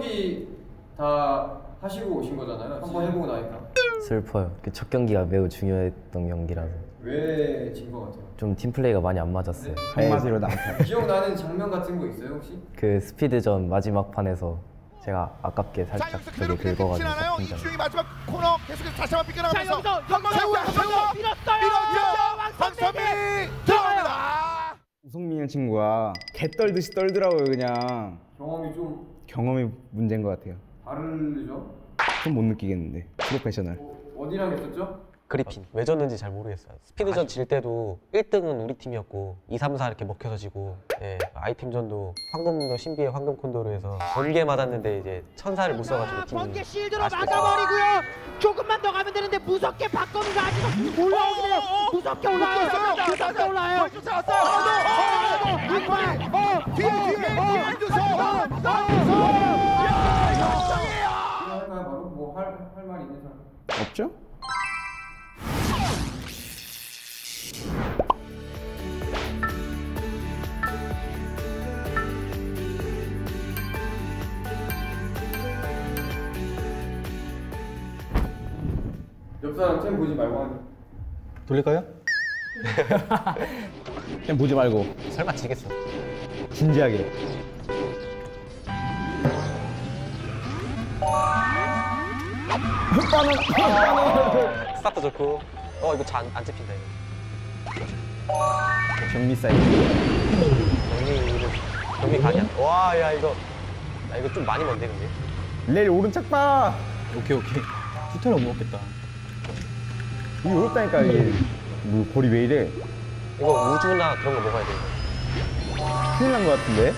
경기 다 하시고 오신 거잖아요. 한번 해보고 나니까. 슬퍼요. 첫 경기가 매우 중요했던 경기라서. 왜 진 거 같아요? 좀 팀플레이가 많이 안 맞았어요. 한마디로 남편. 기억나는 장면 같은 거 있어요 혹시? 그 스피드전 마지막 판에서 제가 아깝게 살짝 저기 긁어가지고 잡힌 장. 이주영이 마지막 코너 계속해서 다시 한번 삐껴나가면서 자, 여기서 세우고 밀었죠. 황선미 들어갑니다. 우성민이라는 친구가 개 떨듯이 떨더라고요. 그냥 경험이 문제인 것 같아요. 다르죠? 좀 못 느끼겠는데. 프로페셔널. 어디랑 했었죠? 그리핀. 왜 졌는지 잘 모르겠어요. 스피드전 질 때도 1등은 우리 팀이었고 2, 3, 4 이렇게 먹혀서 지고, 예, 아이템전도 황금도 신비의 황금 콘도로 해서 번개 맞았는데 이제 천사를 못 써가지고 팀이 번개 실드로 막아버리고요. 조금만 더 가면 되는데 무섭게 바꿔면서 아직 올라오네요. 무섭게 올라와요. 무섭게 올라와요. 뒤에 안주서. 바로 뭐 할 말 있는 사람? 없죠? 옆 사람 템 보지 말고 하는. 돌릴까요? 그냥 보지 말고 설마 지겠어. 진지하게. 스타트 좋고. 이거 잘 안 찍힌다 이거. 경미 사이드. 경미 가냐? 와, 야 이거 좀 많이 먼데 근데. 레일 오른쪽 봐. 오케이. 후퇴를 못 먹겠다. 이게 어렵다니까 이게. 뭐 골이 왜 이래? 이거 우주나 그런 거 먹어야 돼. 큰일 난 것 같은데?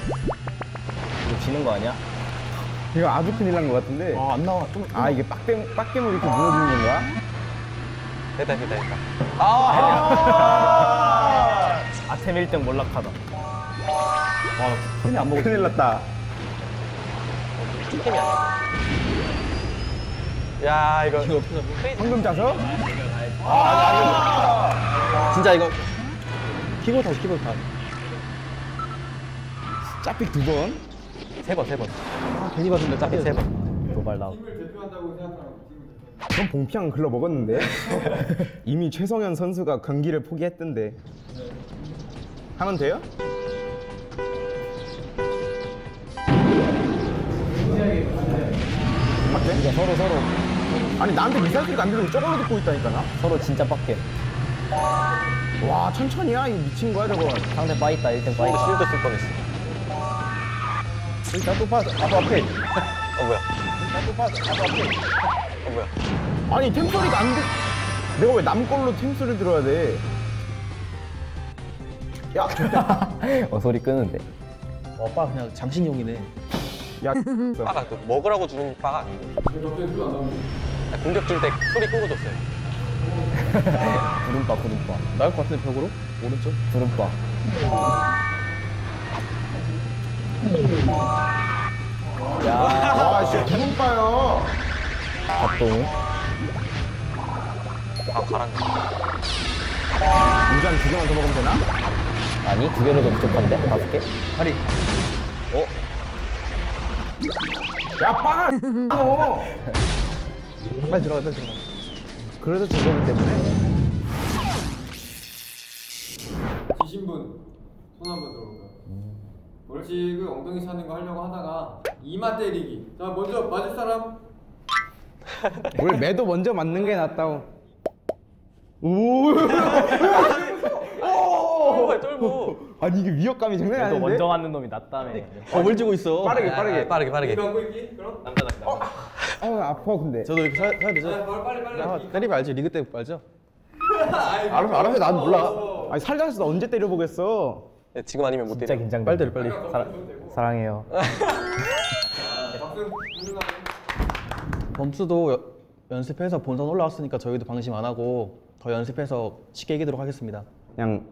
이거 지는 거 아니야? 이거 아주 큰일 난 것 같은데? 안 나와. 이게 빡겜으로 이렇게 무너지는 건가? 됐다. 아템 1등 몰락하다. 큰일 났다. 팀이 아니야. 야 이거 황금 자석? 진짜 이거 키보드 다. 짜픽 2번? 3번. 괜히 봤는데 짭이 3번. 도발 나오고. 팀을 대표한다고 생각하라고. 그럼 봉피앙 글러 먹었는데? 이미 최성현 선수가 경기를 포기했던데. 하면 돼요? 맞대? 서로. 아니 나한테 미사일 소리가 안 들리고 저걸로 듣고 있다니까 나? 서로 진짜 빡게. 와 천천히야? 이거 미친 거야 저거. 상대 빠있다. 1등 빠있다. 실드 쓸 뻔했어. 일단 또 봐. 앞에. 뭐야? 또 봐. 앞에. 뭐야? 아니 템 소리가 안 들. 내가 왜 남 걸로 템 소리 들어야 돼? 야 좋다. 소리 끄는데. 빠 그냥 장신용이네. 야. 빠가 그 먹으라고 주는 빠가 아니고. 갑자기 소리 안 나오는데. 공격 줄 때 소리 끄고 줬어요. 구름빠. 나올 것 같은데 벽으로? 오른쪽? 구름빠. 와 진짜 기분 빠요. 박동우. 가라앉네. 인간 2개만 더 먹으면 되나? 아니 2개로도 부족한데? 5개? 다리. 야 빠가. 빨리 들어가. 그래서 저거기 때문에. 지신 분 손 한번 들어볼까요? 벌칙을 엉덩이 차는 거 하려고 하다가 이마 때리기. 자 먼저 맞을 사람. 원래 매도 먼저 맞는 게 낫다고. 오. 쫄고. 아니 이게 위협감이 장난이 그래도 아닌데? 먼저 맞는 놈이 낫다며. 뭘 쥐고 있어. 빠르게. 빠르게. 이거 안고 있기? 그럼? 아파 근데. 저도 이렇게 사야 되죠? 빨리. 때리면 알지. 리그 때 알죠? 알아서 난 몰라. 아니 살다서 언제 때려보겠어. 네, 지금 아니면 못 진짜 때려. 긴장돼. 빨리 때려 빨리. 사랑해요. 박수. 범수도 연습해서 본선 올라왔으니까 저희도 방심 안 하고 더 연습해서 쉽게 이기도록 하겠습니다. 그냥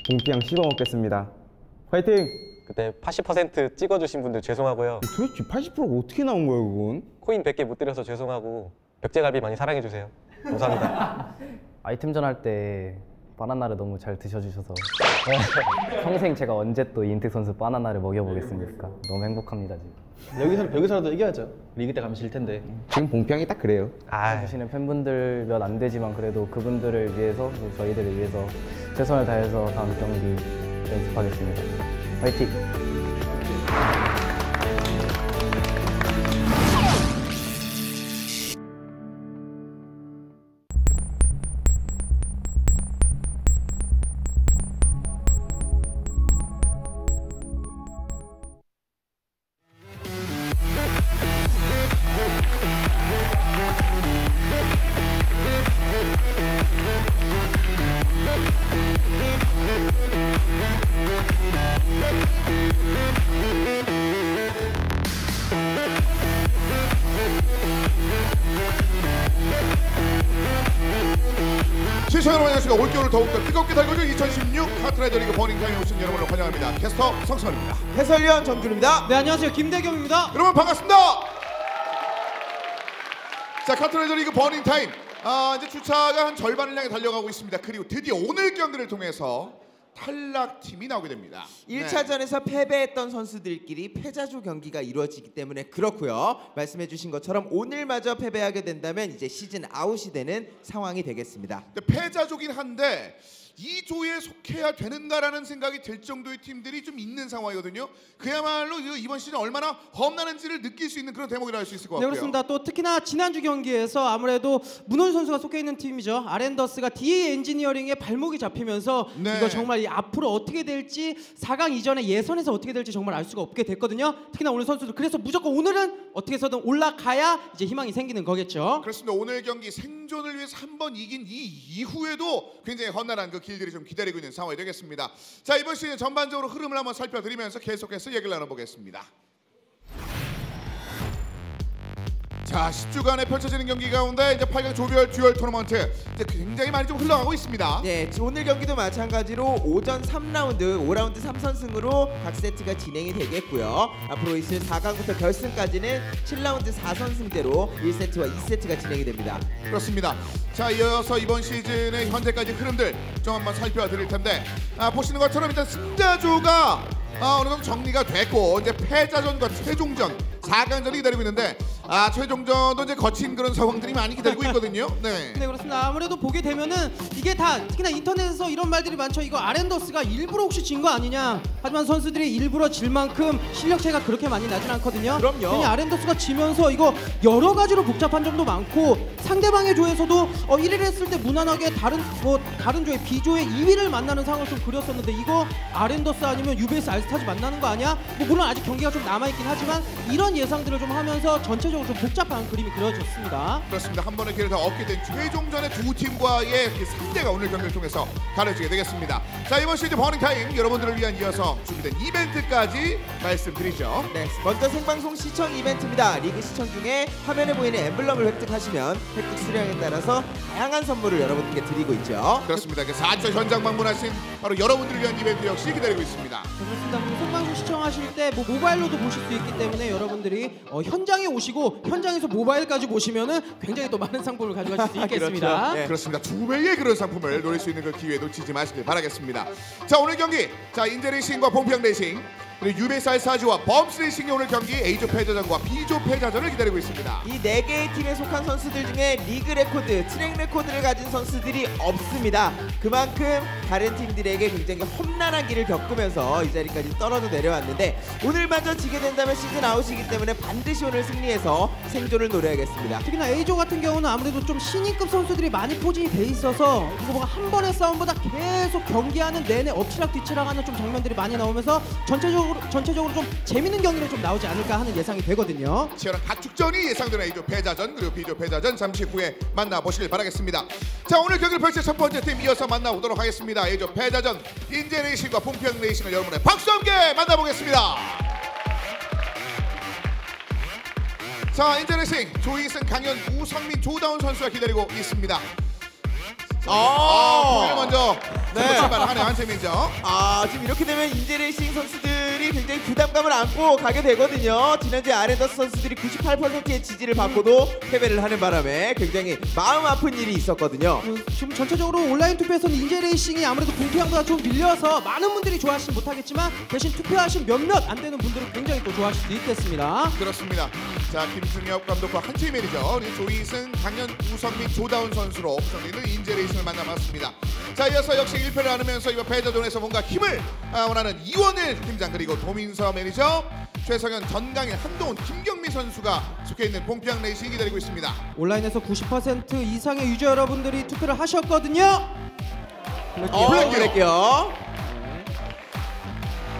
봉피양 씹어 먹겠습니다. 화이팅! 그때 80% 찍어주신 분들 죄송하고요. 도대체 80%가 어떻게 나온 거야 그건? 코인 100개 못 드려서 죄송하고 벽제갈비 많이 사랑해주세요. 감사합니다. 아이템전 할 때 바나나를 너무 잘 드셔주셔서 평생 제가 언제 또 이인택 선수 바나나를 먹여보겠습니까? 너무 행복합니다 지금. 여기서라도 이겨야죠. 리그 때 가면 질 텐데. 지금 봉평이 딱 그래요. 보시는 팬분들 몇 안 되지만 그래도 그분들을 위해서 그리고 저희들을 위해서 최선을 다해서 다음 경기 연습하겠습니다. 화이팅! 시청자 여러분 안녕하십니까. 올겨울을 더욱더 뜨겁게 달궈줄 2016 카트라이더 리그 버닝타임에 오신 여러분을 환영합니다. 캐스터 성승환입니다. 해설위원 정준입니다. 네, 안녕하세요. 김대겸입니다. 여러분 반갑습니다. 자, 카트라이더 리그 버닝타임 이제 주차가 한 절반을 향해 달려가고 있습니다. 그리고 드디어 오늘 경기를 통해서 탈락팀이 나오게 됩니다. 1차전에서 패배했던 선수들끼리 패자조 경기가 이루어지기 때문에 그렇고요. 말씀해주신 것처럼 오늘마저 패배하게 된다면 이제 시즌 아웃이 되는 상황이 되겠습니다. 패자조긴 한데 이 조에 속해야 되는가라는 생각이 들 정도의 팀들이 좀 있는 상황이거든요. 그야말로 이번 시즌 얼마나 험난한지를 느낄 수 있는 그런 대목이라 할 수 있을 것 네, 같고요. 그렇습니다. 또 특히나 지난주 경기에서 아무래도 문호준 선수가 속해 있는 팀이죠. 아랜더스가 DA 엔지니어링에 발목이 잡히면서 네. 이거 정말 이 앞으로 어떻게 될지 4강 이전에 예선에서 어떻게 될지 정말 알 수가 없게 됐거든요. 특히나 오늘 선수들 그래서 무조건 오늘은 어떻게 해서든 올라가야 이제 희망이 생기는 거겠죠. 그렇습니다. 오늘 경기 생존을 위해서 한 번 이긴 이 이후에도 굉장히 험난한 그 길들이 좀 기다리고 있는 상황이 되겠습니다. 자, 이번 시즌 전반적으로 흐름을 한번 살펴드리면서 계속해서 얘기를 나눠보겠습니다. 자, 10주간에 펼쳐지는 경기 가운데 이제 8강 조별 듀얼 토너먼트 이제 굉장히 많이 좀 흘러가고 있습니다. 네, 오늘 경기도 마찬가지로 오전 3라운드, 5라운드 3선승으로 각 세트가 진행이 되겠고요. 앞으로 있을 4강부터 결승까지는 7라운드 4선승제로 1세트와 2세트가 진행이 됩니다. 그렇습니다. 자, 이어서 이번 시즌의 현재까지 흐름들 좀 한번 살펴드릴 텐데 보시는 것처럼 일단 승자조가 어느 정도 정리가 됐고 이제 패자전과 최종전 4강전이 기다리고 있는데 최종전도 이제 거친 그런 상황들이 많이 기다리고 있거든요. 네. 네, 그렇습니다. 아무래도 보게 되면은 이게 다 특히나 인터넷에서 이런 말들이 많죠. 이거 아랜더스가 일부러 혹시 진 거 아니냐. 하지만 선수들이 일부러 질 만큼 실력 차이가 그렇게 많이 나진 않거든요. 그럼요. 괜히 아랜더스가 지면서 이거 여러 가지로 복잡한 점도 많고 상대방의 조에서도 1위를 했을 때 무난하게 다른 조의 B조의 2위를 만나는 상황을 좀 그렸었는데 이거 아랜더스 아니면 UBS 알스타즈 만나는 거 아니야? 뭐 물론 아직 경기가 좀 남아있긴 하지만 이런 예상들을 좀 하면서 전체적으로 좀 복잡한 그림이 그려졌습니다. 그렇습니다. 한 번의 기회를 더 얻게 된 최종전의 두 팀과의 그 상대가 오늘 경기를 통해서 가려지게 되겠습니다. 자, 이번 시즌 버닝타임 여러분들을 위한 이어서 준비된 이벤트까지 말씀드리죠. 네, 먼저 생방송 시청 이벤트입니다. 리그 시청 중에 화면에 보이는 엠블럼을 획득하시면 획득 수량에 따라서 다양한 선물을 여러분께 드리고 있죠. 그렇습니다. 4차 현장 방문하신 바로 여러분들을 위한 이벤트 역시 기다리고 있습니다. 그렇습니다. 그리고 생방송 시청하실 때 뭐 모바일로도 보실 수 있기 때문에 여러분들이 현장에 오시고 현장에서 모바일까지 보시면은 굉장히 또 많은 상품을 가져가실 수 있겠습니다. 그렇죠. 네. 그렇습니다. 두 배의 그런 상품을 노릴 수 있는 그 기회 놓치지 마시길 바라겠습니다. 자, 오늘 경기 인제레이싱과 봉평레이싱 그리고 유베이스 알스타즈와 범스 레이싱이 오늘 경기 A조 패자전과 B조 패자전을 기다리고 있습니다. 이 4개의 팀에 속한 선수들 중에 리그 레코드, 트랙 레코드를 가진 선수들이 없습니다. 그만큼 다른 팀들에게 굉장히 험난한 길을 겪으면서 이 자리까지 떨어져 내려왔는데 오늘마저 지게 된다면 시즌 아웃이기 때문에 반드시 오늘 승리해서 생존을 노려야겠습니다. 특히나 A조 같은 경우는 아무래도 좀 신인급 선수들이 많이 포진이 돼 있어서 이거 뭔가 한 번의 싸움보다 계속 경기하는 내내 엎치락 뒤치락 하는 좀 장면들이 많이 나오면서 전체적으로 좀 재밌는 경기를 좀 나오지 않을까 하는 예상이 되거든요. 치열한 각축전이 예상되는 A조 패자전 그리고 B조 패자전 잠시 후에 만나보시길 바라겠습니다. 자, 오늘 경기를 펼칠 첫 번째 팀 이어서 만나보도록 하겠습니다. A조 패자전 인제레이싱과 봉평레이싱을 여러분의 박수와 함께 만나보겠습니다. 자, 인제레이싱 조이승, 강현, 우성민, 조다운 선수가 기다리고 있습니다. 포인트 먼저 출발하는 한세민죠. 지금 이렇게 되면 인제레이싱 선수들이 선수들이 굉장히 부담감을 안고 가게 되거든요. 지난주에 아렌더스 선수들이 98%의 지지를 받고도 패배를 하는 바람에 굉장히 마음 아픈 일이 있었거든요. 지금 전체적으로 온라인 투표에서는 인제레이싱이 아무래도 공표량보다 좀 밀려서 많은 분들이 좋아하시지 못하겠지만 대신 투표하신 몇몇 안 되는 분들은 굉장히 또 좋아하실 수 있겠습니다. 그렇습니다. 자, 김승엽 감독과 한채희 매니저, 우리 조이승, 강현, 우성민, 조다운 선수로 우성민은 인제레이싱을 만나봤습니다. 자, 이어서 역시 1패를 나누면서 이번 패자전에서 뭔가 힘을 원하는 이원일 팀장, 그리고 도민서 매니저, 최성현, 전강일, 한동훈, 김경미 선수가 속해있는 봉평 레이싱이 기다리고 있습니다. 온라인에서 90% 이상의 유저 여러분들이 투표를 하셨거든요. 블랙기요.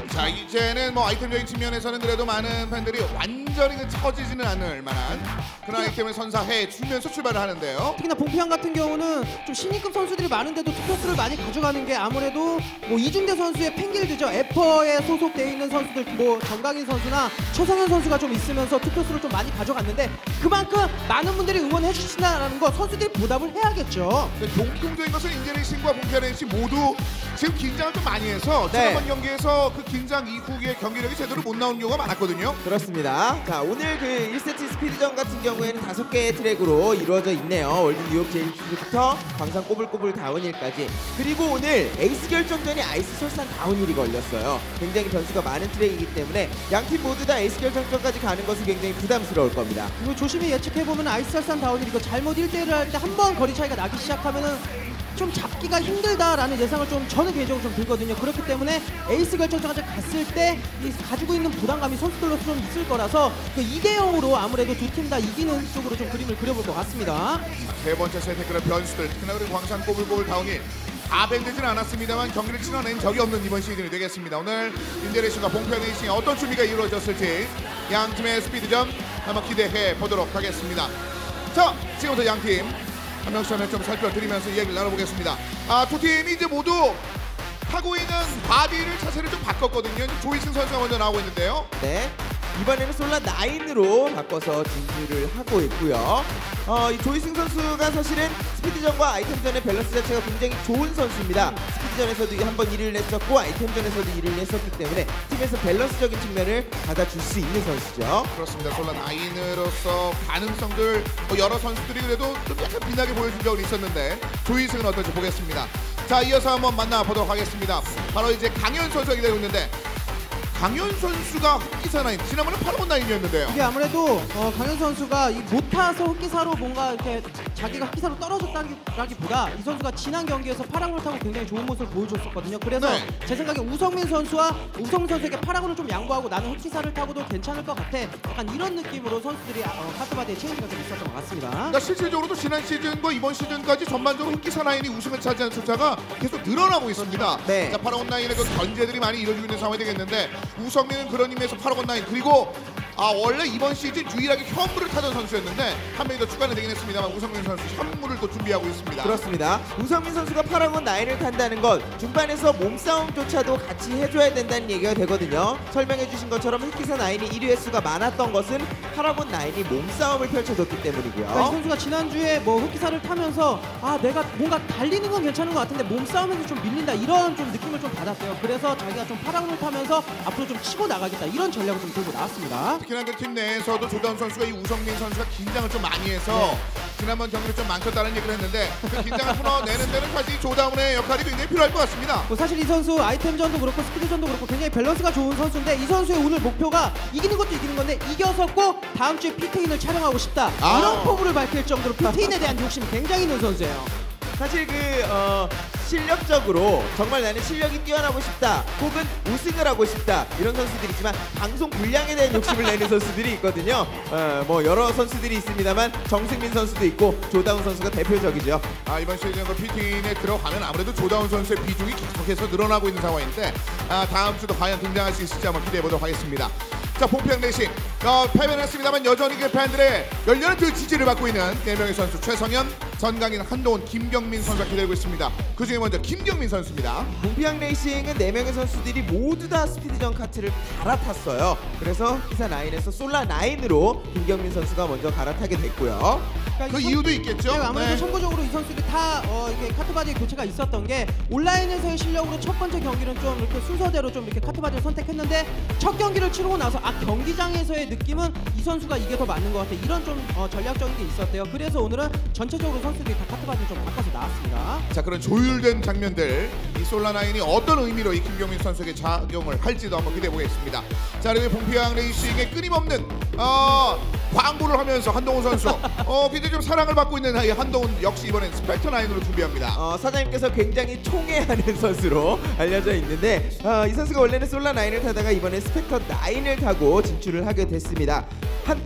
자, 이제는 뭐 아이템적인 측면에서는 그래도 많은 팬들이 완전히 처지지는 않을 만한 그런 아이템을 선사해 주면서 출발을 하는데요. 특히나 봉피앙 같은 경우는 좀 신인급 선수들이 많은데도 투표수를 많이 가져가는 게 아무래도 뭐 이중대 선수의 팬길드죠. 에퍼에 소속되어 있는 선수들, 뭐 정강인 선수나 최성현 선수가 좀 있으면서 투표수를 좀 많이 가져갔는데 그만큼 많은 분들이 응원해 주신다는 거 선수들이 보답을 해야겠죠. 공통적인 것은 인제레이싱과 봉평레이싱 모두 지금 긴장을 좀 많이 해서 지난번 경기에서 그 긴장 이후의 경기력이 제대로 못 나온 경우가 많았거든요. 그렇습니다. 자, 오늘 그 1세트 스피드전 같은 경우에는 5개의 트랙으로 이루어져 있네요. 월드 뉴욕 제일부터 광산 꼬불꼬불 다운힐까지. 그리고 오늘 에이스 결정전이 아이스 설산 다운힐이 걸렸어요. 굉장히 변수가 많은 트랙이기 때문에 양팀 모두 다 에이스 결정전까지 가는 것은 굉장히 부담스러울 겁니다. 이거 조심히 예측해보면 아이스 설산 다운힐 이거 잘못 1대1을 할 때 한 번 거리 차이가 나기 시작하면은 좀 잡기가 힘들다라는 예상을 좀 저는 개인적으로 좀 들거든요. 그렇기 때문에 에이스 결정전까지 갔을 때 이 가지고 있는 부담감이 선수들로서 좀 있을 거라서 그 2대0으로 아무래도 두 팀 다 이기는 쪽으로 좀 그림을 그려볼 것 같습니다. 세 번째 세트 그런 변수들, 특히나 그리고 광산 꼬불꼬불 다운힐 다 밴드지는 않았습니다만 경기를 치러낸 적이 없는 이번 시즌이 되겠습니다. 오늘 인제레이싱과 봉평레이싱에 어떤 준비가 이루어졌을지 양 팀의 스피드전 한번 기대해 보도록 하겠습니다. 자, 지금부터 양 팀 한 명씩 좀 살펴드리면서 이야기를 나눠보겠습니다. 두 팀이 이제 모두 하고 있는 바디를 차세를 좀 바꿨거든요. 조이승 선수가 먼저 나오고 있는데요. 네. 이번에는 솔라 9으로 바꿔서 진출을 하고 있고요. 이 조이승 선수가 사실은 스피드전과 아이템전의 밸런스 자체가 굉장히 좋은 선수입니다. 스피드전에서도 한번 1위를 냈었고 아이템전에서도 1위를 냈었기 때문에 팀에서 밸런스적인 측면을 받아줄 수 있는 선수죠. 그렇습니다. 솔라 9으로서 가능성들 여러 선수들이 그래도 좀 약간 빛나게 보여준 적은 있었는데 조이승은 어떨지 보겠습니다. 자, 이어서 한번 만나보도록 하겠습니다. 바로 이제 강현 선수가 기다리고 있는데 강현 선수가 흑기사 라인, 지난번에 파라곤 라인이었는데요. 이게 아무래도 강현 선수가 못 타서 흑기사로 뭔가 이렇게 자기가 흑기사로 떨어졌다기보다 이 선수가 지난 경기에서 파라곤을 타고 굉장히 좋은 모습을 보여줬었거든요. 그래서 네. 제 생각에 우성민 선수와 우성민 선수에게 파라곤을 좀 양보하고 나는 흑기사를 타고도 괜찮을 것 같아. 약간 이런 느낌으로 선수들이 카트바디에 체인지가 좀 있었던 것 같습니다. 그러니까 실질적으로도 지난 시즌과 이번 시즌까지 전반적으로 흑기사 라인이 우승을 차지하는 숫자가 계속 늘어나고 있습니다. 네. 자, 파라곤 라인의 그 견제들이 많이 이루어지고 있는 상황이 되겠는데 우성민은 그런 의미에서 파라곤 라인, 그리고 원래 이번 시즌 유일하게 현무를 타던 선수였는데 한 명이 더 추가는 되긴 했습니다만 우성민 선수 현무를 또 준비하고 있습니다. 그렇습니다. 우성민 선수가 파라곤 9을 탄다는 건 중반에서 몸싸움조차도 같이 해줘야 된다는 얘기가 되거든요. 설명해 주신 것처럼 흑기사 9이 1위 횟수가 많았던 것은 파라곤 9이 몸싸움을 펼쳐줬기 때문이고요. 그러니까 이 선수가 지난주에 뭐 흑기사를 타면서 내가 뭔가 달리는 건 괜찮은 것 같은데 몸싸움에서 좀 밀린다 이런 좀 느낌을 좀 받았어요. 그래서 자기가 좀 파라곤을 타면서 앞으로 좀 치고 나가겠다 이런 전략을 좀 들고 나왔습니다. 특히나 그 팀 내에서도 조다운 선수가 이 우성민 선수가 긴장을 좀 많이 해서 지난번 경기를 좀 망쳤다는 얘기를 했는데 그 긴장을 풀어내는 데는 사실 조다운의 역할이 굉장히 필요할 것 같습니다. 뭐 사실 이 선수 아이템전도 그렇고 스피드전도 그렇고 굉장히 밸런스가 좋은 선수인데 이 선수의 오늘 목표가 이기는 것도 이기는 건데 이겨서 꼭 다음 주에 피트인을 촬영하고 싶다 이런 포부를 밝힐 정도로 피트인에 대한 욕심이 굉장히 있는 선수예요. 사실 실력적으로 정말 나는 실력이 뛰어나고 싶다 혹은 우승을 하고 싶다 이런 선수들이지만 방송 분량에 대한 욕심을 내는 선수들이 있거든요. 뭐 여러 선수들이 있습니다만 정승민 선수도 있고 조다운 선수가 대표적이죠. 이번 시즌 그 피팅에 들어가면 아무래도 조다운 선수의 비중이 계속해서 늘어나고 있는 상황인데 다음 주도 과연 등장할 수 있을지 한번 기대해 보도록 하겠습니다. 자, 봉평 레이싱 패배는 했습니다만 여전히 그 팬들의 열렬한 그 지지를 받고 있는 4명의 선수 최성현, 전강인, 한동훈, 김경민 선수가 기다리고 있습니다. 그중에 먼저 김경민 선수입니다. 문피앙 레이싱은 4명의 선수들이 모두 다 스피드전 카트를 갈아탔어요. 그래서 기사 9에서 솔라 9으로 김경민 선수가 먼저 갈아타게 됐고요. 그 이유도 있겠죠? 네, 아무래도 네. 선거적으로 이 선수들이 다 이렇게 카트바디 교체가 있었던 게 온라인에서의 실력으로 첫 번째 경기는 좀 이렇게 순서대로 좀 이렇게 카트바디를 선택했는데 첫 경기를 치르고 나서 경기장에서의 느낌은 이 선수가 이게 더 맞는 것 같아. 이런 좀 전략적인 게 있었대요. 그래서 오늘은 전체적으로 선수들이 다 카트바디를 좀 바꿔서 나왔습니다. 자, 그런 조율된 장면들 이 솔라9이 어떤 의미로 이 김경민 선수에게 작용을 할지도 한번 기대해 보겠습니다. 자, 그리고 봉피앙 레이싱의 끊임없는 광고를 하면서 한동훈 선수 굉장히 좀 사랑을 받고 있는 이 한동훈 역시 이번엔 스펙터9으로 준비합니다. 사장님께서 굉장히 총애하는 선수로 알려져 있는데 이 선수가 원래는 솔라 9을 타다가 이번에 스펙터 9을 타고 진출을 하게 됐습니다.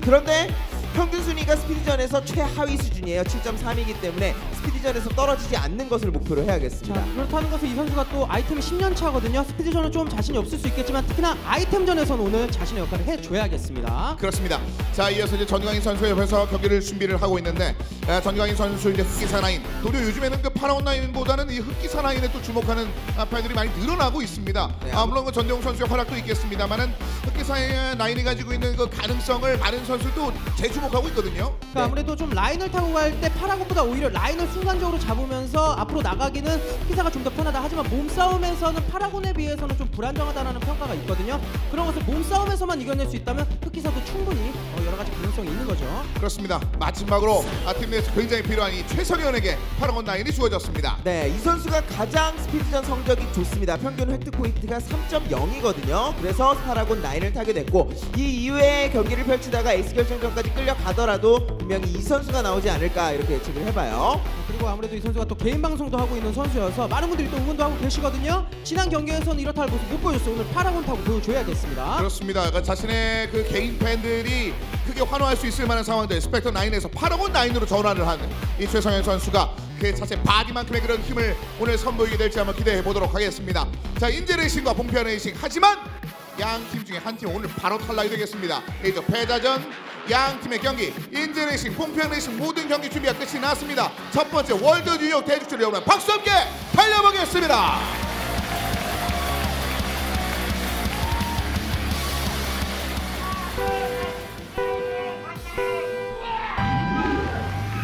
그런데 평균 순위가 스피드전에서 최하위 수준이에요. 7.3이기 때문에 스피드전에서 떨어지지 않는 것을 목표로 해야겠습니다. 자, 그렇다는 것은 이 선수가 또 아이템이 10년 차거든요. 스피드전은 좀 자신이 없을 수 있겠지만 특히나 아이템전에서는 오늘 자신의 역할을 해줘야겠습니다. 그렇습니다. 자, 이어서 이제 전광인 선수 옆에서 경기를 준비를 하고 있는데 전광인 선수 이제 흑기사 9 도리어 요즘에는 그 파라곤 9보다는 이 흑기사 9에 또 주목하는 팬들이 많이 늘어나고 있습니다. 네, 물론 그 전대웅 선수의 활약도 있겠습니다만은 흑기사 9이 가지고 있는 그 가능성을 많은 선수도 재주목하고 있거든요. 그러니까 아무래도 좀 라인을 타고 갈 때 파라곤보다 오히려 라인을 순간적으로 잡으면서 앞으로 나가기는 기사가 좀 더 편하다. 하지만 몸싸움에서는 파라곤에 비해서는 좀 불안정하다는 평가가 있거든요. 그런 것을 몸싸움에서만 이겨낼 수 있다면 흑기사도 충분히 여러 가지 가능성이 있는 거죠. 그렇습니다. 마지막으로 팀 내에서 굉장히 필요한 이 최성현에게 파라곤 9이 주어졌습니다. 네, 이 선수가 가장 스피드전 성적이 좋습니다. 평균 획득 포인트가 3.0이거든요. 그래서 파라곤 9을 타게 됐고 이 이후에 경기를 펼치다가 에이스 결정전까지 끌려가더라도 분명히 이 선수가 나오지 않을까 이렇게 예측을 해봐요. 그리고 아무래도 이 선수가 또 개인 방송도 하고 있는 선수여서 많은 분들이 또 응원도 하고 계시거든요. 지난 경기에서는 이렇다 할 모습 못 보여줬어요. 오늘 파라곤 타고 보여줘야겠습니다. 그렇습니다. 그러니까 자신의 그 개인 팬들이 크게 환호할 수 있을 만한 상황들 스펙터 9에서 파라곤 9으로 전환을 하는 이 최성현 선수가 그 자체 바디만큼의 그런 힘을 오늘 선보이게 될지 한번 기대해 보도록 하겠습니다. 자, 인제레이싱과 봉피아 레이싱, 하지만 양 팀 중에 한 팀 오늘 바로 탈락이 되겠습니다. 이제 패자전 양 팀의 경기 인제레이싱, 봉피아 레이싱 모든 경기 준비가 끝이 났습니다. 첫 번째 월드 뉴욕 대륙주를 여러분 박수 함께 달려보겠습니다.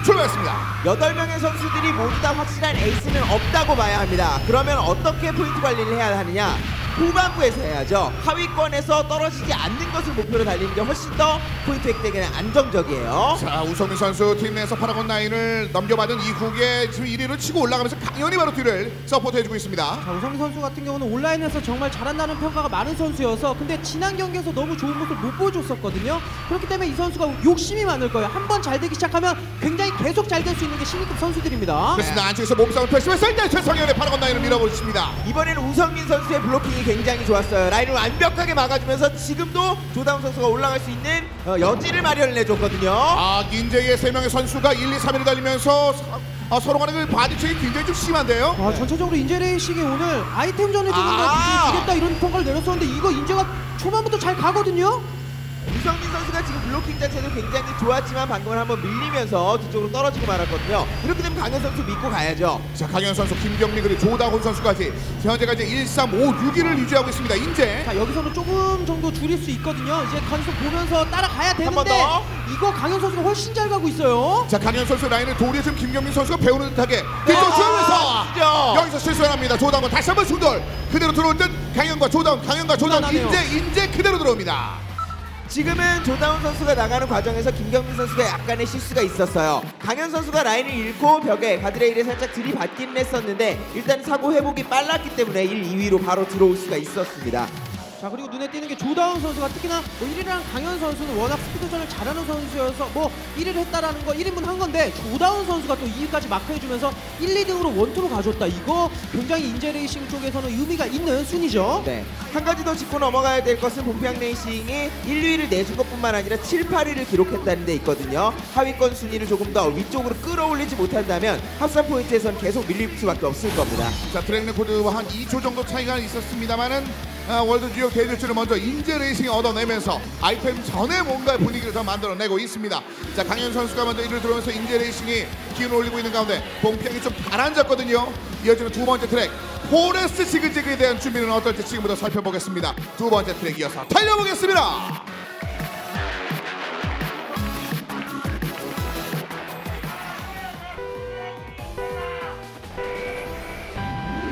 출발했습니다. 8명의 선수들이 모두 다 확실한 에이스는 없다고 봐야 합니다. 그러면 어떻게 포인트 관리를 해야 하느냐? 후반부에서 해야죠. 하위권에서 떨어지지 않는 것을 목표로 달리는 게 훨씬 더 포인트 획득에는 안정적이에요. 자, 우성민 선수 팀 내에서 파라곤 9을 넘겨받은 이후에 지금 1위를 치고 올라가면서 강연히 바로 뒤를 서포트해주고 있습니다. 자, 우성민 선수 같은 경우는 온라인에서 정말 잘한다는 평가가 많은 선수여서 근데 지난 경기에서 너무 좋은 모습을 못 보여줬었거든요. 그렇기 때문에 이 선수가 욕심이 많을 거예요. 한번 잘 되기 시작하면 굉장히 계속 잘 될 수 있는 게 신인급 선수들입니다. 그렇습니다. 안쪽에서 몸싸움을 펼치면서 일단 최성현의 파라곤 9을 밀어보십니다. 이번에는 우성민 선수의 블로킹이 굉장히 좋았어요. 라인을 완벽하게 막아주면서 지금도 조다운 선수가 올라갈 수 있는 여지를 마련을 해줬거든요. 인제의 3명의 선수가 1, 2, 3위를 달리면서 서로 간의 그 바디체이 굉장히 좀 심한데요. 전체적으로 인제레이싱이 오늘 아이템전에 주는 거 주겠다 이런 평가를 내렸었는데 이거 인제가 초반부터 잘 가거든요. 우성민 선수가 지금 블로킹 자체도 굉장히 좋았지만 방금은 한번 밀리면서 뒤쪽으로 떨어지고 말았거든요. 이렇게 되면 강현 선수 믿고 가야죠. 자, 강현 선수, 김경민 그리고 조다훈 선수까지 현재까지 1, 3, 5, 6위를 유지하고 있습니다. 인제. 자, 여기서는 조금 정도 줄일 수 있거든요. 이제 가능성 보면서 따라가야 한 번 되는데 더. 이거 강현 선수가 훨씬 잘 가고 있어요. 자, 강현 선수 라인을 도리어 지금 김경민 선수가 배우는 듯하게 뒤쪽 주면서 여기서 실수를 합니다. 조다훈 다시 한번 충돌. 그대로 들어올 듯 강현과 조다훈, 강현과 조다훈 인제 그대로 들어옵니다. 지금은 조다운 선수가 나가는 과정에서 김경민 선수가 약간의 실수가 있었어요. 강현 선수가 라인을 잃고 벽에 가드레일에 살짝 들이받기는 했었는데 일단 사고 회복이 빨랐기 때문에 1, 2위로 바로 들어올 수가 있었습니다. 자, 그리고 눈에 띄는 게 조다운 선수가 특히나 1위랑 강현 선수는 워낙 스피드전을 잘하는 선수여서 1위를 했다라는 거 1인분 한 건데 조다운 선수가 또 2위까지 마크해주면서 1, 2등으로 원투로 가줬다. 이거 굉장히 인제레이싱 쪽에서는 의미가 있는 순위죠. 네. 한 가지 더 짚고 넘어가야 될 것은 봉피앙 레이싱이 1, 2위를 내준 것뿐만 아니라 7, 8위를 기록했다는 데 있거든요. 하위권 순위를 조금 더 위쪽으로 끌어올리지 못한다면 합산 포인트에서는 계속 밀릴 수밖에 없을 겁니다. 자, 트랙 레코드와 한 2초 정도 차이가 있었습니다만은 월드 뉴욕 대질주를 먼저 인제 레이싱이 얻어내면서 아이템 전에 뭔가 분위기를 더 만들어내고 있습니다. 자, 강현 선수가 먼저 1위를 들어오면서 인제 레이싱이 기운을 올리고 있는 가운데 봉평이 좀 가라앉았거든요. 이어지는 두 번째 트랙 포레스트 지그재그에 대한 준비는 어떨지 지금부터 살펴보겠습니다. 두 번째 트랙 이어서 달려보겠습니다.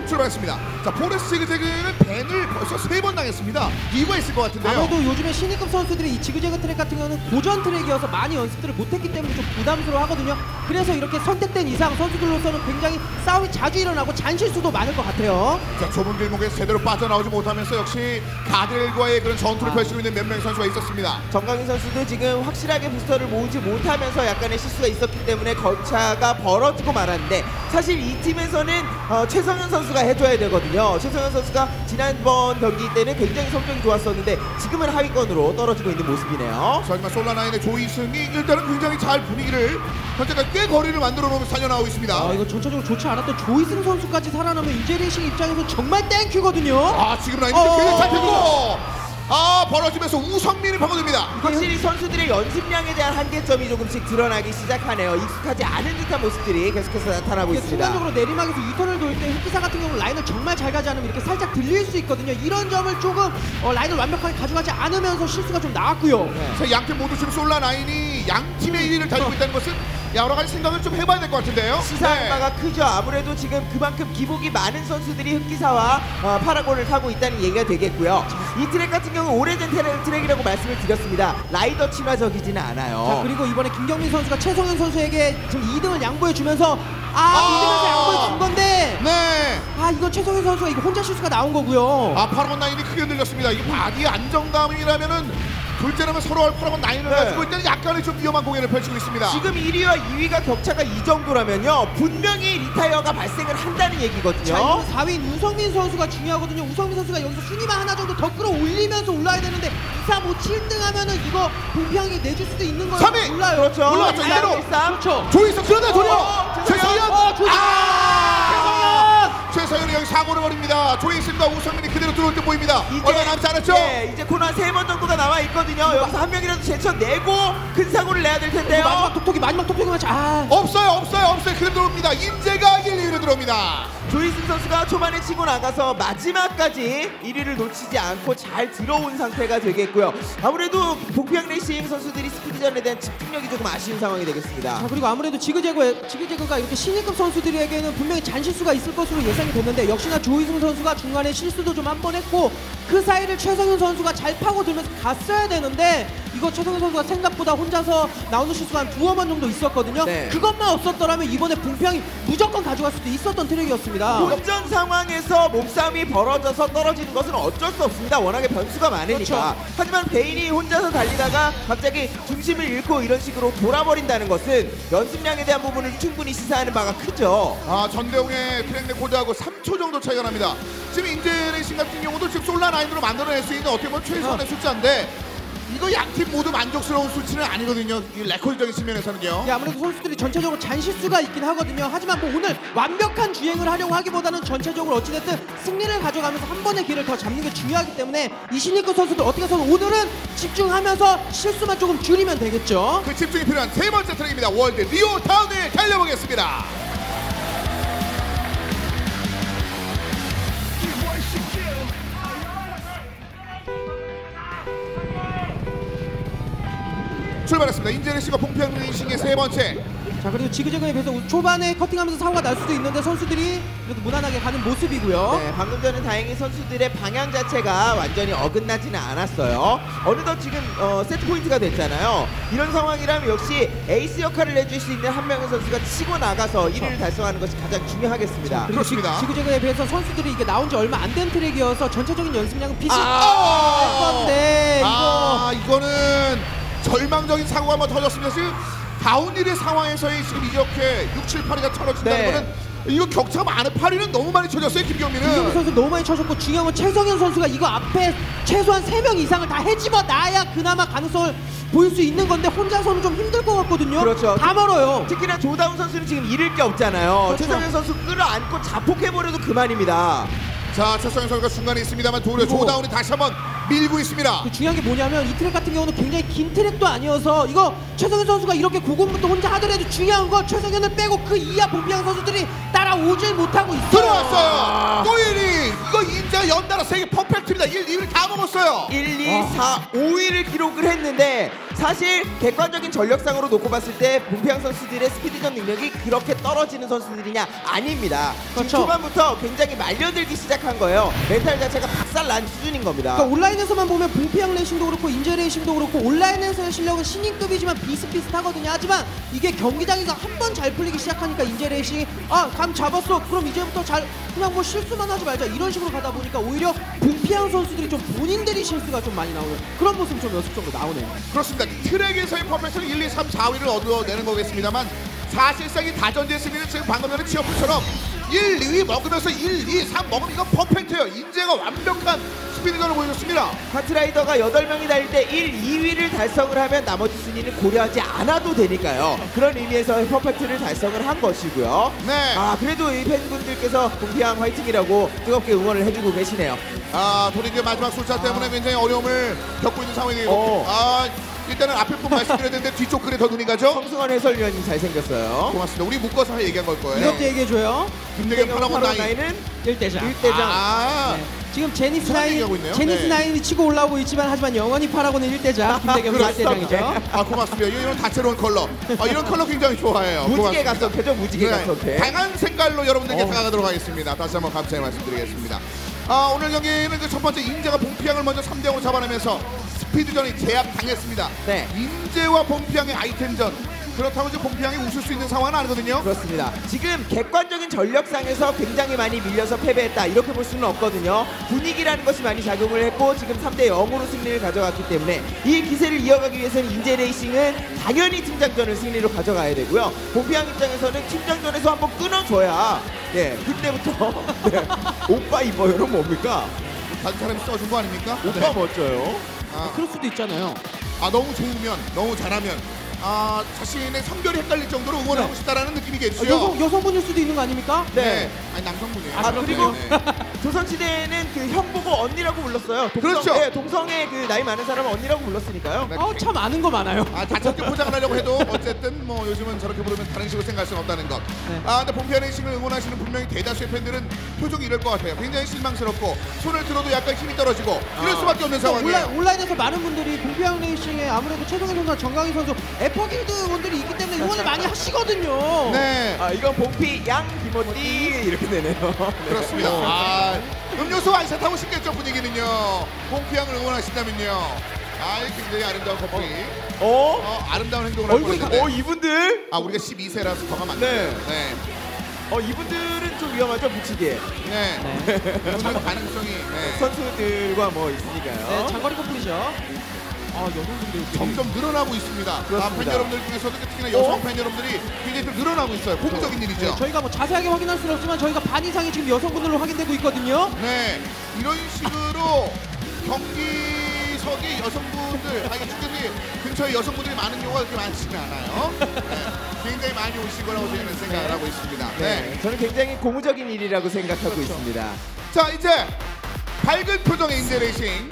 출발했습니다. 자, 포레스트 지그재그는 밴을 벌써 3번 당했습니다. 이유가 있을 것 같은데요. 아무래도 요즘에 신인급 선수들이 이 지그재그 트랙 같은 경우는 고전 트랙이어서 많이 연습들을 못했기 때문에 좀 부담스러워 하거든요. 그래서 이렇게 선택된 이상 선수들로서는 굉장히 싸움이 자주 일어나고 잔실수도 많을 것 같아요. 자, 좁은 길목에서 제대로 빠져나오지 못하면서 역시 가드렐과의 그런 전투를 펼치고 있는 몇 명의 선수가 있었습니다. 정강인 선수도 지금 확실하게 부스터를 모으지 못하면서 약간의 실수가 있었기 때문에 거차가 벌어지고 말았는데, 사실 이 팀에서는 최성현 선수가 해줘야 되거든요. 최성현 선수가 지난번 경기 때는 굉장히 성적이 좋았었는데 지금은 하위권으로 떨어지고 있는 모습이네요. 자, 하지만 솔라나인의 조이승이 일단은 굉장히 잘 분위기를 현재까지 꽤 거리를 만들어 놓으면서 달려나오고 있습니다. 이거 전체적으로 좋지 않았던 조이승 선수까지 살아나면 인제레이싱 입장에서 정말 땡큐거든요. 지금 라인이 굉장히 잡히고 벌어지면서 우성민이 방어됩니다. 확실히 선수들의 연습량에 대한 한계점이 조금씩 드러나기 시작하네요. 익숙하지 않은 듯한 모습들이 계속해서 나타나고 있습니다. 순간적으로 내리막에서 유턴을 돌 때 흑기사 같은 경우 라인을 정말 잘 가지 않으면 이렇게 살짝 들릴 수 있거든요. 이런 점을 조금 라인을 완벽하게 가져가지 않으면서 실수가 좀 나왔고요. 자, 양팀 모두 지금 솔라나인이 양팀의 1위를 달리고 있다는 것은 여러 가지 생각을 좀 해봐야 될 것 같은데요. 시사악마가 크죠. 아무래도 지금 그만큼 기복이 많은 선수들이 흑기사와 파라곤을 타고 있다는 얘기가 되겠고요. 이 트랙 같은 경우 오래된 트랙이라고 말씀을 드렸습니다. 라이더 친화적이지는 않아요. 자, 그리고 이번에 김경민 선수가 최성현 선수에게 지금 2등을 양보해주면서 믿으면서 양보해준 건데 이건 최성현 선수가 이거 혼자 실수가 나온 거고요. 파라곤 라인이 크게 흔들렸습니다. 이게 바디의 안정감이라면은 둘째라면 서로 파라곤 라인을 가지고 있다는 약간의 좀 위험한 공연을 펼치고 있습니다. 지금 1위와 2위가 격차가 이 정도라면요, 분명히 리타이어가 발생을 한다는 얘기거든요. 자, 이건 4위인 우성민 선수가 중요하거든요. 우성민 선수가 여기서 순위만 하나 정도 더 끌어올리면서 올라야 되는데 2, 3, 5, 7등 하면은 이거 공평하게 내줄 수도 있는 거예요. 3위! 몰라요. 그렇죠. 올라왔죠. 이대로. 그렇죠. 조이성 그러네 도리어 최성현! 최성현이 여기 사고를 벌입니다. 조이승과 우성민이 그대로 들어올 때 보입니다. 얼마 남지 않았죠? 이제 코너 한 3번 정도가 남아있거든요. 여기서 한 명이라도 제쳐내고 큰 사고를 내야 될 텐데요. 마지막 톡톡이만 없어요. 그대로 들어옵니다. 인재가 1, 2위로 들어옵니다. 조이승 선수가 초반에 치고 나가서 마지막까지 1위를 놓치지 않고 잘 들어온 상태가 되겠고요. 아무래도 복평 레이싱 선수들이 스피드전에 대한 집중력이 조금 아쉬운 상황이 되겠습니다. 자, 그리고 아무래도 지그재그가 이렇게 신인급 선수들에게는 분명히 잔실수가 있을 것으로 예상이 됐는데, 역시나 조이승 선수가 중간에 실수도 좀 한 번 했고 그 사이를 최성현 선수가 잘 파고들면서 갔어야 되는데, 이거 최성현 선수가 생각보다 혼자서 나오는 실수가 한 2번 정도 있었거든요. 그것만 없었더라면 이번에 봉평이 무조건 가져갈 수도 있었던 트랙이었습니다. 본전 상황에서 몸싸움이 벌어져서 떨어지는 것은 어쩔 수 없습니다. 워낙에 변수가 많으니까. 그렇죠. 하지만 베인이 혼자서 달리다가 갑자기 중심을 잃고 이런 식으로 돌아버린다는 것은 연습량에 대한 부분을 충분히 시사하는 바가 크죠. 전대웅의 트랙 레코드하고 3초 정도 차이가 납니다. 지금 인제레이싱 같은 경우도 지금 솔라나인으로 만들어낼 수 있는 어떻게 보면 최소한의 숫자인데, 이거 양팀 모두 만족스러운 수치는 아니거든요. 이 레코드적인 측면에서는요. 아무래도 선수들이 전체적으로 잔실수가 있긴 하거든요. 하지만 뭐 오늘 완벽한 주행을 하려고 하기보다는 전체적으로 어찌됐든 승리를 가져가면서 한 번의 기회를 더 잡는 게 중요하기 때문에 이 신인급 선수들 어떻게 해서 오늘은 집중하면서 실수만 조금 줄이면 되겠죠. 그 집중이 필요한 세 번째 트랙입니다. 월드 리오 타운을 달려보겠습니다. 출발했습니다. 인제레이싱과 봉평 레이싱의 세 번째. 자, 그리고 지그재그에 비해서 초반에 커팅하면서 사고가 날 수도 있는데 선수들이 그래도 무난하게 가는 모습이고요. 방금 전에 다행히 선수들의 방향 자체가 완전히 어긋나지는 않았어요. 어느덧 지금 세트 포인트가 됐잖아요. 이런 상황이라면 역시 에이스 역할을 해줄 수 있는 한 명의 선수가 치고 나가서 1위를 달성하는 것이 가장 중요하겠습니다. 그렇습니다. 지그재그에 비해서 선수들이 이게 나온 지 얼마 안 된 트랙이어서 전체적인 연습량은 비슷할 건데 이거는 절망적인 사고가 한번 터졌습니다. 지금 다운 1의 상황에서의 지금 이렇게 6, 7, 8위가 떨어진다는 거는 이거 격차가 많은 8위는 너무 많이 쳐졌어요. 김경민 선수 너무 많이 쳐졌고, 중요한 건 최성현 선수가 이거 앞에 최소한 3명 이상을 다 해집어 놔야 그나마 가능성을 보일 수 있는 건데 혼자서는 좀 힘들 것 같거든요. 그렇죠. 다 멀어요. 특히나 조다운 선수는 지금 잃을 게 없잖아요. 그렇죠. 최성현 선수 끌어안고 자폭해버려도 그만입니다. 자, 최성현 선수가 중간에 있습니다만 도리어 조다운이 다시 한번 밀고 있습니다. 중요한 게 뭐냐면 이 트랙 같은 경우는 굉장히 긴 트랙도 아니어서 이거 최성현 선수가 이렇게 고공부터 혼자 하더라도 중요한 건 최성현을 빼고 그 이하 봉피앙 선수들이 따라오질 못하고 있어요. 들어왔어요. 또 1위. 이거 인자 연달아 세계 퍼펙트입니다. 1, 2위를 다 먹었어요. 1, 2, 4, 5위를 기록을 했는데 사실 객관적인 전력상으로 놓고 봤을 때 봉피앙 선수들의 스피드전 능력이 그렇게 떨어지는 선수들이냐? 아닙니다. 지금 그렇죠. 초반부터 굉장히 말려들기 시작한 거예요. 멘탈 자체가 박살난 수준인 겁니다. 그러니까 온라인에서만 보면 봉피앙 레이싱도 그렇고 인제 레이싱도 그렇고 온라인에서의 실력은 신인급이지만 비슷비슷하거든요. 하지만 이게 경기장에서 한 번 잘 풀리기 시작하니까 인제 레이싱이 감 잡았어. 그럼 이제부터 잘 그냥 뭐 실수만 하지 말자 이런 식으로 가다 보니까 오히려 봉피앙 선수들이 좀 본인들이 실수가 좀 많이 나오는 그런 모습이 좀 연속적으로 나오네요. 그렇습니다. 트랙에서의 퍼펙트는 1, 2, 3, 4위를 얻어내는 거겠습니다만 사실상 이 다전제 승리는 지금 방금 전에 치어프처럼 1, 2위 먹으면서 1, 2, 3 먹으면 이건 퍼펙트예요. 인재가 완벽한 스피드전을 보여줬습니다. 카트라이더가 8명이 달릴 때 1, 2위를 달성을 하면 나머지 순위는 고려하지 않아도 되니까요. 그런 의미에서 퍼펙트를 달성을 한 것이고요. 네. 그래도 이 팬분들께서 봉피앙 화이팅이라고 뜨겁게 응원을 해주고 계시네요. 돌이 이제 마지막 sul차 때문에 굉장히 어려움을 겪고 있는 상황이고 일단은 앞에 분 말씀드려야 되는데 뒤쪽 글에 더 눈이 가죠? 성승환 해설위원이 잘생겼어요. 고맙습니다. 우리 묶어서 얘기한 걸 거예요. 이것도 얘기해줘요. 김대겸 파라곤 나인. 나인은 1대장. 1대장. 네. 지금 제니스 성함 나인, 얘기하고 있네요. 제니스 네. 나인이 치고 올라오고 있지만 하지만 영원히 파라곤은 1대장, 김대겸은 4대장이죠. 고맙습니다. 이런 다채로운 컬러. 이런 컬러 굉장히 좋아해요. 무지개 고맙습니다. 각선패죠. 무지개 각선패. 다양한 색깔로 여러분들께 다가가도록 하겠습니다. 다시 한번 감사의 말씀드리겠습니다. 오늘 경기는 그 첫 번째 인재가 봉피앙을 먼저 3대0으로 잡아내면서 스피드전이 제압당했습니다. 네. 인재와 봉피앙의 아이템전. 그렇다고 이제 봉피앙이 웃을 수 있는 상황은 아니거든요. 그렇습니다. 지금 객관적인 전력상에서 굉장히 많이 밀려서 패배했다 이렇게 볼 수는 없거든요. 분위기라는 것이 많이 작용을 했고 지금 3대0으로 승리를 가져갔기 때문에 이 기세를 이어가기 위해서는 인제 레이싱은 당연히 팀장전을 승리로 가져가야 되고요. 봉피앙 입장에서는 팀장전에서 한번 끊어줘야 그때부터 오빠 이뻐요는 뭡니까? 다른 사람이 써준 거 아닙니까? 오빠 멋져요. 그럴 수도 있잖아요. 너무 좋으면, 너무 잘하면 자신의 성별이 헷갈릴 정도로 응원을 하고 싶다라는 느낌이겠죠. 여성분일 수도 있는 거 아닙니까? 네. 아니 남성분이에요. 그리고 네. 조선시대에는 그 형 보고 언니라고 불렀어요. 그렇죠. 네, 동성의 그 나이 많은 사람은 언니라고 불렀으니까요. 참 아는 거 많아요. 다채롭게 포장을 하려고 해도 어쨌든 뭐 요즘은 저렇게 부르면 다른 식으로 생각할 수는 없다는 것. 근데 봉피앙 레이싱을 응원하시는 분명히 대다수의 팬들은 표정이 이럴 것 같아요. 굉장히 실망스럽고 손을 들어도 약간 힘이 떨어지고 이럴 수밖에 없는 상황이에요. 온라인에서 많은 분들이 봉피앙 레이싱에 아무래도 최성현 선수와 정강희 선수 에퍼길드 원들이 있기 때문에 응원을 많이 하시거든요. 네. 이건 봉피 양 김어띠 이렇게 되네요. 그렇습니다. 음료수 완샷하고 싶겠죠 분위기는요. 봉피앙을 응원하신다면요. 굉장히 아름다운 커플이 아름다운 행동을 하고 있는데 이분들 우리가 12세라서 더가 많네요. 네. 이분들은 좀 위험하죠 붙이기에. 네. 참 가능성이 선수들과 뭐 있으니까요. 네, 장거리 커플이죠. 여성분들이 점점 늘어나고 있습니다. 팬 여러분들 중에서도 특히나 여성 팬 여러분들이 굉장히 좀 늘어나고 있어요. 고무적인 일이죠. 네, 저희가 뭐 자세하게 확인할 수는 없지만 저희가 반 이상이 지금 여성분들로 확인되고 있거든요. 네, 이런 식으로 경기석이 여성분들, 축구기 근처에 여성분들이 많은 경우가 그렇게 많지는 않아요. 굉장히 많이 오실 거라고 저희는 생각을 하고 있습니다. 저는 굉장히 고무적인 일이라고 생각하고 있습니다. 자, 이제 밝은 표정의 인제 레이싱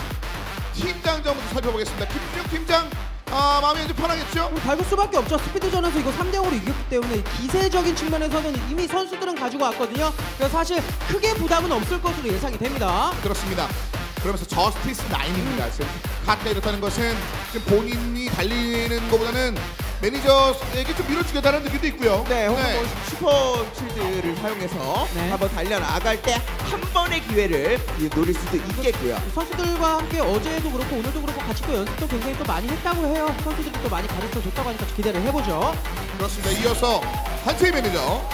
팀장전부터 살펴보겠습니다. 김준혁 팀장, 마음이 이제 편하겠죠? 밟을 수밖에 없죠. 스피드전에서 이거 3대0으로 이겼기 때문에 기세적인 측면에서는 이미 선수들은 가지고 왔거든요. 그래서 사실 크게 부담은 없을 것으로 예상이 됩니다. 그렇습니다. 그러면서 저스티스 9입니다. 지금 카트가 이렇다는 것은 지금 본인이 달리는 것보다는 매니저에게 좀 밀어주겠다는 느낌도 있고요. 혹은 뭐 슈퍼 쉴드를 사용해서 한번 달려나갈 때 한 번의 기회를 노릴 수도 있겠고요. 선수들과 함께 어제도 그렇고 오늘도 그렇고 같이 또 연습도 굉장히 또 많이 했다고 해요. 선수들이 또 많이 가르쳐줬다고 하니까 기대를 해보죠. 그렇습니다. 이어서 한세희 매니저.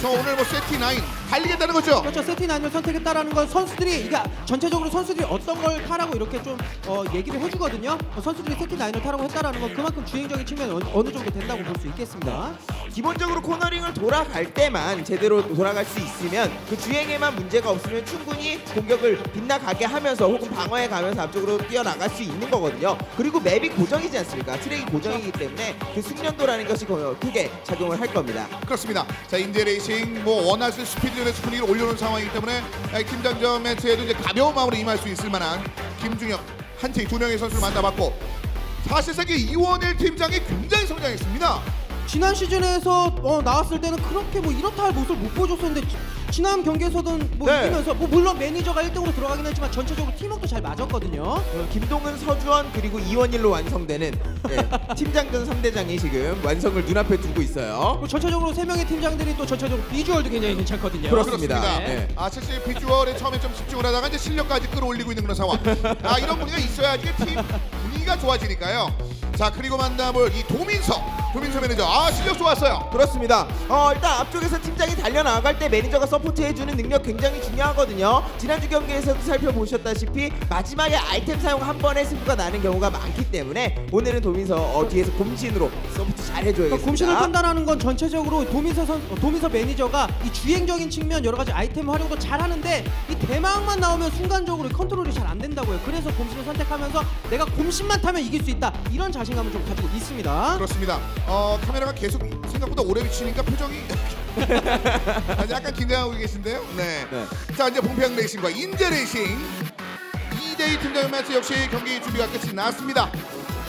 저 오늘 뭐 세티 9 달리겠다는 거죠? 그렇죠. 세티 9을 선택했다라는 건 선수들이 전체적으로 선수들이 어떤 걸 타라고 이렇게 좀 얘기를 해주거든요. 선수들이 세티 9을 타라고 했다라는 건 그만큼 주행적인 측면이 어느 정도 된다고 볼 수 있겠습니다. 기본적으로 코너링을 돌아갈 때만 제대로 돌아갈 수 있으면 그 주행에만 문제가 없으면 충분히 공격을 빗나가게 하면서 혹은 방어해 가면서 앞쪽으로 뛰어나갈 수 있는 거거든요. 그리고 맵이 고정이지 않습니까? 트랙이 고정이기 때문에 그 숙련도라는 것이 크게 작용을 할 겁니다. 그렇습니다. 자, 인제 레이싱 뭐 원하실 스피드 스피드전에서 분위기를 올려놓은 상황이기 때문에 팀장전 매치에도 이제 가벼운 마음으로 임할 수 있을 만한 김중혁, 한채희 두 명의 선수를 만나봤고 사실상 이원일 팀장이 굉장히 성장했습니다. 지난 시즌에서 나왔을 때는 그렇게 뭐 이렇다 할 모습을 못 보여줬었는데 지난 경기에서는 뭐 네. 이기면서 뭐 물론 매니저가 1등으로 들어가긴 했지만 전체적으로 팀워크도 잘 맞았거든요. 김동은, 서주원 그리고 이원일로 완성되는 팀장전 3대장이 지금 완성을 눈앞에 두고 있어요. 그리고 전체적으로 3명의 팀장들이 또 전체적으로 비주얼도 굉장히 괜찮거든요. 그렇습니다. 네. 사실 비주얼에 처음에 좀 집중을 하다가 이제 실력까지 끌어올리고 있는 그런 상황. 이런 분위기가 있어야지 팀 분위기가 좋아지니까요. 자, 그리고 만나볼 이 도민서 매니저. 실력 좋았어요. 그렇습니다. 일단 앞쪽에서 팀장이 달려나갈 때 매니저가 서포트해주는 능력 굉장히 중요하거든요. 지난주 경기에서도 살펴보셨다시피 마지막에 아이템 사용 한 번에 승부가 나는 경우가 많기 때문에 오늘은 도민서 뒤에서 곰신으로 서포트 잘 해줘야겠습니다. 그러니까 곰신을 판단하는 건 전체적으로 도민서 매니저가 이 주행적인 측면 여러 가지 아이템 활용도 잘 하는데 이 대망만 나오면 순간적으로 컨트롤이 잘 안 된다고요. 그래서 곰신을 선택하면서 내가 곰신만 타면 이길 수 있다. 이런 자신감을 좀 가지고 있습니다. 그렇습니다. 카메라가 계속 생각보다 오래 비치니까 표정이 약간 긴장하고 계신데요. 네. 자, 이제 봉평 레이싱과 인제 레이싱 2대2 팀장 매치 역시 경기 준비가 끝이 났습니다.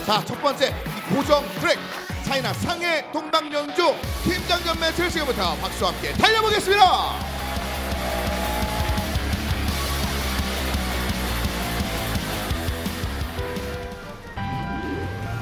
자, 첫 번째 이 고정 트랙 차이나 상해 동방연주 팀장전 매치를 지금부터 박수와 함께 달려보겠습니다.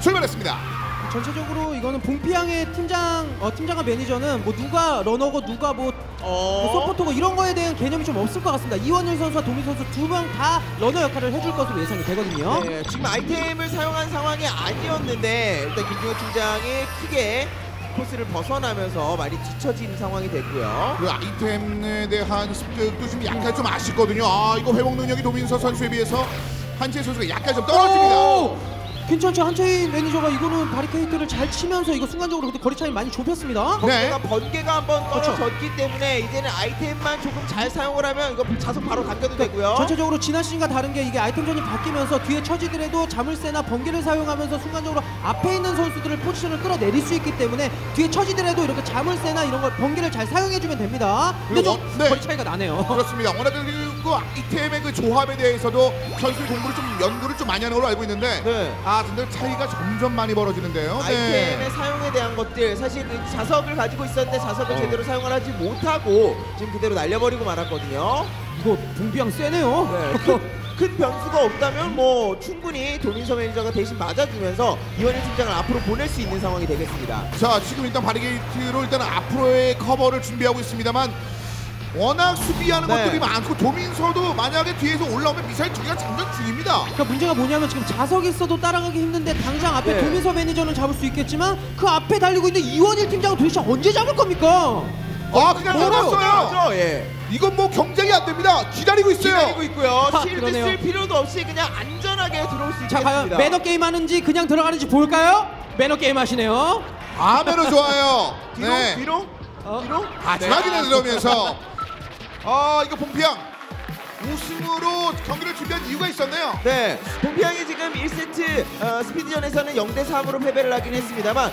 출발했습니다. 전체적으로 이거는 봉피양의 팀장과 매니저는 뭐 누가 러너고 누가 뭐 서포터고 이런 거에 대한 개념이 좀 없을 것 같습니다. 이원일 선수와 도민 선수 두 명 다 러너 역할을 해줄 것으로 예상이 되거든요. 네, 지금 아이템을 사용한 상황이 아니었는데 일단 김중혁 팀장이 크게 코스를 벗어나면서 많이 뒤처진 상황이 됐고요. 그 아이템에 대한 습득도 좀 약간 좀 아쉽거든요. 이거 회복 능력이 도민서 선수에 비해서 한채희 선수가 약간 좀 떨어집니다. 괜찮죠. 한채희 매니저가 이거는 바리케이트를 잘 치면서 이거 순간적으로 근데 거리 차이 많이 좁혔습니다. 번개가 한번 떨어졌기 때문에 이제는 아이템만 조금 잘 사용을 하면 이거 자석 바로 당겨도 되고요. 전체적으로 지난 시즌과 다른 게 이게 아이템전이 바뀌면서 뒤에 처지더라도 자물쇠나 번개를 사용하면서 순간적으로 앞에 있는 선수들을 포지션을 끌어내릴 수 있기 때문에 뒤에 처지더라도 이렇게 자물쇠나 이런 걸 번개를 잘 사용해주면 됩니다. 근데 좀 거리 차이가 나네요. 그렇습니다. 워낙 그 아이템의 그 조합에 대해서도 선수 공부를 좀 연구를 좀 많이 하는 걸로 알고 있는데 근데 차이가 점점 많이 벌어지는데요. 아이템의 사용에 대한 것들 사실 그 자석을 가지고 있었는데 자석을 제대로 사용을 하지 못하고 지금 그대로 날려버리고 말았거든요. 이거 봉비양 세네요. 큰 변수가 없다면 뭐 충분히 도민서 매니저가 대신 맞아주면서 이원일 팀장을 앞으로 보낼 수 있는 상황이 되겠습니다. 자, 지금 일단 바리게이트로 일단 앞으로의 커버를 준비하고 있습니다만 워낙 수비하는 것들이 많고 도민서도 만약에 뒤에서 올라오면 미사일 두 개가 장전 중입니다. 그러니까 문제가 뭐냐면 지금 자석이 있어도 따라가기 힘든데 당장 앞에 도민서 매니저는 잡을 수 있겠지만 그 앞에 달리고 있는 이원일 팀장은 도대체 언제 잡을 겁니까? 그냥 잡았어요. 이건 뭐 경쟁이 안 됩니다. 기다리고 있어요. 기다리고 있고요. 실드 그러네요. 쓸 필요도 없이 그냥 안전하게 들어올 수 있겠습니다. 자, 과연 매너 게임 하는지 그냥 들어가는지 볼까요? 매너 게임 하시네요. 매너 좋아요. 뒤로? 마지막에는 들어오면서 이거 봉피양 우승으로 경기를 준비한 이유가 있었네요. 네, 봉피양이 지금 1세트 스피드전에서는 0대3으로 패배를 하긴 했습니다만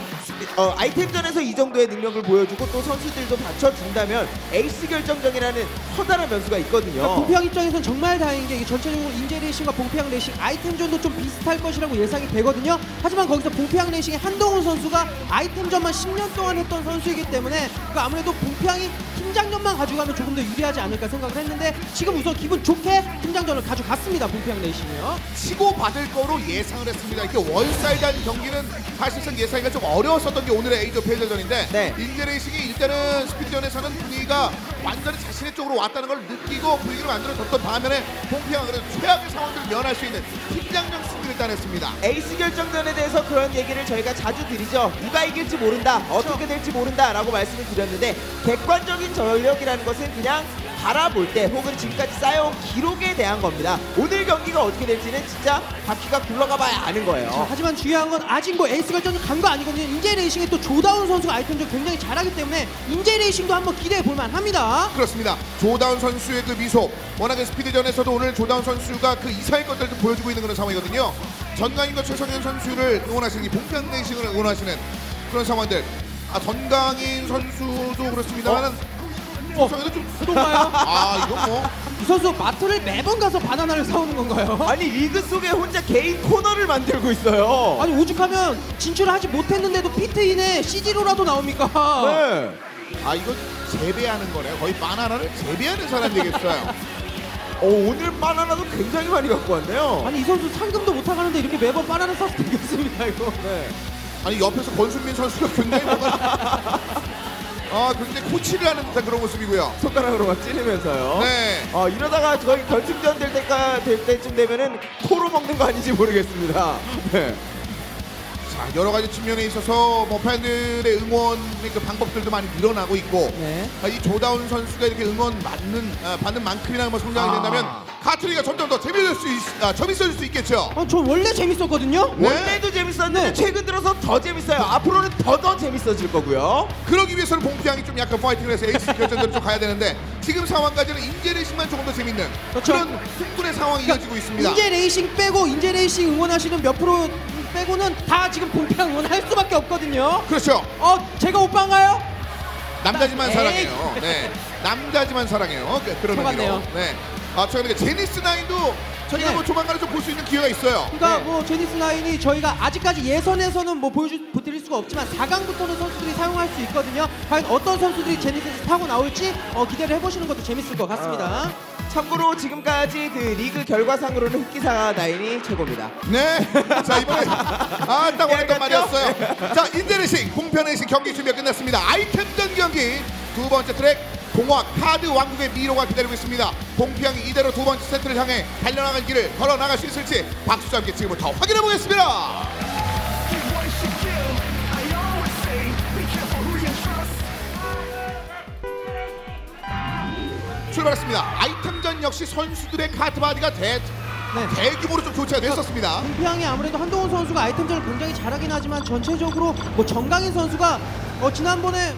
아이템전에서 이 정도의 능력을 보여주고 또 선수들도 받쳐준다면 에이스 결정전이라는 커다란 변수가 있거든요. 그러니까 봉피양 입장에서는 정말 다행인 게 이게 전체적으로 인제 레이싱과 봉피양 레이싱 아이템전도 좀 비슷할 것이라고 예상이 되거든요. 하지만 거기서 봉피양 레이싱의 한동훈 선수가 아이템전만 10년 동안 했던 선수이기 때문에 아무래도 봉피양이 팀장전만 가져가면 조금 더 유리하지 않을까 생각을 했는데 지금 우선 기분 좋게 팀장전을 가져갔습니다. 봉피양 레이싱이요. 치고 받을 거로 예상을 했습니다. 이렇게 원사이드한 경기는 사실상 예상이 좀 어려웠었던 게 오늘의 A조 패전전인데 인제 레이싱이 일단은 스피드전에서는 분위기가 완전히 자신의 쪽으로 왔다는 걸 느끼고 분위기를 만들어줬던 반면에 봉피양은 그래도 최악의 상황들을 면할 수 있는 팀장전 승리를 따냈습니다. 에이스 결정전에 대해서 그런 얘기를 저희가 자주 드리죠. 누가 이길지 모른다, 어떻게 될지 모른다 라고 말씀을 드렸는데 객관적인 전력이라는 것은 그냥 바라볼 때 혹은 지금까지 쌓여온 기록에 대한 겁니다. 오늘 경기가 어떻게 될지는 진짜 바퀴가 굴러가 봐야 아는 거예요. 하지만 중요한 건 아직 뭐 에이스 결정전 간 거 아니거든요. 인제 레이싱에 또 조다운 선수가 아이템전 굉장히 잘하기 때문에 인제 레이싱도 한번 기대해 볼 만합니다. 그렇습니다. 조다운 선수의 그 미소, 워낙에 스피드전에서도 오늘 조다운 선수가 그 이상의 것들을 좀 보여주고 있는 그런 상황이거든요. 전강인과 최성현 선수를 응원하시는 이 봉평 레이싱을 응원하시는 그런 상황들. 전강인 선수도 그렇습니다만 구성에도 좀 그런가요? 이건 뭐 이 선수 마트를 매번 가서 바나나를 사오는 건가요? 아니 리그 속에 혼자 개인 코너를 만들고 있어요. 아니 오죽하면 진출을 하지 못했는데도 피트인에 CG로라도 나옵니까? 네. 이거 재배하는 거네요. 거의 바나나를 재배하는 사람 되겠어요. 오늘 바나나도 굉장히 많이 갖고 왔네요. 아니 이 선수 상금도 못 타가는데 이렇게 매번 바나나 사서 되겠습니다 이거. 네. 아니 옆에서 권순민 선수가 굉장히 뭔가 굉장히 코치를 하는 듯한 그런 모습이고요. 손가락으로 막 찌르면서요. 네. 이러다가 저희 결승전 될 때쯤 되면은 코로 먹는 거 아닌지 모르겠습니다. 네. 자, 여러 가지 측면에 있어서 뭐 팬들의 응원의 그 방법들도 많이 늘어나고 있고 네. 이 조다운 선수가 이렇게 응원 받는 만큼이나 뭐 성장이 된다면 카트리가 점점 더 재밌어질 수 있겠죠. 저 원래 재밌었거든요. 네. 원래도 재밌었는데 네. 최근 들어서 더 재밌어요. 앞으로는 더 재밌어질 거고요. 그러기 위해서는 봉피양이 좀 약간 파이팅을 해서 에이스 결정전으로 좀 가야 되는데 지금 상황까지는 인제 레이싱만 조금 더 재밌는 그렇죠. 그런 흥분의 상황이 이어지고 있습니다. 인제 레이싱 빼고 인제 레이싱 응원하시는 몇 프로 빼고는 다 지금 봉평 응원할 수밖에 없거든요. 그렇죠. 제가 오빠인가요? 남자지만 에이. 사랑해요. 네, 남자지만 사랑해요. 그런 속았네요. 의미로. 네. 최근에 제니스 나인도 저희가 네. 뭐 조만간에 좀 볼 수 있는 기회가 있어요. 그러니까 네. 뭐 제니스 나인이 저희가 아직까지 예선에서는 뭐 보여드릴 수가 없지만 4강부터는 선수들이 사용할 수 있거든요. 과연 어떤 선수들이 제니스에서 타고 나올지 기대를 해보시는 것도 재밌을 것 같습니다. 참고로 지금까지 그 리그 결과상으로는 흑기사 나인이 최고입니다. 네. 자, 이번에 딱 원했던 말이었어요. 자, 인제레이싱 공편레이싱 경기 준비가 끝났습니다. 아이템전 경기 두 번째 트랙 공화 카드 왕국의 미로가 기다리고 있습니다. 봉피양이 이대로 두 번째 세트를 향해 달려나갈 길을 걸어 나갈 수 있을지 박수와 함께 지금부터 확인해 보겠습니다. 출발했습니다. 아이템전 역시 선수들의 카드 바디가 대규모로 좀 교체가 됐었습니다. 봉평이 아무래도 한동훈 선수가 아이템전을 굉장히 잘하긴 하지만 전체적으로 뭐 정강인 선수가 지난번에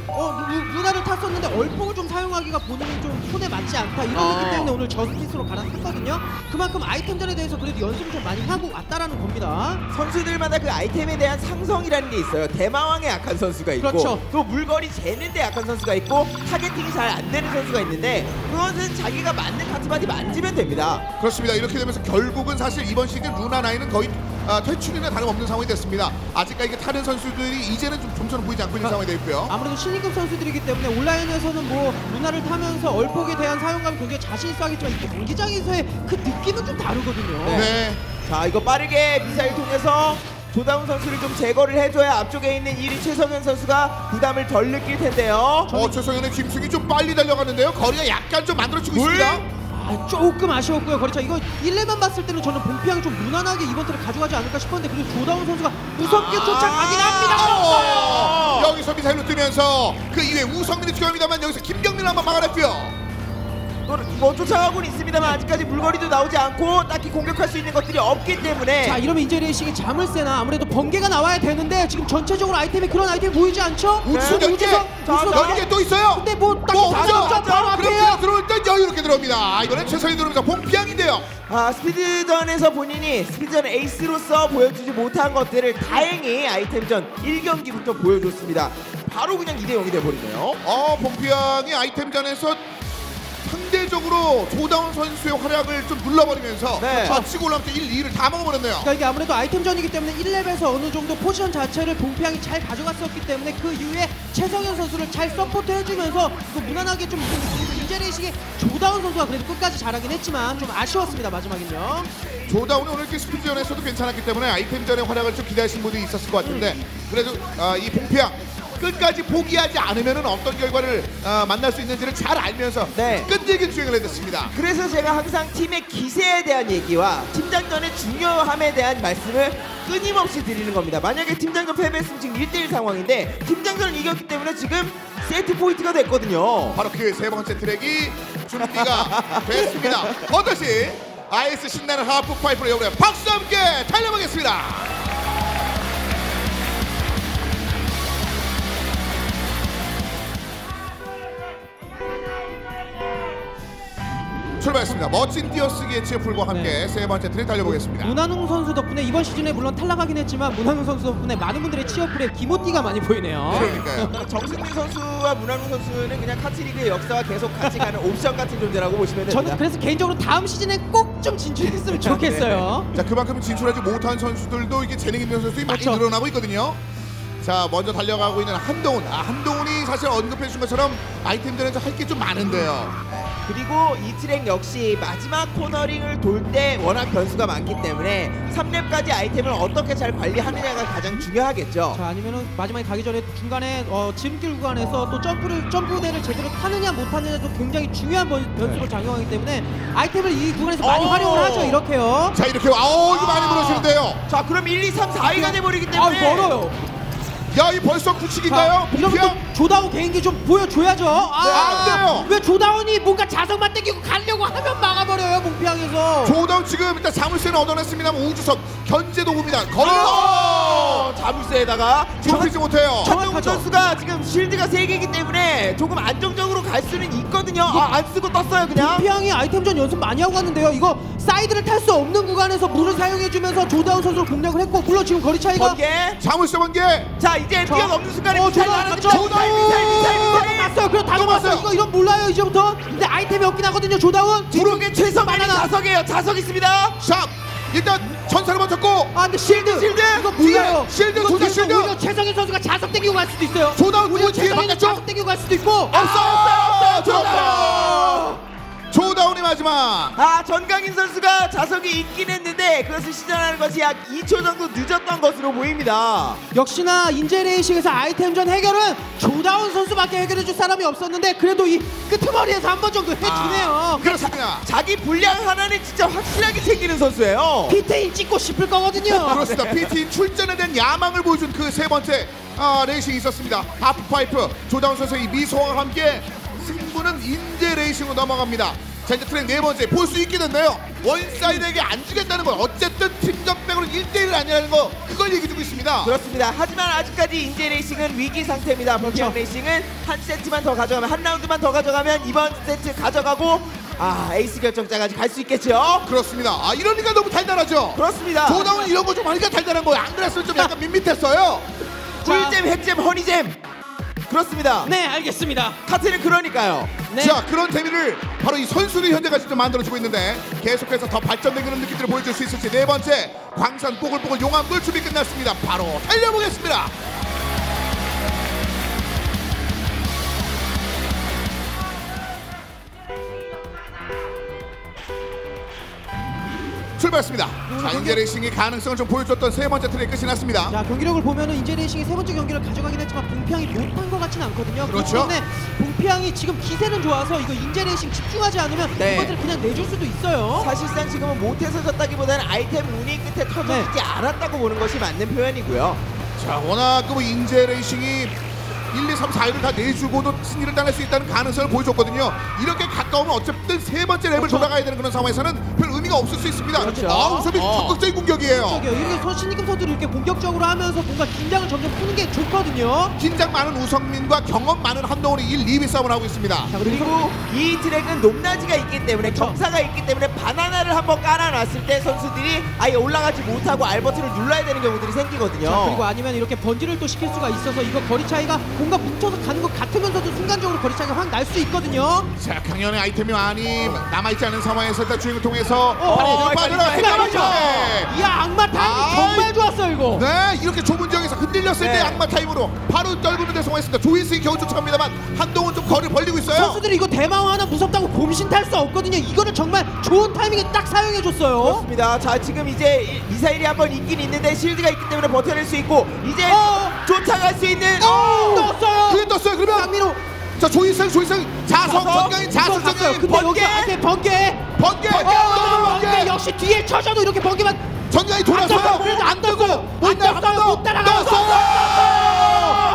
루나를 탔었는데 얼폭을 좀 사용하기가 본인이 좀 손에 맞지 않다 이러기 때문에 오늘 저스티스로 갈아탔거든요. 그만큼 아이템전에 대해서 그래도 연습을 좀 많이 하고 왔다라는 겁니다. 선수들마다 그 아이템에 대한 상성이라는 게 있어요. 대마왕에 약한 선수가 있고 그렇죠. 또 물거리 재는데 약한 선수가 있고 타겟팅이 잘 안 되는 선수가 있는데 그것은 자기가 맞는 카트바디 만지면 됩니다. 그렇습니다. 이렇게 되면서 결국은 사실 이번 시즌 루나 나이는 거의 퇴출이나 다름없는 상황이 됐습니다. 아직까지 타는 선수들이 이제는 좀 점수는 보이지 않고 있는 상황이 되어 있고요. 아무래도 신인급 선수들이기 때문에 온라인에서는 뭐 루나를 타면서 얼폭에 대한 사용감이 굉장히 자신 있어 하겠지만 이 경기장에서의 그 느낌은 좀 다르거든요. 네. 자 이거 빠르게 미사일 통해서 조다운 선수를 좀 제거를 해줘야 앞쪽에 있는 1위 최성현 선수가 부담을 덜 느낄 텐데요. 최성현의 짐승이 좀 빨리 달려갔는데요. 거리가 약간 좀 만들어지고 있습니다. 조금 아쉬웠고요. 그렇죠. 이거 1레만 봤을 때는 저는 봉피양이 좀 무난하게 이번 트를 가져가지 않을까 싶었는데 그래도 조다운 선수가 무섭게 쫓아가긴 합니다. 여기서 미사일로 뜨면서 그 이후에 우성민이 투여합니다만 여기서 김경민을 한번 막아냈고요. 뭐 쫓아가고는 있습니다만 아직까지 물거리도 나오지 않고 딱히 공격할 수 있는 것들이 없기 때문에 자 이러면 인제 레이싱이 자물쇠나 아무래도 번개가 나와야 되는데 지금 전체적으로 아이템이 그런 아이템이 보이지 않죠? 우측 연계! 연계 또 있어요! 근데 뭐 딱히 없죠! 바로 앞에요. 그럼 들어올 때 여유롭게 들어옵니다. 이번엔 최선이 들어오면서 봉피양인데요. 스피드전에서 본인이 스피드전 에이스로서 보여주지 못한 것들을 다행히 아이템전 1경기부터 보여줬습니다. 바로 그냥 2대0이 돼버리네요. 봉피양이 아이템전에서 상대적으로 조다운 선수의 활약을 좀 눌러버리면서 치고 올라오면서 1, 2를 다 먹어버렸네요. 그러니까 이게 아무래도 아이템전이기 때문에 1렙에서 어느 정도 포지션 자체를 봉피양이 잘 가져갔었기 때문에 그 이후에 최성현 선수를 잘 서포트 해주면서 무난하게 좀 인제레이싱의 조다운 선수가 그래도 끝까지 잘하긴 했지만 좀 아쉬웠습니다. 마지막엔요. 조다운은 오늘 스피드전에서도 괜찮았기 때문에 아이템전의 활약을 좀 기대하신 분들이 있었을 것 같은데 그래도 이 봉피양 끝까지 포기하지 않으면 어떤 결과를 만날 수 있는지를 잘 알면서 끈질긴 주행을 해줬습니다. 그래서 제가 항상 팀의 기세에 대한 얘기와 팀장전의 중요함에 대한 말씀을 끊임없이 드리는 겁니다. 만약에 팀장전 패배했으면 지금 1대1 상황인데 팀장전을 이겼기 때문에 지금 세트 포인트가 됐거든요. 바로 그 세 번째 트랙이 준비가 됐습니다. 어떠시 아이스 신나는 하프 파이프로 여러분의 박수와 함께 달려보겠습니다. 출발했습니다. 멋진 띄어쓰기의 치어풀과 함께 세 번째 트랙 달려보겠습니다. 문한웅 선수 덕분에 이번 시즌에 물론 탈락하긴 했지만 문한웅 선수 덕분에 많은 분들의 치어풀에 기모띠가 많이 보이네요. 그러니까요. 정승민 선수와 문한웅 선수는 그냥 카트리그의 역사와 계속 같이 가는 옵션 같은 존재라고 보시면 됩니다. 저는 그래서 개인적으로 다음 시즌에 꼭 좀 진출했으면 좋겠어요. 자, 그만큼 진출하지 못한 선수들도 이게 재능 있는 선수들이 많이 그렇죠. 늘어나고 있거든요. 자, 먼저 달려가고 있는 한동훈. 한동훈이 사실 언급해 준 것처럼 아이템들은 할 게 좀 많은데요. 그리고 이 트랙 역시 마지막 코너링을 돌 때 워낙 변수가 많기 때문에 3렙까지 아이템을 어떻게 잘 관리하느냐가 가장 중요하겠죠. 자, 아니면은 마지막에 가기 전에 중간에 지름길 구간에서 또 점프대를 제대로 타느냐 못 타느냐도 굉장히 중요한 변수로 작용하기 때문에 아이템을 이 구간에서 많이 활용을 하죠. 이렇게요. 자, 이렇게 이거 많이 무너지는데요. 자, 그럼 1, 2, 3, 4위가 돼버리기 때문에 멀어요. 야, 이 벌써 구칙인가요? 이러면 또 조다운 개인기 좀 보여줘야죠. 안 돼요. 왜 조다운이 뭔가 자석만 땡기고 가려고 하면 막아버려요, 봉피항에서. 조다운 지금 일단 자물쇠는 얻어냈습니다만 우주선 견제도 봅니다. 자물쇠에다가 좁히지 못해요. 한동훈 선수가 지금 실드가 3개이기 때문에 조금 안정적으로 갈 수는 있거든요. 안 쓰고 떴어요 그냥. 봉피항이 아이템전 연습 많이 하고 갔는데요. 이거 사이드를 탈 수 없는 구간에서 물을 사용해주면서 조다운 선수를 공략을 했고, 물론 지금 거리 차이가 번개. 자물쇠 번개. 자, 이제 뛰어넘는 순간에 미사일 조다운 나가죠. 조다운 났어요. 그럼 다 넘었어요. 넘었어요. 이건 몰라요 이제부터. 근데 아이템이 없긴 하거든요, 조다운. 뒤쪽에 최선만이 바나나. 자석이에요. 자석 있습니다. 자, 일단 전사를 버텼고 근데 실드 이거 몰라요. 실드, 이거 조다 뒤에서 실드. 오히려 최성인 선수가 자석 땡기고 갈 수도 있어요. 조다운 오히려 뒤에 최성인 바뀌었죠? 자석 땡기고 갈 수도 있고. 없어요. 조다운. 조다운이 마지막. 전강인 선수가 자석이 있긴 했는데 그것을 시전하는 것이 약 2초 정도 늦었던 것으로 보입니다. 역시나 인제레이싱에서 아이템전 해결은 조다운 선수밖에 해결해줄 사람이 없었는데 그래도 이 끄트머리에서 한 번 정도 해주네요. 그렇습니다. 자기 분량 하나는 진짜 확실하게 챙기는 선수예요. 피트인 찍고 싶을 거거든요. 그렇습니다. PT 출전에 대한 야망을 보여준 그 세 번째 레이싱이 있었습니다. 하프파이프 조다운 선수의 이 미소와 함께 승부는 인제 레이싱으로 넘어갑니다. 자, 이제 트랙 네 번째 볼 수 있게 됐네요. 원사이드에게 안 주겠다는 건 어쨌든 팀전 빼고는 1대1은 아니라는 거, 그걸 얘기해주고 있습니다. 그렇습니다. 하지만 아직까지 인제 레이싱은 위기 상태입니다. 범피형 레이싱은 한 세트만 더 가져가면, 한 라운드만 더 가져가면 이번 세트 가져가고 에이스 결정자까지 갈 수 있겠죠. 그렇습니다. 이러니까 너무 달달하죠. 그렇습니다. 조다운은 이런 거 좀 하니까 달달한 거예요. 안 그랬으면 좀 약간 밋밋했어요. 꿀잼, 핵잼, 허니잼. 그렇습니다. 네, 알겠습니다. 카트는 그러니까요. 네. 자, 그런 재미를 바로 이 선수들이 현재까지 좀 만들어주고 있는데 계속해서 더 발전된 그런 느낌들을 보여줄 수 있을지. 네 번째 광산 뽀글뽀글 용암물 준비 끝났습니다. 바로 달려보겠습니다. 출발했습니다. 자, 인제 레이싱이 가능성을 좀 보여줬던 세 번째 트랙 끝이 났습니다. 자, 경기력을 보면은 인제레이싱이 세 번째 경기를 가져가긴 했지만 봉피항이 못한 것 같지는 않거든요. 그렇죠. 그렇기 때문에 봉피항이 지금 기세는 좋아서 이거 인제레이싱 집중하지 않으면 네. 이것들을 그냥 내줄 수도 있어요. 사실상 지금은 못해서 졌다기보다는 아이템 운이 끝에 터지지 않았다고 보는 것이 맞는 표현이고요. 자, 워낙 그 인제 레이싱이 1, 2, 3, 4위를 다 내주고도 승리를 따낼 수 있다는 가능성을 보여줬거든요. 이렇게 가까우면 어쨌든 세 번째 랩을 돌아가야 되는 그런 상황에서는 별 의미가 없을 수 있습니다. 그렇죠. 우섭이 적극적인 공격이에요. 이렇게 신입금 선수를 이렇게 공격적으로 하면서 뭔가 긴장을 점점 푸는 게 좋거든요. 긴장 많은 우성민과 경험 많은 한동훈이 1, 2위 싸움을 하고 있습니다. 자, 그리고 이 트랙은 높낮이가 있기 때문에, 경사가 있기 때문에 바나나를 한번 깔아놨을 때 선수들이 아예 올라가지 못하고 알버트를 눌러야 되는 경우들이 생기거든요. 자, 그리고 아니면 이렇게 번지를 또 시킬 수가 있어서 이거 거리 차이가 뭔가 뭉쳐서 가는 것 같으면서도 순간적으로 거리 차이가 확 날 수 있거든요. 자, 강연의 아이템이 많이 남아있지 않은 상황에서 일단 주행을 통해서 이 악마 타임이 정말 좋았어요 이거. 네, 이렇게 좁은 지역에서 흔들렸을 때 악마 타임으로 바로 떨구는 데 성공했습니다. 조이스이 겨우 쫓아갑니다만 한동훈 좀 거리를 벌리고 있어요. 선수들이 이거 대마왕 하나 무섭다고 곰신 탈 수 없거든요. 이거는 정말 좋은 타이밍에 딱 사용해줬어요. 그렇습니다. 자, 지금 이제 미사일이 한번 있긴 있는데 실드가 있기 때문에 버텨낼 수 있고 이제 쫓아갈 수 있는 떴어요. 그게 떴어요. 그러면 강민호. 자, 조이승 자성 전강인 자성 전강인 근데 여기 앞에 번개 역시 역시 뒤에 쳐져도 이렇게 번개만 전강이 돌아서요. 그래도 안 떴어요. 못 따라가요.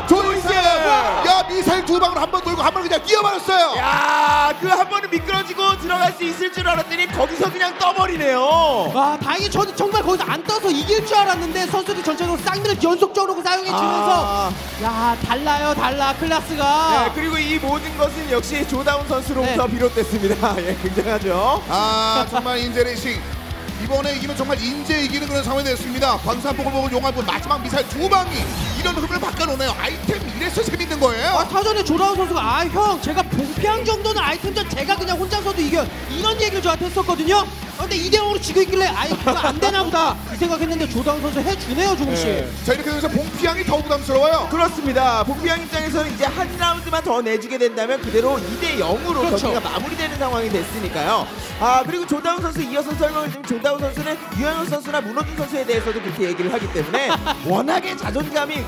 조이승 야, 미사일 두 방울 한 번 돌고 한 번 그냥 뛰어버렸어요. 야, 그 한 번은 미끄러지고 들어갈 수 있을 줄 알았더니 거기서 그냥 떠버리네요. 아, 다행히 저는 정말 거기서 안 떠서 이길 줄 알았는데 선수들 전체적으로 쌍미를 연속적으로 사용해주면서 야, 달라 클라스가. 네, 그리고 이 모든 것은 역시 조다운 선수로부터 비롯됐습니다. 예, 굉장하죠. 아 정말 인제레이싱 이번에 이기면 정말 인제 이기는 그런 상황이 됐습니다. 광산폭을 보고 용할분 마지막 미사일 2방이 이런 흐름을 바꿔놓네요. 아이템 이래서 재밌는 거예요. 아, 사전에 조다운 선수가 아, 형 제가 봉피앙 정도는 아이템전 제가 그냥 혼자서도 이겨 이런 얘기를 저한테 했었거든요. 근데 2대0으로 지고 있길래 아이 그거 안 되나 보다 이 생각했는데 조다운 선수 해주네요 조금씩. 자 이렇게 되면서 봉피앙이 더 부담스러워요. 그렇습니다. 봉피앙 입장에서는 이제 한 라운드만 더 내주게 된다면 그대로 2대0으로 그렇죠. 경기가 마무리되는 상황이 됐으니까요. 아, 그리고 조다운 선수 이어서 설명을 드리면 조다운 선수는 유현석 선수나 문호준 선수에 대해서도 그렇게 얘기를 하기 때문에 워낙에 자존감이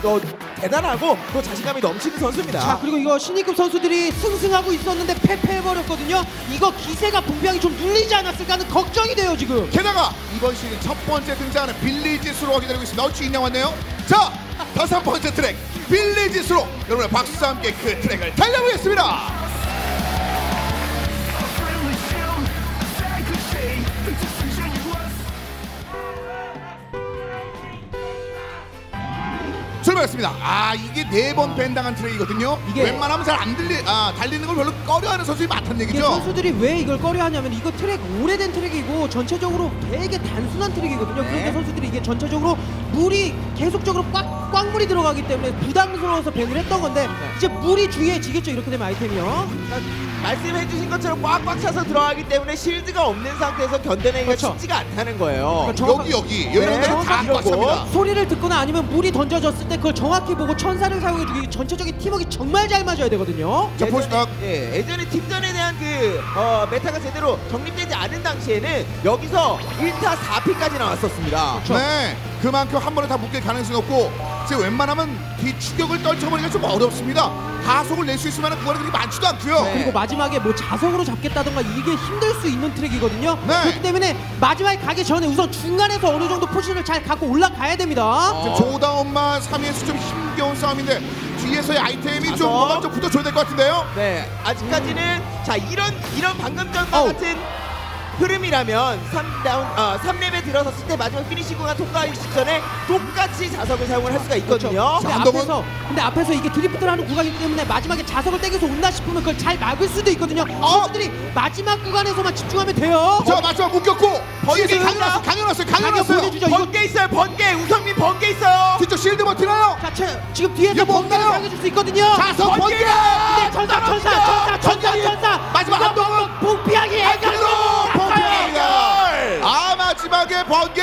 대단하고 또 자신감이 넘치는 선수입니다. 자, 그리고 이거 신입급 선수들이 승승하고 있었는데 패패해버렸거든요. 이거 기세가 봉피앙이 좀 눌리지 않았을까 하는 걱정이 돼요 지금. 게다가 이번 시즌 첫 번째 등장하는 빌리지스로 기다리고 있습니다. 어찌 인정왔네요. 자 5번째 트랙 빌리지스로 여러분의 박수와 함께 그 트랙을 달려보겠습니다. 출발했습니다. 아 이게 4번 밴당한 트랙이거든요. 이게 웬만하면 잘 안 달리는 걸 별로 꺼려하는 선수들이 많다는 이게 얘기죠. 선수들이 왜 이걸 꺼려하냐면 이거 트랙 오래된 트랙이고 전체적으로 되게 단순한 트랙이거든요. 그런데 선수들이 이게 전체적으로 물이 계속적으로 꽉 물이 들어가기 때문에 부담스러워서 밴을 했던 건데 이제 물이 주의해지겠죠. 이렇게 되면 아이템이요. 말씀해주신 것처럼 꽉꽉 차서 들어가기 때문에 실드가 없는 상태에서 견뎌내기가 그렇죠. 쉽지가 않다는 거예요. 여기 이런 데는 다 이러고 꽉찹니다. 소리를 듣거나 아니면 물이 던져졌을 때 그걸 정확히 보고 천사를 사용해주기 전체적인 팀워크 정말 잘 맞아야 되거든요. 자 보시다. 예전에 팀전에 대한 그 메타가 제대로 정립되지 않은 당시에는 여기서 1타 4피까지 나왔었습니다. 네, 그만큼 한 번에 다 묶일 가능성이 없고 이제 웬만하면 뒤추격을 떨쳐버리기가 좀 어렵습니다. 가속을 낼 수 있을 만한 구간이 그렇게 많지도 않고요. 그리고 마지막에 뭐 자석으로 잡겠다던가 이게 힘들 수 있는 트랙이거든요. 네. 그렇기 때문에 마지막에 가기 전에 우선 중간에서 어느 정도 포지션을 잘 갖고 올라가야 됩니다. 지금 조다운만 3위에서 좀 힘겨운 싸움인데 뒤에서의 아이템이 좀 뭐가 좀 붙어줘야 될 것 같은데요. 네, 아직까지는 자 이런 방금 전과 같은 흐름이라면 3렙에 들어섰을 때 마지막 피니시 구간 통과하기 직전에 똑같이 자석을 사용을 할 수가 있거든요. 그렇죠. 근데 앞에서 이게 드리프트를 하는 구간이기 때문에 마지막에 자석을 떼겨서 온다 싶으면 그걸 잘 막을 수도 있거든요. 선수들이 마지막 구간에서만 집중하면 돼요. 자 마지막 묶였고 번개 강연왔어요. 보내주죠. 번개 있어요. 번개. 우성민 번개 있어요. 뒤쪽 실드 버티나요? 자, 지금 뒤에서 번개를 사용해줄 수 있거든요. 자석 번개. 근데 천사 마지막 한 번은 봉피하기 해결로. 마지막에 번개.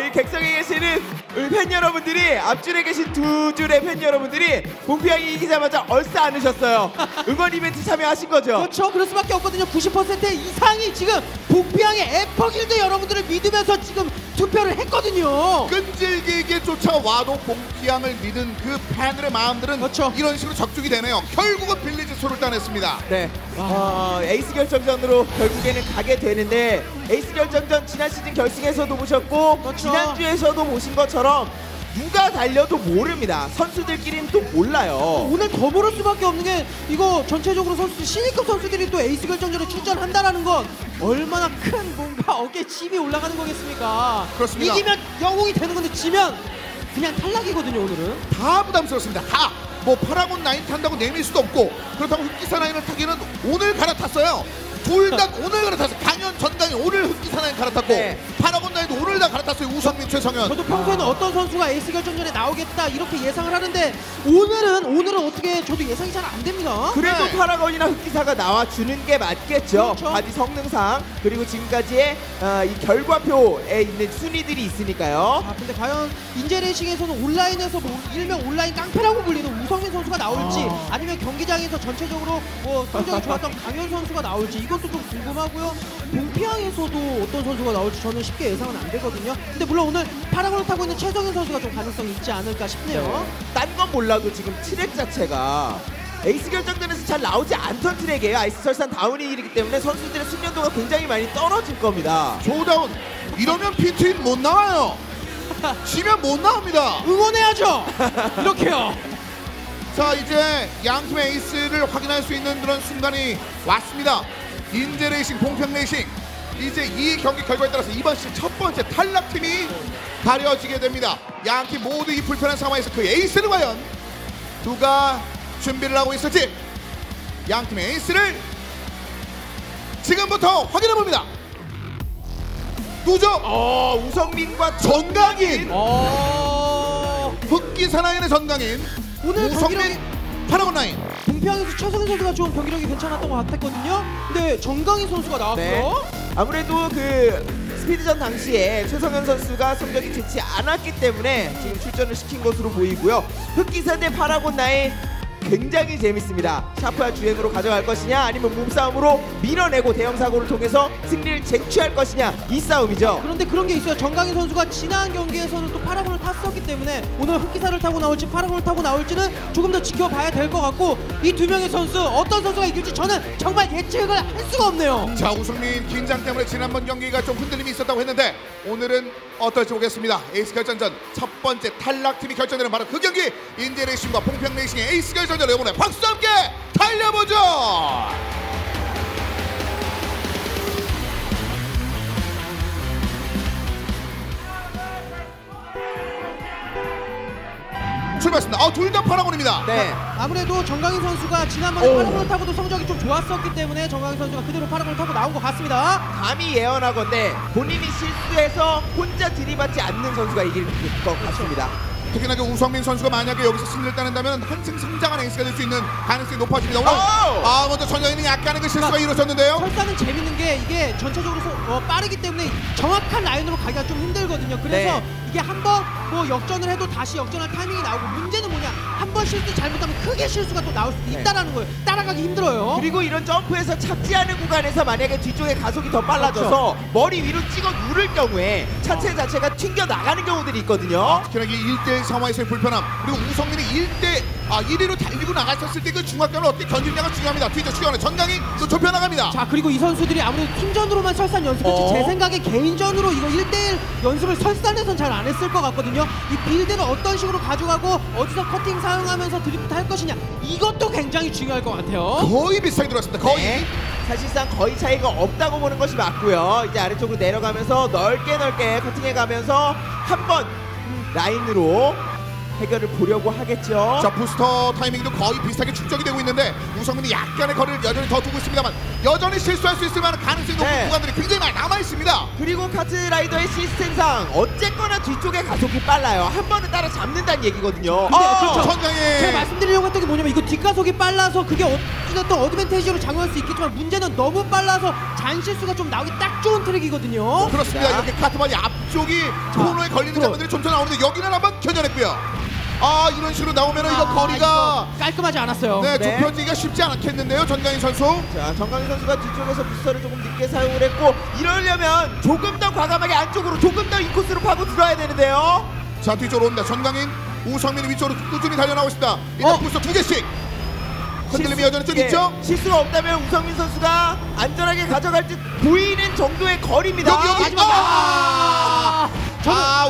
이 객석에 계시는 우리 팬 여러분들이 앞줄에 계신 두 줄의 팬 여러분들이 봉피앙이 이기자마자 얼싸 안으셨어요. 응원 이벤트 참여하신 거죠? 그렇죠. 그럴 수밖에 없거든요. 90% 이상이 지금 봉피앙의 에퍼길드 여러분들을 믿으면서 지금 투표를 했거든요. 끈질기게 쫓아와도 봉피앙을 믿은 그 팬들의 마음들은 그렇죠. 이런 식으로 적중이 되네요. 결국은 빌리지스를 따냈습니다. 네. 에이스 결정전으로 결국에는 가게 되는데 에이스 결정전 지난 시즌 결승에서도 보셨고 그렇죠. 지난주에서도 보신 것처럼 누가 달려도 모릅니다. 선수들끼리는 또 몰라요. 오늘 더 모를 수밖에 없는 게 이거 전체적으로 선수들 신입급 선수들이 또 에이스 결정전에 출전한다라는 건 얼마나 큰 뭔가 어깨에 침이 올라가는 거겠습니까? 그렇습니다. 이기면 영웅이 되는 건데 지면 그냥 탈락이거든요. 오늘은 다 부담스럽습니다. 다. 뭐 파라곤 라인 탄다고 내밀 수도 없고 그렇다고 흑기사 라인을 타기는 오늘 갈아탔어요. 둘 다 오늘 갈아탔어요. 강현, 전강현 오늘 흑기사 라인 갈아탔고 파라곤 라인도 오늘 다 갈아탔어요. 우성민, 최성현. 저도 평소에는 어떤 선수가 에이스 결정전에 나오겠다 이렇게 예상을 하는데 오늘은 어떻게 저도 예상이 잘 안 됩니다. 그래도 네. 파라곤이나 흑기사가 나와주는 게 맞겠죠. 그렇죠. 바디 성능상 그리고 지금까지의 이 결과표에 있는 순위들이 있으니까요. 근데 과연 인제레이싱에서는 온라인에서 뭐 일명 온라인 깡패라고 불리는 우성민 선수가 나올지 아니면 경기장에서 전체적으로 뭐 성적이 좋았던 강현 선수가 나올지 이것도 좀 궁금하고요. 봉피앙에서도 어떤 선수가 나올지 저는 쉽게 예상은 안 되거든요. 근데 물론 오늘 파라곤을 타고 있는 최성현 선수가 좀 가능성이 있지 않을까 싶네요. 딴 건 몰라도 지금 트랙 자체가 에이스 결정전에서 잘 나오지 않던 트랙이에요. 아이스 설산 다운이기 때문에 선수들의 숙련도가 굉장히 많이 떨어질 겁니다. 조다운 이러면 피트인 못 나와요. 지면 못 나옵니다. 응원해야죠. 이렇게요. 자, 이제 양팀의 에이스를 확인할 수 있는 그런 순간이 왔습니다. 인제레이싱, 봉평레이싱. 이제 이 경기 결과에 따라서 이번 시즌 첫 번째 탈락팀이 가려지게 됩니다. 양팀 모두 이 불편한 상황에서 그 에이스를 과연 누가 준비를 하고 있을지 양팀의 에이스를 지금부터 확인해 봅니다. 누죠? 우성민과 전강인. 흑기 사나이의 전강인. 오늘 우성민 파라곤 라인. 동평에서 최성현 선수가 좀 경기력이 괜찮았던 것 같았거든요. 근데 정강인 선수가 나왔고요. 네. 아무래도 그 스피드전 당시에 최성현 선수가 성적이 좋지 않았기 때문에 지금 출전을 시킨 것으로 보이고요. 흑기사 대 파라곤 나인 굉장히 재밌습니다. 샤프와 주행으로 가져갈 것이냐 아니면 몸싸움으로 밀어내고 대형 사고를 통해서 승리를 쟁취할 것이냐 이 싸움이죠. 그런데 그런 게 있어요. 정강인 선수가 지난 경기에서는 또 파라곤을 탔었기 때문에 오늘 흑기사를 타고 나올지 파라곤을 타고 나올지는 조금 더 지켜봐야 될 것 같고 이 두 명의 선수 어떤 선수가 이길지 저는 정말 예측을 할 수가 없네요. 자, 우성민 긴장 때문에 지난번 경기가 좀 흔들림이 있었다고 했는데 오늘은 어떨지 보겠습니다. 에이스 결전전 첫 번째 탈락팀이 결정되는 바로 그 경기 인제레이싱과 봉평레이싱의 에이스 결전전 이번에 박수와 함께 달려보죠. 출발했습니다. 둘 다 파라곤입니다. 네. 아무래도 정강인 선수가 지난번에 파라곤을 타고도 성적이 좀 좋았었기 때문에 정강인 선수가 그대로 파라곤을 타고 나온 것 같습니다. 감히 예언하건대 본인이 실수해서 혼자 들이받지 않는 선수가 이길 것 같습니다. 특히나 그 우성민 선수가 만약에 여기서 승리를 따낸다면 한층 성장한 에이스가 될 수 있는 가능성이 높아집니다. 오늘 먼저 전장인이 약간의 그 실수가 이루어졌는데요. 설사는 재밌는 게 이게 전체적으로 빠르기 때문에 정확한 라인으로 가기가 좀 힘들거든요. 그래서 이게 한번 뭐 역전을 해도 다시 역전할 타이밍이 나오고 문제는 뭐냐 한 번 실수 잘못하면 크게 실수가 또 나올 수도 있다라는 거예요. 따라가기 힘들어요. 그리고 이런 점프에서 참지 않은 구간에서 만약에 뒤쪽에 가속이 더 빨라져서 머리 위로 찍어 누를 경우에 차체 자체가 튕겨 나가는 경우들이 있거든요. 특히나 이 1대1 상황에서의 불편함 그리고 우성민이 1위로 달리고 나갔었을 때 그 중간감을 어떻게 견디느냐가 중요합니다. 뒤쪽 추격하는 전강이 또 좁혀나갑니다. 자 그리고 이 선수들이 아무래도 팀전으로만 설산 연습했지 제 생각에 개인전으로 이거 1대1 연습을 설산에선 잘 안 했을 것 같거든요. 이 빌드를 어떤 식으로 가져가고 어디서 커팅 사용하면서 드리프트 할 것이냐 이것도 굉장히 중요할 것 같아요. 거의 비슷하게 들어왔습니다. 거의. 네. 사실상 거의 차이가 없다고 보는 것이 맞고요. 이제 아래쪽으로 내려가면서 넓게 커팅해가면서 한번 라인으로 해결을 보려고 하겠죠. 자, 부스터 타이밍도 거의 비슷하게 축적이 되고 있는데 우성민이 약간의 거리를 여전히 더 두고 있습니다만 여전히 실수할 수 있을 만한 가능성이 높은 구간들이 굉장히 많이 남아 있습니다. 그리고 카트라이더의 시스템상 어쨌거나 뒤쪽에 가속이 빨라요. 한 번은 따라잡는다는 얘기거든요. 그렇죠. 전강이 제가 말씀드리려고 했던 게 뭐냐면 이거 뒷가속이 빨라서 그게 어찌됐든 어드밴테이지로 작용할 수 있겠지만 문제는 너무 빨라서 잔실수가 좀 나오기 딱 좋은 트랙이거든요. 그렇습니다. 이렇게 카트바디 앞쪽이 코너에 걸리는 장면들이 좀 더 나오는데 여기는 한번 견뎌냈고요. 이런 식으로 나오면은 이거 거리가 이거 깔끔하지 않았어요. 네, 좁혀지기가 쉽지 않겠는데요, 전강인 선수. 자, 정강인 선수가 뒤쪽에서 부스터를 조금 늦게 사용을 했고 이러려면 조금 더 과감하게 안쪽으로 조금 더 인코스로 파고 들어야 되는데요. 자, 뒤쪽으로 옵니다. 전강인, 우성민이 위쪽으로 꾸준히 달려나오고 있습니다. 일단 부스터 2개씩. 흔들림이 여전히 좀 있죠? 실수가 없다면 우성민 선수가 안전하게 가져갈 듯 보이는 정도의 거리입니다. 여기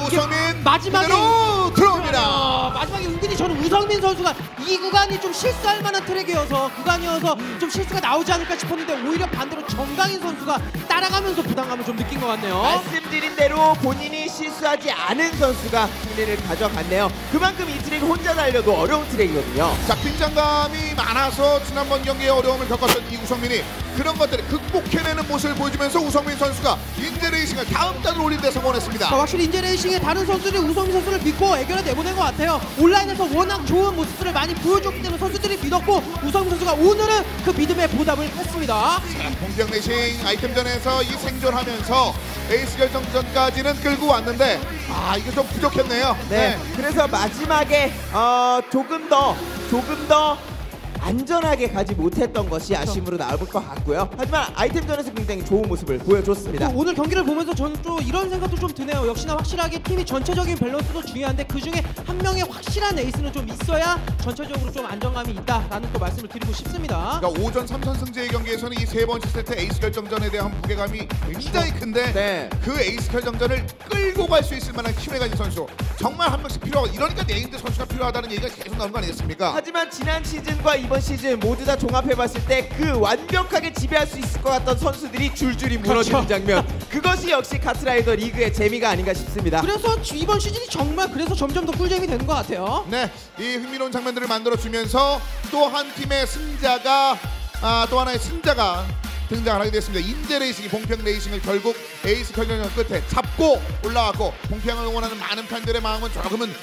우성민 마지막에 그대로 들어옵니다. 마지막에 은근히 저는 우성민 선수가 이 구간이 좀 실수할 만한 구간이어서 좀 실수가 나오지 않을까 싶었는데 오히려 반대로 정강인 선수가 따라가면서 부담감을 좀 느낀 것 같네요. 말씀드린 대로 본인이 실수하지 않은 선수가 승리를 가져갔네요. 그만큼 이 트랙이 혼자 달려도 어려운 트랙이거든요. 자, 긴장감이 많아서 지난번 경기에 어려움을 겪었던 이 우성민이 그런 것들을 극복해내는 모습을 보여주면서 우성민 선수가 인제레이싱을 다음 단을 올리는 데 성공했습니다. 확실히 인제레이싱의 다른 선수들이 우성민 선수를 믿고 애결에 내보낸 것 같아요. 온라인에서 워낙 좋은 모습들을 많이 보여줬기 때문에 선수들이 믿었고 우성민 선수가 오늘은 그 믿음에 보답을 했습니다. 자, 봉평레이싱 아이템전에서 이 생존하면서 에이스 결정전까지는 끌고 왔는데 이게 좀 부족했네요. 네. 그래서 마지막에 조금 더 안전하게 가지 못했던 것이 아쉬움으로 나올 것 같고요. 하지만 아이템전에서 굉장히 좋은 모습을 보여줬습니다. 오늘 경기를 보면서 저는 또 이런 생각도 좀 드네요. 역시나 확실하게 팀이 전체적인 밸런스도 중요한데 그 중에 한 명의 확실한 확실한 에이스는 좀 있어야 전체적으로 좀 안정감이 있다라는 또 말씀을 드리고 싶습니다. 그러니까 오전 3선승제의 경기에서는 이 세 번째 세트 에이스 결정전에 대한 무게감이 굉장히 큰데 네. 그 에이스 결정전을 끌고 갈 수 있을 만한 힘을 가진 선수 정말 한 명씩 필요하고 이러니까 네임드 선수가 필요하다는 얘기가 계속 나오는 거 아니겠습니까? 하지만 지난 시즌과 이번 시즌 모두 다 종합해봤을 때 그 완벽하게 지배할 수 있을 것 같던 선수들이 줄줄이 무너지는 장면, 그것이 역시 카트라이더 리그의 재미가 아닌가 싶습니다. 그래서 이번 시즌이 정말 그래서 점점 더 꿀잼이 되는 것 같아요. 네, 이 흥미로운 장면들을 만들어주면서 또 한 팀의 승자가 또 하나의 승자가 등장을 하게 됐습니다. 인제 레이싱이 봉평 레이싱을 결국 에이스 결정전 끝에 잡고 올라왔고 봉평을 응원하는 많은 팬들의 마음은 조금은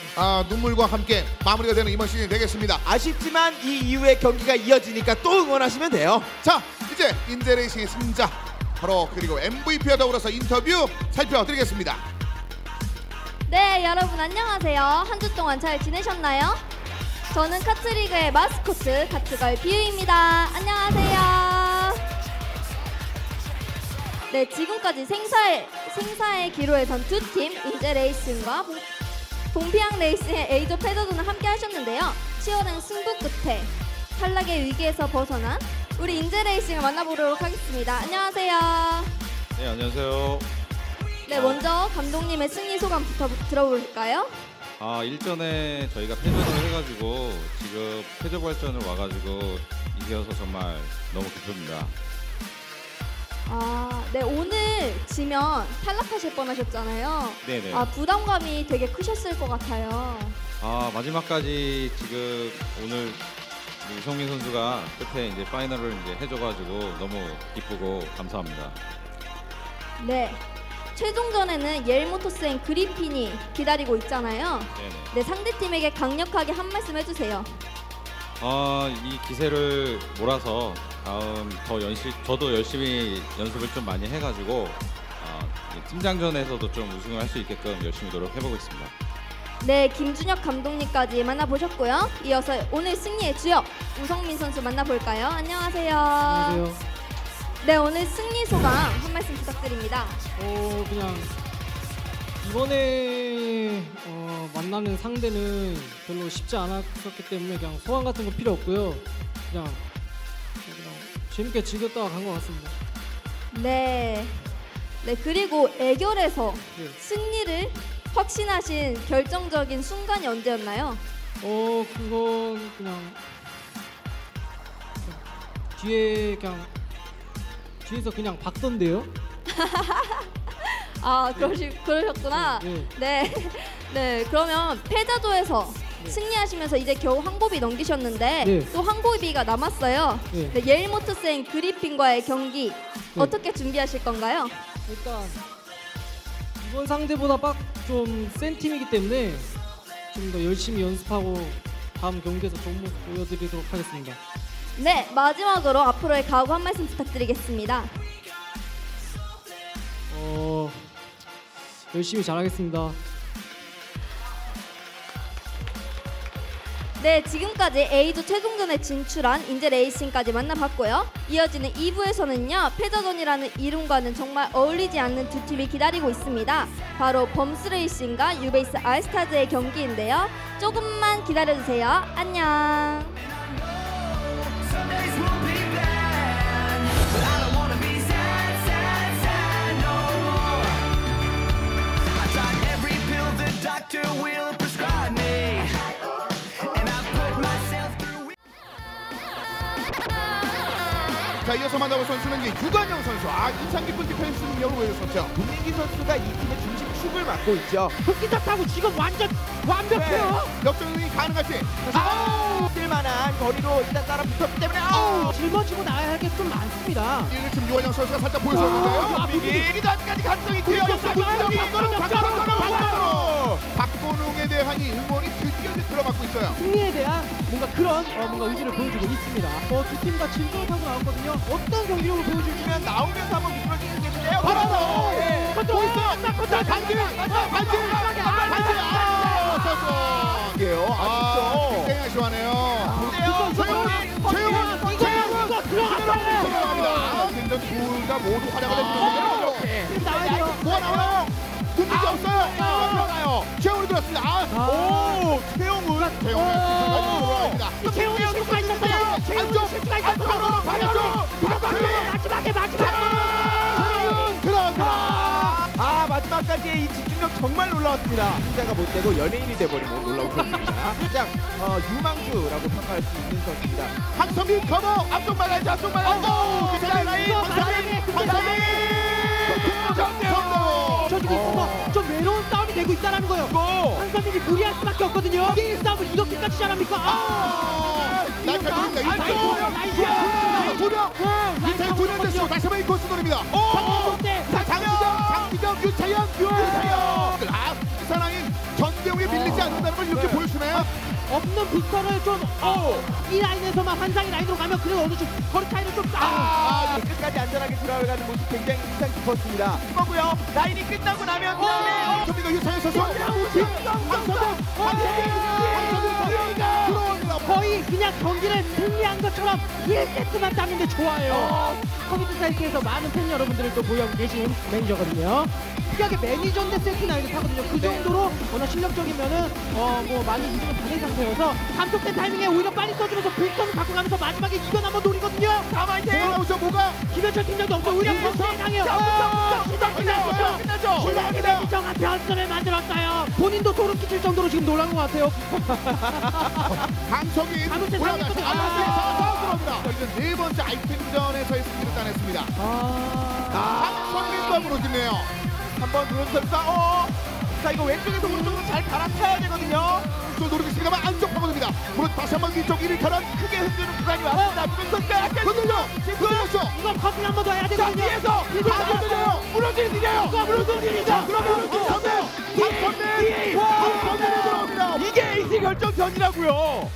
눈물과 함께 마무리가 되는 이번 시즌이 되겠습니다. 아쉽지만 이 이후에 경기가 이어지니까 또 응원하시면 돼요. 자, 이제 인제 레이싱의 승자 바로 그리고 MVP와 더불어서 인터뷰 살펴드리겠습니다. 네, 여러분 안녕하세요. 한 주 동안 잘 지내셨나요? 저는 카트리그의 마스코트 카트걸 비유입니다. 안녕하세요. 네, 지금까지 생사의 기로에 선 두 팀 인제 레이싱과 봉피앙 레이싱의 A조 패자전을 함께 하셨는데요. 치열한 승부 끝에 탈락의 위기에서 벗어난 우리 인제 레이싱을 만나보도록 하겠습니다. 안녕하세요. 네, 안녕하세요. 네, 먼저 감독님의 승리 소감부터 들어볼까요? 일전에 저희가 패전을 해가지고 지금 패저발전을 와가지고 이겨서 정말 너무 기쁩니다. 네, 오늘 지면 탈락하실 뻔하셨잖아요. 네네. 부담감이 되게 크셨을 것 같아요. 마지막까지 지금 오늘 이성민 선수가 끝에 이제 파이널을 이제 해줘가지고 너무 기쁘고 감사합니다. 네. 최종전에는 예일모토스앤 그리핀이 기다리고 있잖아요. 네네. 네, 상대팀에게 강력하게 한 말씀 해주세요. 이 기세를 몰아서 다음 저도 열심히 연습을 좀 많이 해가지고 팀장전에서도 좀 우승을 할 수 있게끔 열심히 노력해보고 있습니다. 네, 김준혁 감독님까지 만나보셨고요. 이어서 오늘 승리의 주역 우성민 선수 만나볼까요? 안녕하세요. 안녕하세요. 네, 오늘 승리 소감 한 말씀 부탁드립니다. 그냥 이번에 만나는 상대는 별로 쉽지 않았었기 때문에 그냥 소감 같은 거 필요 없고요. 그냥 재밌게 즐겼다가 간 것 같습니다. 네. 네, 그리고 애결에서 네. 승리를 확신하신 결정적인 순간이 언제였나요? 그건 그냥 뒤에서 그냥 박던데요. 그러셨구나. 네. 네, 그러면 패자조에서 승리하시면서 이제 겨우 한 고비 넘기셨는데 네. 또 한 고비가 남았어요. 네. 네, 예일모토스앤 그리핀과의 경기 어떻게 준비하실 건가요? 일단 이번 상대보다 좀 센 팀이기 때문에 좀 더 열심히 연습하고 다음 경기에서 좋은 모습 보여드리도록 하겠습니다. 네, 마지막으로 앞으로의 각오 한 말씀 부탁드리겠습니다. 열심히 잘하겠습니다. 네, 지금까지 A조 최종전에 진출한 인제 레이싱까지 만나봤고요. 이어지는 2부에서는요, 패자전이라는 이름과는 정말 어울리지 않는 두 팀이 기다리고 있습니다. 바로 범스 레이싱과 유베이스 알스타즈의 경기인데요. 조금만 기다려주세요. 안녕. 자, 이어서 만나볼 선수는 이제 유관영 선수. 인상 깊은 디펜스 능력을 보여줬었죠. 문민기 선수가 이 팀의 중심축을 맡고 있죠. 흑기사 타고 지금 완전 완벽해요. 역전이 가능할지. 쓸만한 거리로 일단 따라 붙었기 때문에 짊어지고 나가야 할 게 좀 많습니다. 이를 지금 유관영 선수가 살짝 보여줬는데요. 문민기도 아직까지 가능성이 있고요. 박건웅에 대한 이 응원이 드디어 들어맞고 있어요. 승리에 대한 뭔가 그런 뭔가 의지를 보여주고 있습니다. 두 팀 다 진정을 타고 나왔거든요. 어떤 경기력을 보여줄지면 나오면서 한번 미끄러지겠는데요. 바로 또 있어요. 반지. 굉장히 아쉬워하네요. 최영훈 이거 들어갑니다. 굉장히 둘 다 모두 활약을 해주는데요. 나와야 돼요. 뭐가 나와요? 군기가 없어요. 들어가요. 최영훈이 들었습니다. 최영훈 최용훈 시선까지 들어갑니다. 최용훈 실수가 있었어요. 최용훈 실수가 있었어요. 마지막에 마지막까지 이 집중력 정말 놀라웠습니다. 승자가 못 되고 연예인이 돼버리는 놀라운 선수입니다. 가장 유망주라고 평가할 수 있는 선수입니다. 황선민 커버 앞쪽 막아야죠. 앞쪽 막아야죠. 그 라인 황선민 저 지금 있어서 좀 외로운 싸움이 되고 있다라는 거예요. 황선민이 무리할 수밖에 없거든요. 이 싸움을 이렇게까지 잘합니까? 이태현 다시 한번 이 코스 노립니다. 장기정 유차영 이 사랑이 전대웅이 밀리지 않는다는 걸 이렇게 보여주네요. 없는 빅터를 좀 이 라인에서만 환상의 라인으로 가면 그래도 어느 정도 거리 차이를 좀 끝까지 안전하게 들어가는 모습 굉장히 인상 깊었습니다. 이거고요. 라인이 끝나고 나면 전민가 유차영 선수 거의 그냥 경기를 승리한 것처럼 1세트만 따는데 좋아요. 컴퓨터 사이트에서 많은 팬 여러분들을 또 모여 계신 매니저거든요. 특이하게 매니저인데 세트 나이를 타거든요. 그 정도로 워낙 실력적이면은 뭐 많이 이기는 받은 상태여서 감속된 타이밍에 오히려 빨리 써주면서 빅턴을 갖고 가면서 마지막에 이변 한번 노리거든요. 가만히 나오죠. 뭐가 김현철 팀장도 없어. 오히려 변수에 당해요. 끝나죠. 신랑이 매니저가 변수를 만들었어요. 본인도 소름 끼칠 정도로 지금 놀란 것 같아요. 강석이 올라가서 들어옵니다. 저희는 네 번째 아이템전에서의 승리를 따냈습니다. 강석민과 무너지네요. 한번 들어서니까 자 이거 왼쪽에서 오른쪽으로 잘 갈아타야 되거든요. 또 노리고 있습니다만 안쪽 파고듭니다. 물론 다시 한번 위쪽 1위타는 크게 흔드는 구간이 왔습니다. 무ben선수가 흔들려. 이거 커팅 한 번 더 해야 되거든요. 뒤에서 흔들려요. 무너지는 일이에요. 무너지는 일이죠. 그러면 박선민 들어옵니다. 이게 에이스 결정전이라고요.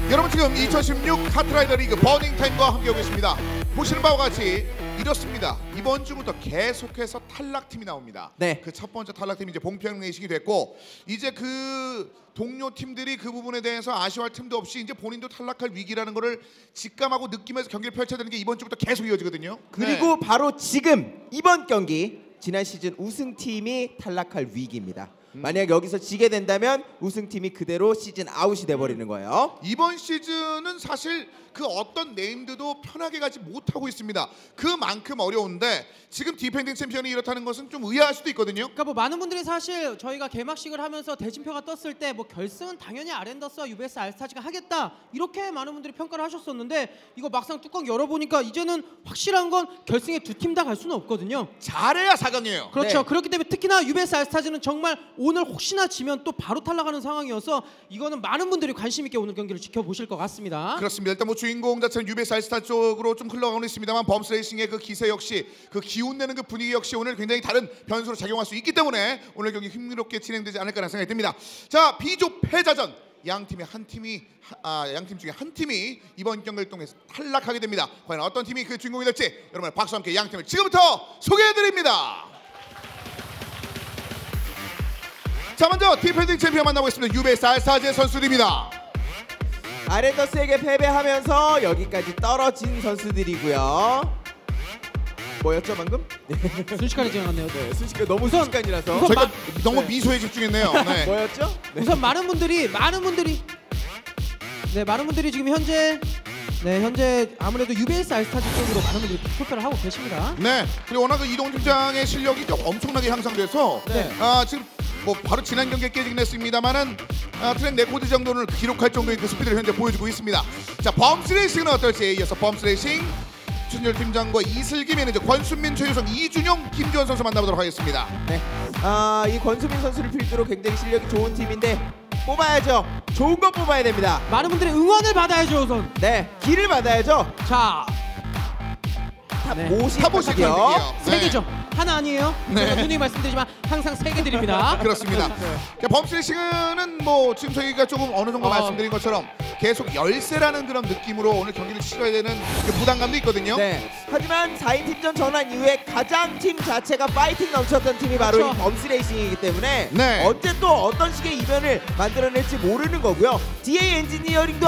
여러분 지금 2016 카트라이더 리그 버닝타임과 함께하고 계십니다. 보시는 바와 같이 이렇습니다. 이번 주부터 계속해서 탈락팀이 나옵니다. 네. 그 첫 번째 탈락팀이 이제 봉평레이싱이 됐고 이제 그 동료 팀들이 그 부분에 대해서 아쉬워할 틈도 없이 이제 본인도 탈락할 위기라는 거를 직감하고 느끼면서 경기를 펼쳐야 되는 게 이번 주부터 계속 이어지거든요. 그리고 바로 지금 이번 경기 지난 시즌 우승팀이 탈락할 위기입니다. 만약 여기서 지게 된다면 우승팀이 그대로 시즌 아웃이 돼버리는 거예요. 이번 시즌은 사실 그 어떤 네임드도 편하게 가지 못하고 있습니다. 그만큼 어려운데 지금 디펜딩 챔피언이 이렇다는 것은 좀 의아할 수도 있거든요. 그러니까 뭐 많은 분들이 사실 저희가 개막식을 하면서 대진표가 떴을 때 뭐 결승은 당연히 아랜더스와 UBS 알스타즈가 하겠다 이렇게 많은 분들이 평가를 하셨었는데 이거 막상 뚜껑 열어보니까 이제는 확실한 건 결승에 두 팀 다 갈 수는 없거든요. 잘해야 4강이에요. 그렇죠. 네. 그렇기 때문에 특히나 UBS 알스타즈는 정말 오늘 혹시나 지면 또 바로 탈락하는 상황이어서 이거는 많은 분들이 관심 있게 오늘 경기를 지켜보실 것 같습니다. 그렇습니다. 일단 뭐 주인공 자체는 UBS 알스타 쪽으로 좀 흘러가고 있습니다만 범스레이싱의 그 기세 역시 그 기운내는 그 분위기 역시 오늘 굉장히 다른 변수로 작용할 수 있기 때문에 오늘 경기 흥미롭게 진행되지 않을까라는 생각이 듭니다. 자, B조 패자전 양 팀의 한 팀이 양팀 중에 한 팀이 이번 경기를 통해서 탈락하게 됩니다. 과연 어떤 팀이 그 주인공이 될지 여러분 박수와 함께 양 팀을 지금부터 소개해드립니다. 자, 먼저 디펜딩 챔피언 만나고 있습니다. UBS 알스타즈의 선수들입니다. 아랜더스에게 패배하면서 여기까지 떨어진 선수들이고요. 뭐였죠 방금? 순식간에 지나갔네요. 네, 순식간 너무 순식간이라서 저희가 너무 미소에 집중했네요. 네. 뭐였죠? 네. 우선 많은 분들이 지금 현재 아무래도 UBS 알스타즈 쪽으로 많은 분들이 투표를 하고 계십니다. 네. 그리고 워낙 그 이동훈 팀장의 실력이 좀 엄청나게 향상돼서 네. 지금 뭐 바로 지난 경기에 깨지긴 했습니다만은 트랙 레코드 정도를 기록할 정도의 그 스피드를 현재 보여주고 있습니다. 자, 범스레이싱은 어떨지 이어서 범스레이싱 최준열 팀장과 이슬기 매니저, 권순민, 최유성, 이준용, 김주원 선수 만나보도록 하겠습니다. 네. 이 권수민 선수를 필두로 굉장히 실력이 좋은 팀인데 뽑아야죠. 좋은 거 뽑아야 됩니다. 많은 분들의 응원을 받아야죠 우선. 네, 길을 받아야죠. 자, 탑 네. 50 탑50 탑이요. 네. 세 개죠. 하나 아니에요. 네. 제가 누누이 말씀드리지만 항상 3개 드립니다. 그렇습니다. 범스레이싱은 뭐 지금 저희가 조금 어느 정도 말씀드린 것처럼 계속 열세라는 그런 느낌으로 오늘 경기를 치러야 되는 그 부담감도 있거든요. 네. 하지만 4인 팀전 전환 이후에 가장 팀 자체가 파이팅 넘쳤던 팀이 바로 그렇죠. 이 범스레이싱이기 때문에 네. 언제 또 어떤 식의 이변을 만들어낼지 모르는 거고요. DA 엔지니어링도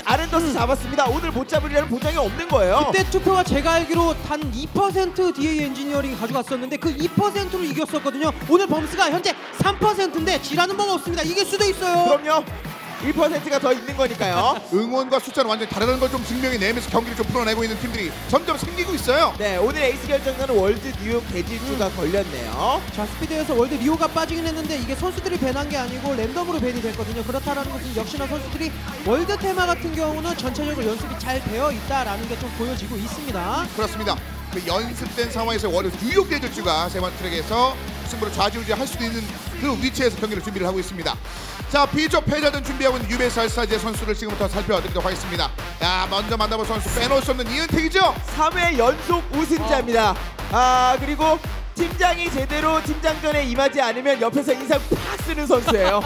아렌더스 잡았습니다. 오늘 못 잡으리라는 보장이 없는 거예요. 그때 투표가 제가 알기로 단 2% DA 엔지니어링 가져갔었는데 그 2%로 이겼었거든요. 오늘 범스가 현재 3%인데 지라는 법 없습니다. 이길 수도 있어요. 그럼요. 1%가 더 있는 거니까요. 응원과 숫자는 완전히 다르다는 걸 좀 증명해 내면서 경기를 좀 풀어내고 있는 팀들이 점점 생기고 있어요. 네, 오늘 에이스 결정전은 월드 뉴욕 대질주가 걸렸네요. 자, 스피드에서 월드 리오가 빠지긴 했는데 이게 선수들이 밴한 게 아니고 랜덤으로 밴이 됐거든요. 그렇다라는 것은 역시나 선수들이 월드 테마 같은 경우는 전체적으로 연습이 잘 되어 있다라는 게 좀 보여지고 있습니다. 그렇습니다. 그 연습된 상황에서 월드 뉴욕 대질주가 세 번째 트랙에서 승부를 좌지우지할 수도 있는 그 위치에서 경기를 준비를 하고 있습니다. 자, B조 패자전 준비하고 있는 유베이스 알스타즈의 선수를 지금부터 살펴드리도록 하겠습니다. 야, 먼저 만나볼 선수 빼놓을 수 없는 이은택이죠. 3회 연속 우승자입니다. 그리고 팀장이 제대로 팀장전에 임하지 않으면 옆에서 인상 팍 쓰는 선수예요.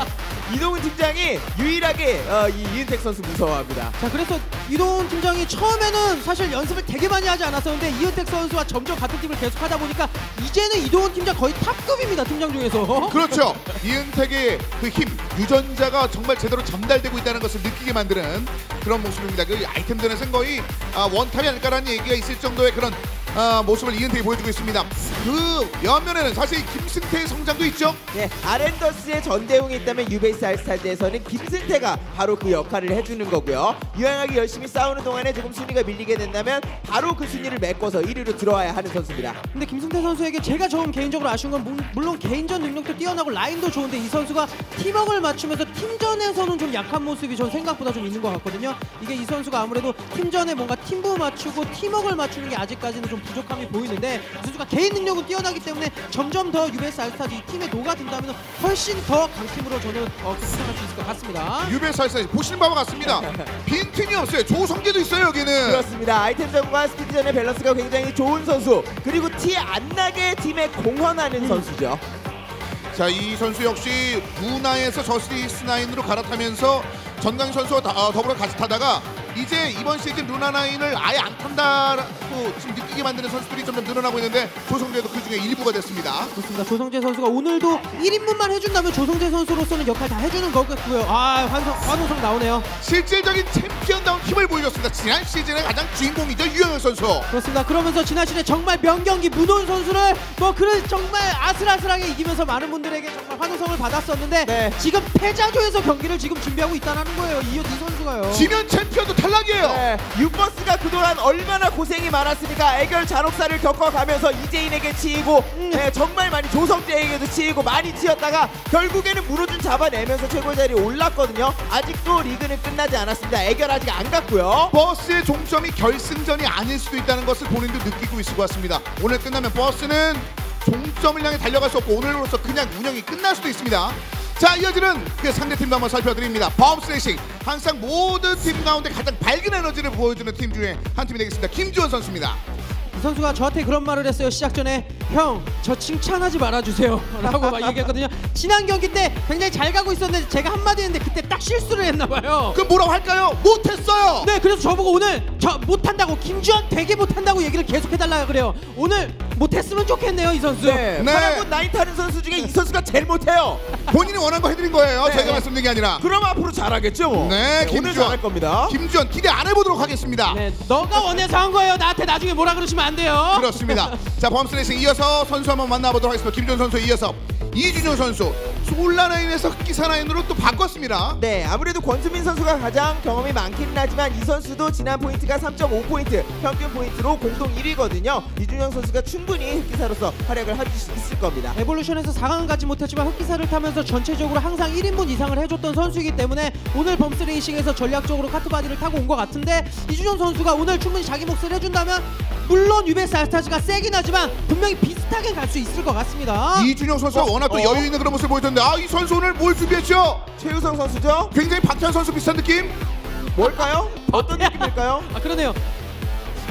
이동훈 팀장이 유일하게 이 이은택 선수 무서워합니다. 자, 그래서 이동훈 팀장이 처음에는 사실 연습을 되게 많이 하지 않았었는데 이은택 선수와 점점 같은 팀을 계속 하다 보니까 이제는 이동훈 팀장 거의 탑급입니다. 팀장 중에서. 그렇죠. 이은택의 그 힘, 유전자가 정말 제대로 전달되고 있다는 것을 느끼게 만드는 그런 모습입니다. 그 아이템전에서는 거의 원탑이 아닐까라는 얘기가 있을 정도의 그런 모습을 이은택이 보여주고 있습니다. 그 옆면에는 사실 김승태의 성장도 있죠. 네, 아렌더스의 전대웅이 있다면 유베이스 알스타즈에서는 김승태가 바로 그 역할을 해주는 거고요. 유양하게 열심히 싸우는 동안에 조금 순위가 밀리게 된다면 바로 그 순위를 메꿔서 1위로 들어와야 하는 선수입니다. 근데 김승태 선수에게 제가 좀 개인적으로 아쉬운 건 물론 개인전 능력도 뛰어나고 라인도 좋은데 이 선수가 팀워크를 맞추면서 팀전에서는 좀 약한 모습이 전 생각보다 좀 있는 것 같거든요. 이게 이 선수가 아무래도 팀전에 뭔가 팀부 맞추고 팀워크를 맞추는 게 아직까지는 좀 부족함이 보이는데 이 선수가 개인 능력은 뛰어나기 때문에 점점 더 유베이스 알스타즈 이 팀에 녹아든다면 훨씬 더 강팀으로 저는 생각할 수 있을 것 같습니다. 유베이스 알스타즈 보시는 바와 같습니다. 빈팀이 없어요. 조성재도 있어요 여기는. 그렇습니다. 아이템전과 스피드전의 밸런스가 굉장히 좋은 선수, 그리고 티 안 나게 팀에 공헌하는 선수죠. 자, 이 선수 역시 루나에서 저스티스9으로 갈아타면서 전강 선수와 더불어 같이 타다가 이제 이번 시즌 루나9을 아예 안 탄다고 지금 느끼게 만드는 선수들이 점점 늘어나고 있는데 조성재도 그 중에 일부가 됐습니다. 그렇습니다. 조성재 선수가 오늘도 1인분만 해준다면 조성재 선수로서는 역할 다 해주는 거겠고요. 환호성 나오네요. 실질적인 챔피언다운 힘을 보여줬습니다. 지난 시즌의 가장 주인공이죠, 유영혁 선수. 그렇습니다. 그러면서 지난 시즌에 정말 명경기 문호은 선수를 정말 아슬아슬하게 이기면서 많은 분들에게 정말 환호성을 받았었는데 네. 지금 패자조에서 경기를 지금 준비하고 있다는 거예요. 이 선수가요. 지면 챔피언도 탈락이에요. 네, 유버스가 그동안 얼마나 고생이 많았으니까 애결 잔혹사를 겪어가면서 이재인에게 치이고 정말 많이 조성재에게도 치이고 많이 치였다가 결국에는 무릎 잡아내면서 최고 자리에 올랐거든요. 아직도 리그는 끝나지 않았습니다. 애결 아직 안 갔고요. 버스의 종점이 결승전이 아닐 수도 있다는 것을 본인도 느끼고 있을 것 같습니다. 오늘 끝나면 버스는 종점을 향해 달려갈 수 없고 오늘로서 그냥 운영이 끝날 수도 있습니다. 자, 이어지는 그 상대팀도 한번 살펴드립니다. 범스레이싱, 항상 모든 팀 가운데 가장 밝은 에너지를 보여주는 팀 중에 한 팀이 되겠습니다. 김주원 선수입니다. 이 선수가 저한테 그런 말을 했어요. 시작 전에 형, 저 칭찬하지 말아주세요 라고 막 얘기했거든요. 지난 경기 때 굉장히 잘 가고 있었는데 제가 한마디 했는데 그때 딱 실수를 했나봐요. 그럼 뭐라고 할까요? 못했어요. 네, 그래서 저보고 오늘 저 못한다고, 김주원 되게 못한다고 얘기를 계속 해달라 그래요. 오늘 못했으면 좋겠네요, 이 선수. 네, 파라곤 9 타는 선수 중에 이 선수가 제일 못해요. 본인이 원한 거 해드린 거예요. 네. 제가 말씀드린 게 아니라. 그럼 앞으로 잘하겠죠 뭐. 네, 오늘 김주원. 잘할 겁니다. 김주원 기대 안 해보도록 하겠습니다. 네, 너가 원해서 한 거예요. 나한테 나중에 뭐라 그러시면 안 돼요. 그렇습니다. 자, 범스레이싱 이어서 선수 한번 만나보도록 하겠습니다. 김주원 선수 이어서 이준영 선수 솔라라인에서 흑기사라인으로 또 바꿨습니다. 네, 아무래도 권수민 선수가 가장 경험이 많기는 하지만 이 선수도 지난 포인트가 3.5포인트 평균 포인트로 공동 1위거든요. 이준영 선수가 충분히 흑기사로서 활약을 할 수 있을 겁니다. 에볼루션에서 4강은 가지 못했지만 흑기사를 타면서 전체적으로 항상 1인분 이상을 해줬던 선수이기 때문에 오늘 범스레이싱에서 전략적으로 카트바디를 타고 온 것 같은데 이준영 선수가 오늘 충분히 자기 몫을 해준다면 물론 유베이스 알스타즈가 세긴 하지만 분명히 비슷하게 갈 수 있을 것 같습니다. 이준영 선수가 워낙 또 여유 있는 그런 모습을 보여줬는데 이 선수 오늘 뭘 준비했죠? 최우성 선수죠? 굉장히 박찬 선수 비슷한 느낌? 뭘까요? 어떤 느낌일까요? 그러네요.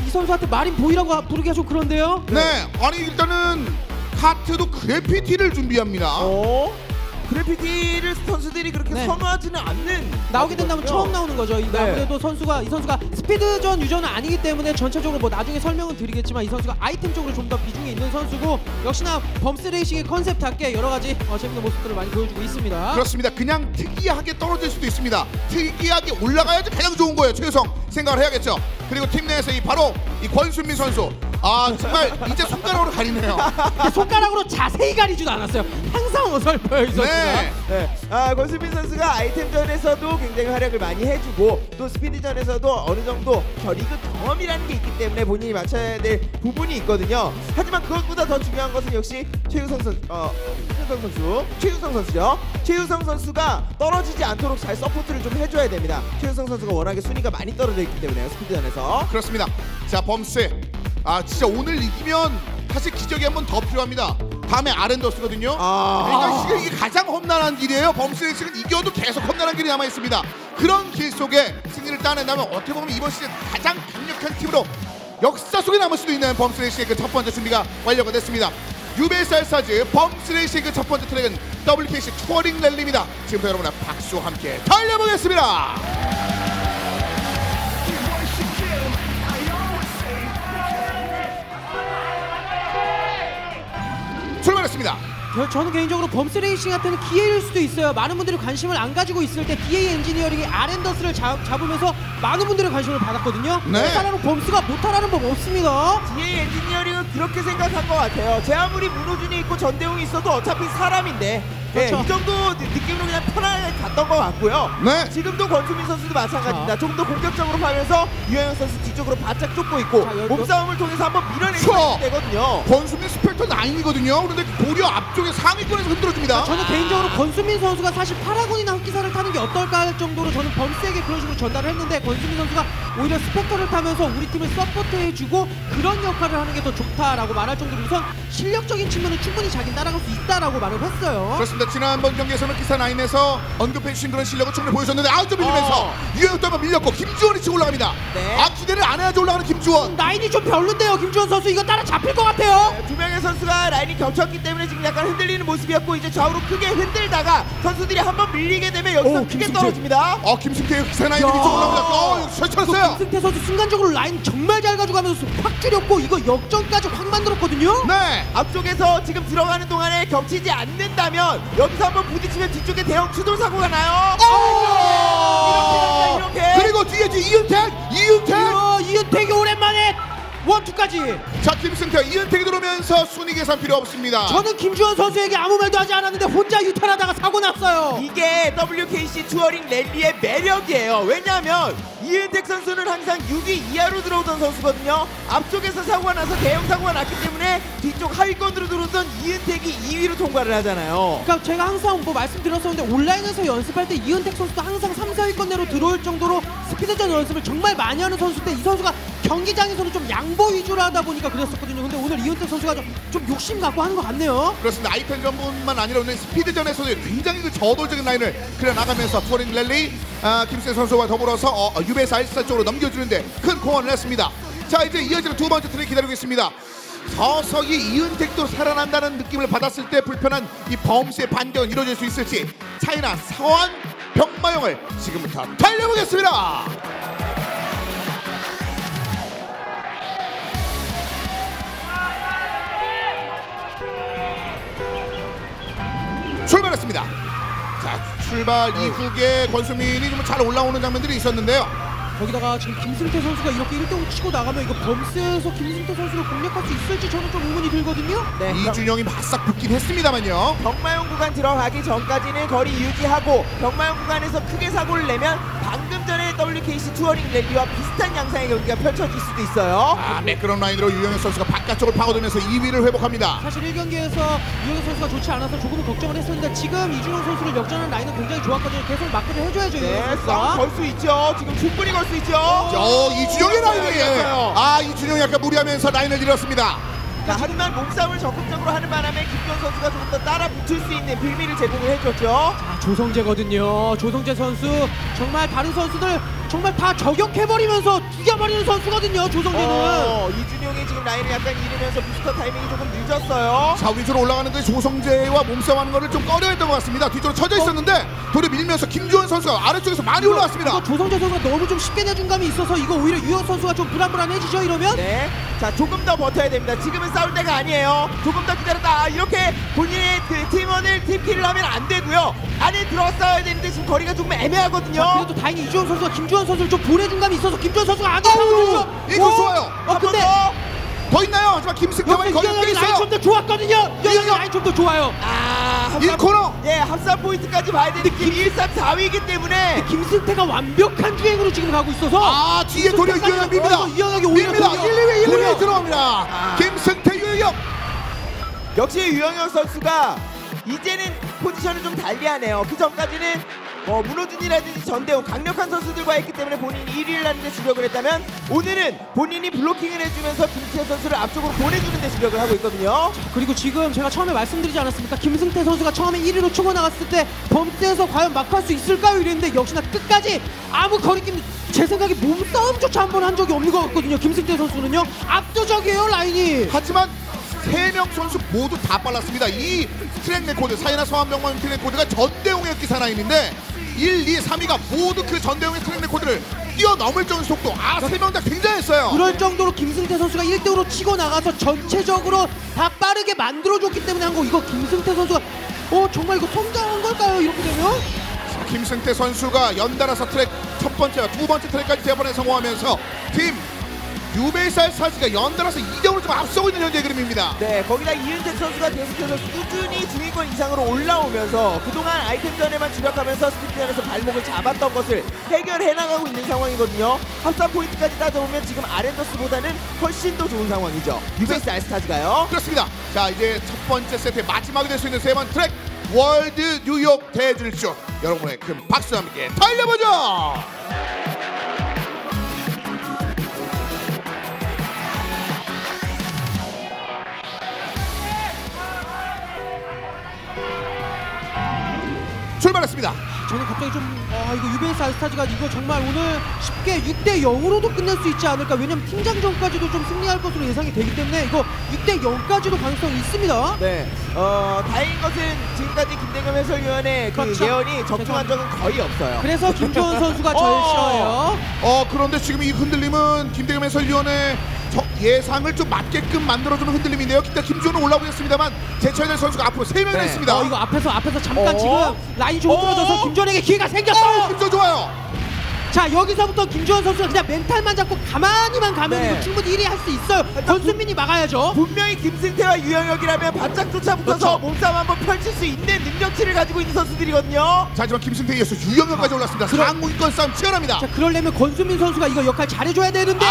이 선수한테 마린 보이라고 부르기가 좀 그런데요? 네, 아니 일단은 카트도 그래피티를 준비합니다. 그래피티를 선수들이 그렇게 네. 선호하지는 않는 나오게 된다면 거거든요. 처음 나오는 거죠. 네. 아무래도 이 선수가 스피드전 유저는 아니기 때문에 전체적으로 뭐 나중에 설명은 드리겠지만 이 선수가 아이템 쪽으로 좀 더 비중이 있는 선수고 역시나 범스 레이싱의 컨셉답게 여러 가지 재밌는 모습들을 많이 보여주고 있습니다. 그렇습니다. 그냥 특이하게 떨어질 수도 있습니다. 특이하게 올라가야지 가장 좋은 거예요. 최유성 생각을 해야겠죠. 그리고 팀 내에서 바로 이 권순민 선수. 정말 이제 손가락으로 가리네요. 손가락으로 자세히 가리지도 않았어요. 항상 어설퍼요 이 선수가. 네. 권수민 선수가 아이템전에서도 굉장히 활약을 많이 해주고 또 스피드전에서도 어느 정도 리그 경험이라는 게 있기 때문에 본인이 맞춰야 될 부분이 있거든요. 하지만 그것보다 더 중요한 것은 역시 최유성 선수죠. 최유성 선수가 떨어지지 않도록 잘 서포트를 좀 해줘야 됩니다. 최유성 선수가 워낙에 순위가 많이 떨어져 있기 때문에요. 스피드전에서. 그렇습니다. 자, 범스. 진짜 오늘 이기면 사실 기적이 한 번 더 필요합니다. 다음에 아렌더스거든요. 그러니까 지금 이게 가장 험난한 길이에요. 범스 레이싱은 이겨도 계속 험난한 길이 남아 있습니다. 그런 길 속에 승리를 따낸다면 어떻게 보면 이번 시즌 가장 강력한 팀으로 역사 속에 남을 수도 있는 범스 레이싱의 그 첫 번째 준비가 완료가 됐습니다. 유베살사즈 범스 레이싱의 그 첫 번째 트랙은 WKC 투어링 랠리입니다. 지금부터 여러분의 박수와 함께 달려보겠습니다. 출발했습니다. 저는 개인적으로 범스 레이싱한테는 기회일 수도 있어요. 많은 분들이 관심을 안 가지고 있을 때 DA 엔지니어링이 아렌더스를 잡으면서 많은 분들의 관심을 받았거든요. 네. 사람은 범스가 못하라는 법 없습니다. DA 엔지니어링은 그렇게 생각한 것 같아요. 제 아무리 문호준이 있고 전대웅이 있어도 어차피 사람인데 그렇죠. 이 정도 느낌으로 그냥 편하게 갔던 것 같고요. 네. 지금도 권수민 선수도 마찬가지입니다. 조금 더 공격적으로 가면서 유영현 선수 뒤쪽으로 바짝 쫓고 있고 몸싸움을 통해서 한번 밀어내야 되거든요. 권수민 스펙터 9이거든요. 그런데 도리어 앞쪽에 상위권에서 흔들어줍니다. 저는 개인적으로 권수민 선수가 사실 파라곤이나 흑기사를 타는 게 어떨까 할 정도로 저는 범스에게 그런 식으로 전달을 했는데 권수민 선수가 오히려 스펙터를 타면서 우리 팀을 서포트해주고 그런 역할을 하는 게 더 좋다라고 말할 정도로 우선 실력적인 측면은 충분히 자기는 따라갈 수 있다라고 말을 했어요. 그렇습니다. 지난번 경기에서는 기사9에서 언급해주신 그런 실력을 충분히 보여줬는데 좀 밀리면서 유영현 또한 밀렸고 김주원이 치고 올라갑니다. 네. 기대를 안 해야지 올라가는 김주원. 라인이 좀 별론데요. 김주원 선수 이거 따라 잡힐 것 같아요. 두 명의 선수가 라인이 겹쳤기 때문에 지금 약간 흔들리는 모습이었고 이제 좌우로 크게 흔들다가 선수들이 한번 밀리게 되면 여기서 크게 떨어집니다. 김승태 기사9 위쪽 올라옵니다. 설쳤어요. 김승태 선수 순간적으로 라인 정말 잘 가져가면서 확 줄였고 이거 역전까지 확 만들었거든요. 네. 앞쪽에서 지금 들어가는 동안에 겹치지 않는다면 여기서 한번 부딪히면 뒤쪽에 대형 추돌 사고가 나요. 이렇게. 그리고 뒤에 이은택이 오랜만에 원투까지. 자, 김승태, 이은택이 들어오면서 순위 계산 필요 없습니다. 저는 김주원 선수에게 아무 말도 하지 않았는데 혼자 유턴하다가 사고 났어요. 이게 WKC 투어링 랠리의 매력이에요. 왜냐하면 이은택 선수는 항상 6위 이하로 들어오던 선수거든요. 앞쪽에서 사고가 나서 대형 사고가 났기 때문에 뒤쪽 하위권으로 들어오던 이은택이 2위로 통과를 하잖아요. 그러니까 제가 항상 말씀드렸었는데 온라인에서 연습할 때 이은택 선수도 항상 3, 4위권 내로 들어올 정도로 스피드전 연습을 정말 많이 하는 선수인데 이 선수가 경기장에서는 좀 양보 위주로 하다 보니까 그랬었거든요. 근데 오늘 이은택 선수가 좀 욕심 갖고 하는 것 같네요. 그렇습니다. 아이템전뿐만 아니라 오늘 스피드전에서도 굉장히 그 저돌적인 라인을 그려나가면서 투어링 랠리 김승태 선수와 더불어서 유베사 알사 쪽으로 넘겨주는데 큰 공헌을 했습니다. 자, 이제 이어지는 두 번째 트랙 기다리고 있습니다. 서서히 이은택도 살아난다는 느낌을 받았을 때 불편한 이 범스의 반격은 이루어질 수 있을지 차이나 서한 병마용을 지금부터 달려보겠습니다. 출발했습니다. 자, 출발 이후에 권수민이 좀 잘 올라오는 장면들이 있었는데요. 거기다가 지금 김승태 선수가 이렇게 1등 치고 나가면 이거 범스에서 김승태 선수를 공략할 수 있을지 저는 좀 의문이 들거든요. 네, 이준영이 바싹 붙긴 했습니다만요. 병마용 구간 들어가기 전까지는 거리 유지하고 병마용 구간에서 크게 사고를 내면 방금 전에 WKC 투어링 랠리와 비슷한 양상의 경기가 펼쳐질 수도 있어요. 매끄러운 라인으로 유영현 선수가 바깥쪽을 파고들면서 2위를 회복합니다. 사실 1경기에서 유영현 선수가 좋지 않아서 조금은 걱정을 했었는데 지금 이준영 선수를 역전하는 라인은 굉장히 좋았거든요. 계속 마크를 해줘야죠. 네, 싸움 걸 수 있죠. 지금 충분히 걸 수 있죠. 이준영의 라인이에요. 이준영이 약간 무리하면서 라인을 잃었습니다. 자, 하지만 몸싸움을 적극적으로 하는 바람에 김주원 선수가 조금 더 따라 붙을 수 있는 빌미를 제공을 해줬죠. 자, 조성재거든요. 조성재 선수 정말 다른 선수들 정말 다 저격해버리면서 죽여버리는 선수거든요. 조성재는. 이준용이 지금 라인을 약간 잃으면서 부스터 타이밍이 조금 늦었어요. 자, 위쪽으로 올라가는데 조성재와 몸싸움하는 거를 좀 꺼려했던 것 같습니다. 뒤쪽으로 쳐져 있었는데 돌을 밀면서 김주원 선수가 아래쪽에서 많이 올라왔습니다. 이거 조성재 선수가 너무 좀 쉽게 내준 감이 있어서 이거 오히려 유영 선수가 좀 불안해지죠 이러면? 네. 자, 조금 더 버텨야 됩니다. 지금은 싸울 때가 아니에요. 조금 더 기다렸다. 이렇게 본인의 그 팀원을 팀킬을 하면 안 되고요. 안에 들어왔어야 되는데 지금 거리가 조금 애매하거든요. 자, 그래도 다행히 이주원 선수가 김주원 선수를 좀 보내준 감이 있어서 김주원 선수가 안 이거 좋아요. 근데 더 있나요? 하지만 김승태만이 거리가 꽤 라인 있어요. 좀 더 좋았거든요. 여기 라인 좀 더 좋아요. 이 코너. 예, 합산 포인트까지 봐야 되는 게 1-3-4위이기 때문에 김승태가 완벽한 주행으로 지금 가고 있어서 뒤에 도리어 유영혁 밉니다. 유영혁이 오히려 밉니다. 1, 2위 들어갑니다. 김승태, 유영혁. 역시 유영혁 선수가 이제는 포지션을 좀 달리하네요. 그 전까지는 문호준이라든지 전대웅 강력한 선수들과 했기 때문에 본인이 1위를 하는 데 주력을 했다면 오늘은 본인이 블로킹을 해주면서 김승태 선수를 앞쪽으로 보내주는 데 주력을 하고 있거든요. 그리고 지금 제가 처음에 말씀드리지 않았습니까? 김승태 선수가 처음에 1위로 치고 나갔을 때 범대에서 과연 막할 수 있을까요? 이랬는데 역시나 끝까지 아무 거리낌 제 생각에 몸싸움조차 한 번 한 적이 없는 것 같거든요. 김승태 선수는요. 압도적이에요 라인이. 하지만 3명 선수 모두 다 빨랐습니다. 이 트랙 레코드 사이나 서한명만 트랙 레코드가 전대웅의 기사라인인데 1, 2, 3위가 모두 그 전대웅의 트랙 레코드를 뛰어넘을 정도의 속도. 3명 다 굉장했어요. 그럴 정도로 김승태 선수가 1등으로 치고 나가서 전체적으로 다 빠르게 만들어줬기 때문에 한 거. 이거 김승태 선수가 정말 이거 성장한 걸까요? 이렇게 되면? 김승태 선수가 연달아서 트랙 첫 번째와 두 번째 트랙까지 대번에 성공하면서 팀 유베이살 사지가 연달아서 2등으로 좀 앞서고 있는 현재 그림입니다. 네, 거기다 이은택 선수가 계속해서 꾸준히 중위권 이상으로 올라오면서 그동안 아이템전에만 주력하면서 스피드전에서 발목을 잡았던 것을 해결해 나가고 있는 상황이거든요. 합산 포인트까지 따져보면 지금 아렌더스보다는 훨씬 더 좋은 상황이죠. 유베이스 알스타즈가요. 그렇습니다. 자, 이제 첫 번째 세트의 마지막이 될 수 있는 세 번 트랙 월드 뉴욕 대줄쇼, 여러분의 큰 박수와 함께 달려보죠. 출발했습니다. 저는 갑자기 좀 이거 유베이스 알스타즈가 이거 정말 오늘 쉽게 6대 0으로도 끝낼 수 있지 않을까. 왜냐면 팀장전까지도 좀 승리할 것으로 예상이 되기 때문에 이거 6대 0까지도 가능성이 있습니다. 네, 다행인 것은 지금까지 김대겸 해설위원의 그 예언이 적중한 적은 거의 없어요. 그래서 김주원 선수가 제일 싫어요. 그런데 지금 이 흔들림은 김대겸 해설위원의 예상을 좀 맞게끔 만들어주는 흔들림인데요. 일단 김주원은 올라오겠습니다만 제쳐야 될 선수가 앞으로 3명이나 있습니다. 이거 앞에서 잠깐 지금 라인이 좀 흐트러져서 김주원에게 기회가 생겼어요. 김주원 좋아요. 자, 여기서부터 김주원 선수가 그냥 멘탈만 잡고 가만히만 가면 네. 이거 충분히 1위 할 수 있어요. 권순민이 막아야죠. 분명히 김승태와 유영혁이라면 바짝 쫓아붙어서 몸싸움 한번 펼칠 수 있는 능력치를 가지고 있는 선수들이거든요. 자, 하지만 김승태에 이어서 유영혁까지 올랐습니다. 상위권 싸움 치열합니다. 자, 그러려면 권순민 선수가 이거 역할 잘해줘야 되는데.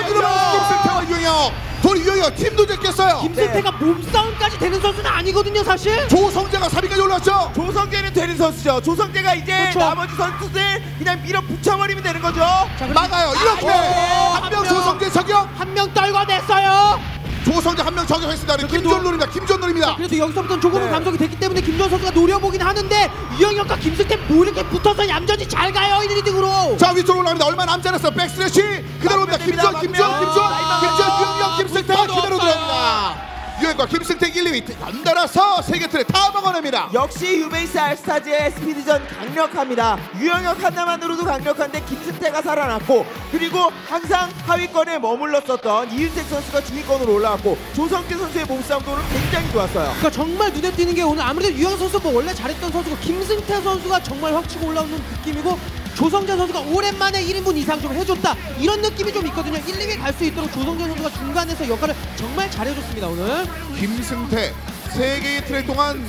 이러면서 김승태와 유영혁, 돌 유영혁 팀도 제꼈어요. 김승태가 몸싸움까지 되는 선수는 아니거든요, 사실. 조성재가 3위까지 올랐죠. 조성재는 되는 선수죠. 조성재가 이제 나머지 선수들 그냥 밀어붙여버리면 되는 거죠. 자, 막아요. 이렇게 한 명 조성재 저격, 한 명 떨궈냈어요. 조성재 한 명 저격했습니다. 김주원 노립니다. 김주원 노립니다. 그래도 여기서부터는 조금은 감속이 됐기 때문에 김주원 선수가 노려보긴 하는데 유영혁과 김승태 이렇게 붙어서 얌전히 잘 가요. 1, 2등으로. 자, 위쪽으로 올라갑니다. 얼마 남지 않았어요. 백스래시 그대로 옵니다. 김주원, 유영혁, 김승태가 그대로 들어갑니다. 유영혁과 김승태 1, 2위 연달아서 세계 트랙 다 먹어냅니다. 역시 유베이스 알스타즈의 스피드전 강력합니다. 유영혁 하나만으로도 강력한데 김승태가 살아났고, 그리고 항상 하위권에 머물렀었던 이은택 선수가 중위권으로 올라왔고, 조성재 선수의 몸싸움도 오늘 굉장히 좋았어요. 그러니까 정말 눈에 띄는 게 오늘 아무래도 유영혁 선수 원래 잘했던 선수고 김승태 선수가 정말 확 치고 올라오는 느낌이고, 조성재 선수가 오랜만에 1인분 이상 좀 해줬다, 이런 느낌이 좀 있거든요. 1, 2위 갈 수 있도록 조성재 선수가 중간에서 역할을 정말 잘해줬습니다 오늘. 김승태 3개의 트랙 동안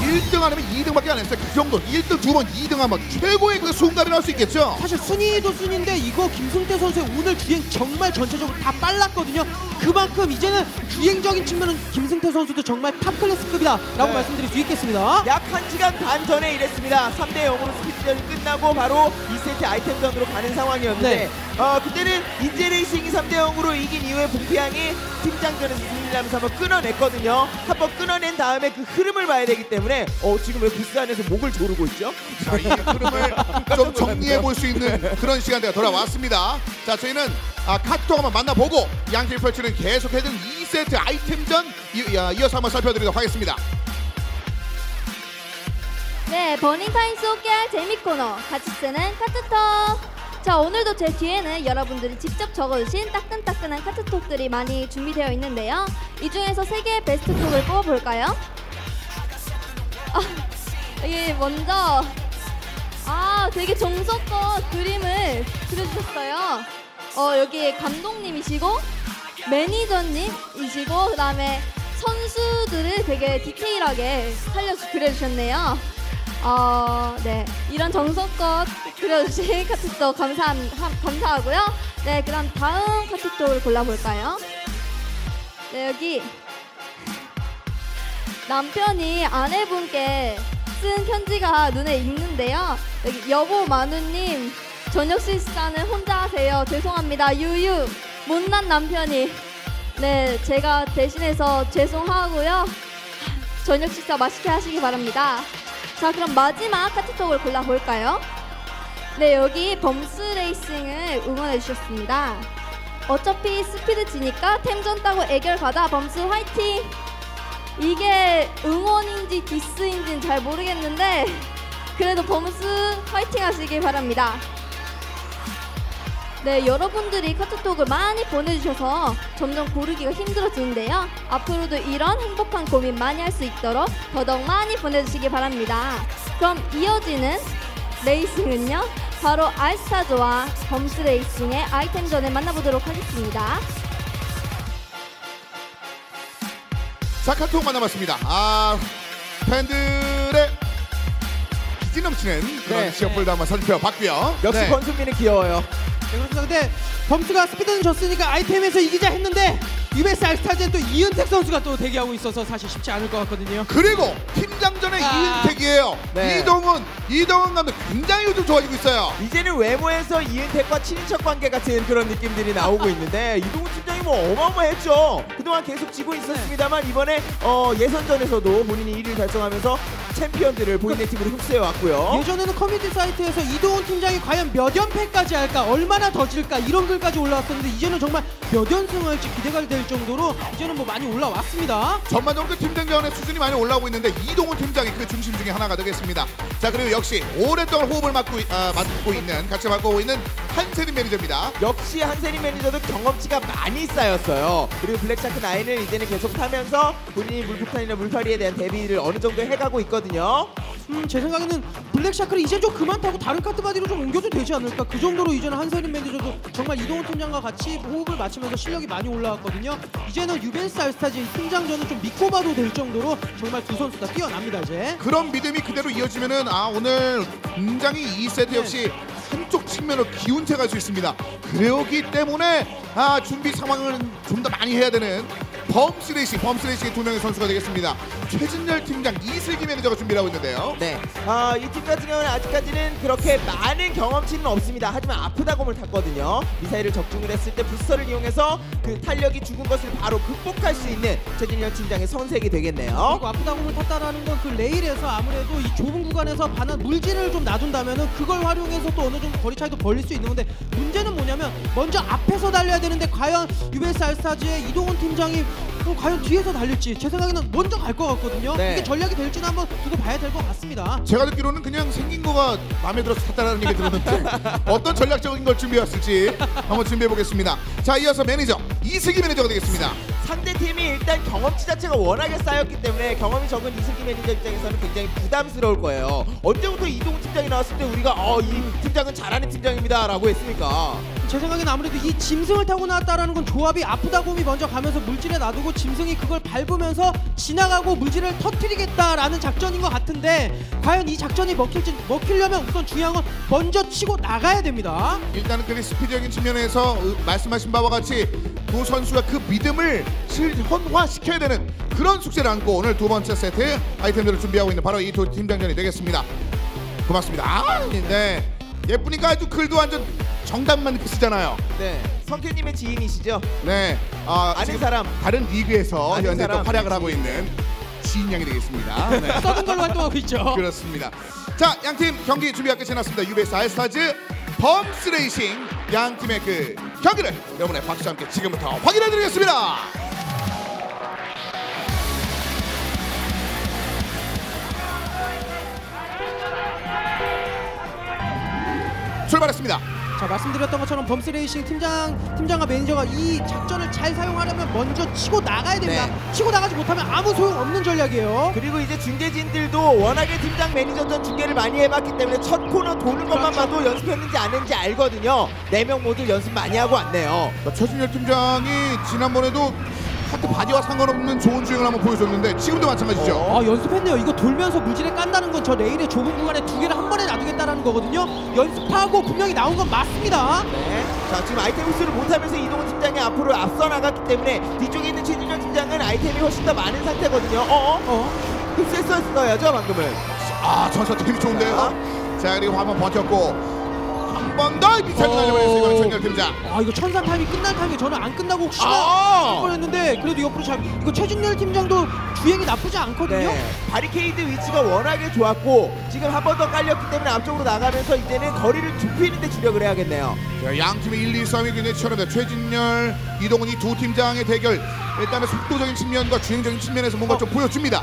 1등 아니면 2등밖에 안 했어요. 그 정도 1등 2번 2등 한번 최고의 그 순간이 나올 수 있겠죠. 사실 순위도 순위인데 이거 김승태 선수의 오늘 주행 정말 전체적으로 다 빨랐거든요. 그만큼 이제는 주행적인 측면은 김승태 선수도 정말 탑 클래스급이다 라고 말씀드릴 수 있겠습니다. 약 1시간 반 전에 이랬습니다. 3대 0으로 스피드전이 끝나고 바로 2세트 아이템전으로 가는 상황이었는데 그때는 인제레이싱이 3대0으로 이긴 이후에 봉피양이 팀장전에서 승리를 하면서 한번 끊어냈거든요. 한번 끊어낸 다음에 그 흐름을 봐야 되기 때문에 지금 왜 부스 안에서 목을 조르고 있죠? 자, 이 흐름을 좀 정리해 볼 수 있는 그런 시간대가 돌아왔습니다. 자, 저희는 카톡 한번 만나보고 양팀이 펼치는 계속해진 2세트 아이템전 이어서 한번 살펴드리도록 하겠습니다. 네, 버닝타임 쏘깨알 재미 코너 같이 쓰는 카트톡. 자, 오늘도 제 뒤에는 여러분들이 직접 적어주신 따끈따끈한 카트톡들이 많이 준비되어 있는데요. 이 중에서 3개의 베스트톡을 뽑아볼까요? 이게 먼저 되게 정성껏 그림을 그려주셨어요. 여기 감독님이시고 매니저님이시고 그 다음에 선수들을 되게 디테일하게 살려서 그려주셨네요. 네, 이런 정성껏 그려주신 카트톡 감사하고요. 네, 그럼 다음 카트톡을 골라볼까요? 네, 여기 남편이 아내분께 쓴 편지가 눈에 익는데요. 여기 여보 마누님, 저녁 식사는 혼자 하세요. 죄송합니다. 유유. 못난 남편이. 네, 제가 대신해서 죄송하고요. 저녁 식사 맛있게 하시기 바랍니다. 자, 그럼 마지막 카트톡을 골라볼까요? 네, 여기 범스 레이싱을 응원해 주셨습니다. 어차피 스피드 지니까 템전 따고 애결 가자. 범스 화이팅! 이게 응원인지 디스인지는 잘 모르겠는데 그래도 범스 화이팅 하시길 바랍니다. 네, 여러분들이 카트톡을 많이 보내주셔서 점점 고르기가 힘들어지는데요. 앞으로도 이런 행복한 고민 많이 할 수 있도록 더더욱 많이 보내주시기 바랍니다. 그럼 이어지는 레이싱은요, 바로 알스타즈와 범스 레이싱의 아이템전을 만나보도록 하겠습니다. 자, 카톡 만나봤습니다. 팬들의 기진 넘치는 그런 시어폴도 한번 살펴봤고요. 역시 권순민은 귀여워요. 근데 범스가 스피드는 졌으니까 아이템에서 이기자 했는데 UBS 알스타즈는 또 이은택 선수가 또 대기하고 있어서 사실 쉽지 않을 것 같거든요. 그리고 팀장전의 이은택이에요. 네. 이동훈 감독 굉장히 요즘 좋아지고 있어요. 이제는 외모에서 이은택과 친인척 관계 같은 그런 느낌들이 나오고 있는데 이동훈 팀장이 뭐 어마어마했죠. 그동안 계속 지고 있었습니다만 이번에 예선전에서도 본인이 1위를 달성하면서 챔피언들을 본인의 팀으로 흡수해왔고요. 예전에는 커뮤니티 사이트에서 이동훈 팀장이 과연 몇 연패까지 할까, 얼마나 더 질까 이런 글까지 올라왔었는데 이제는 정말 몇 연승을 할지 기대가 될 정도로 이제는 뭐 많이 올라왔습니다. 전반적으로 팀장전의 수준이 많이 올라오고 있는데 이동훈 팀장이 그 중심 중에 하나가 되겠습니다. 자, 그리고 역시 오랫동안 호흡을 맡고 있는, 같이 맡고 있는 한세린 매니저입니다. 역시 한세린 매니저도 경험치가 많이 쌓였어요. 그리고 블랙샤크 9을 이제는 계속 타면서 본인이 물폭탄이나 물파리에 대한 대비를 어느 정도 해가고 있거든요. 제 생각에는 블랙샤크를 이제 좀 그만 타고 다른 카트바디로 좀 옮겨도 되지 않을까. 그 정도로 이제는 한세린 매니저도 정말 이동훈 팀장과 같이 호흡을 맞추면서 실력이 많이 올라왔거든요. 이제는 유벤스 알스타즈 팀장전은 좀 믿고 봐도 될 정도로 정말 두 선수 다 뛰어납니다. 이제 그런 믿음이 그대로 이어지면은 오늘 굉장히 2세트 역시 한쪽 측면으로 기운차 갈 수 있습니다. 그러기 때문에 준비 상황은 좀 더 많이 해야 되는 범스 레이싱의 두 명의 선수가 되겠습니다. 최진열 팀장, 이슬기 매니저가 준비를 하고 있는데요. 네, 이 팀 같은 경우는 아직까지는 그렇게 많은 경험치는 없습니다. 하지만 아프다곰을 탔거든요. 미사일을 적중을 했을 때 부스터를 이용해서 그 탄력이 죽은 것을 바로 극복할 수 있는 최진열 팀장의 선색이 되겠네요. 그리고 아프다곰을 탔다라는 건 그 레일에서 아무래도 이 좁은 구간에서 반한 물질을 좀 놔둔다면은 그걸 활용해서 또 어느 정도 거리 차이도 벌릴 수 있는 건데, 문제는 뭐냐면 먼저 앞에서 달려야 되는데 과연 UBS 알스타즈의 이동훈 팀장이 과연 뒤에서 달릴지 제 생각에는 먼저 갈 것 같거든요. 네. 이게 전략이 될지는 한번 두고 봐야 될 것 같습니다. 제가 듣기로는 그냥 생긴 거가 마음에 들어서 탔다는 얘기 들었는데 어떤 전략적인 걸 준비했을지 한번 준비해 보겠습니다. 자, 이어서 매니저 이슬기 매니저가 되겠습니다. 상대팀이 일단 경험치 자체가 워낙에 쌓였기 때문에 경험이 적은 이슬기 매니저 입장에서는 굉장히 부담스러울 거예요. 언제부터 이동훈 팀장이 나왔을 때 우리가 이 팀장은 잘하는 팀장입니다 라고 했습니까? 제 생각에는 아무래도 이 짐승을 타고 나왔다라는 건 조합이 아프다곰이 먼저 가면서 물질에 놔두고 짐승이 그걸 밟으면서 지나가고 물질을 터뜨리겠다라는 작전인 것 같은데, 과연 이 작전이 먹히려면 우선 중요한 건 먼저 치고 나가야 됩니다. 일단은 그 스피드적인 측면에서 말씀하신 바와 같이 두 선수가 그 믿음을 실현화시켜야 되는 그런 숙제를 안고 오늘 두 번째 세트 아이템들을 준비하고 있는 바로 이 두 팀장전이 되겠습니다. 고맙습니다. 네, 예쁘니까 아주 글도 완전 정답만 이렇게 쓰잖아요. 네, 성캐님의 지인이시죠? 네, 아는 지금 사람. 다른 리그에서 아는 현재 또 사람. 활약을 하고 있는 지인 양이 되겠습니다. 네. 써둔 걸로 활동하고 있죠. 그렇습니다. 자, 양팀 경기 준비가 끝이 났습니다. UBS 알스타즈 범스 레이싱 양팀의 그 경기를 여러분의 박수와 함께 지금부터 확인해드리겠습니다. 출발했습니다. 자, 말씀드렸던 것처럼 범스 레이싱 팀장과 매니저가 이 작전을 잘 사용하려면 먼저 치고 나가야 됩니다. 치고 나가지 못하면 아무 소용 없는 전략이에요. 그리고 이제 중계진들도 워낙에 팀장 매니저전 중계를 많이 해봤기 때문에 첫 코너 도는 것만 봐도 연습했는지 안 했는지 알거든요. 4명 모두 연습 많이 하고 왔네요. 최준열 팀장이 지난번에도 하트 바디와 상관없는 좋은 주행을 한번 보여줬는데 지금도 마찬가지죠. 연습했네요. 이거 돌면서 무지를 깐다는 건 저 레일의 좁은 구간에 2개를 한 번에 놔두겠다는 거거든요. 연습하고 분명히 나온 건 맞습니다. 네. 자, 지금 아이템 흡수를 못하면서 이동훈 팀장이 앞으로 앞서 나갔기 때문에 뒤쪽에 있는 최준열 팀장은 아이템이 훨씬 더 많은 상태거든요. 흡수했어야죠 방금은. 전사 되게 좋은데요. 자, 그리고 한번 버텼고 한 번 더 미사일 날려버렸어요. 이번 최준열 팀장. 이거 천사 타임이 끝날 타임에 저는 안 끝나고 혹시나 뻔했는데 그래도 옆으로 잘. 이거 최준열 팀장도 주행이 나쁘지 않거든요. 네. 바리케이드 위치가 워낙에 좋았고 지금 한 번 더 깔렸기 때문에 앞쪽으로 나가면서 이제는 거리를 좁히는 데 주력을 해야겠네요. 자, 양 팀의 1, 2, 3위 굉장히 치열합니다. 최진열, 이동훈 이 두 팀장의 대결. 일단은 속도적인 측면과 주행적인 측면에서 뭔가 좀 보여줍니다.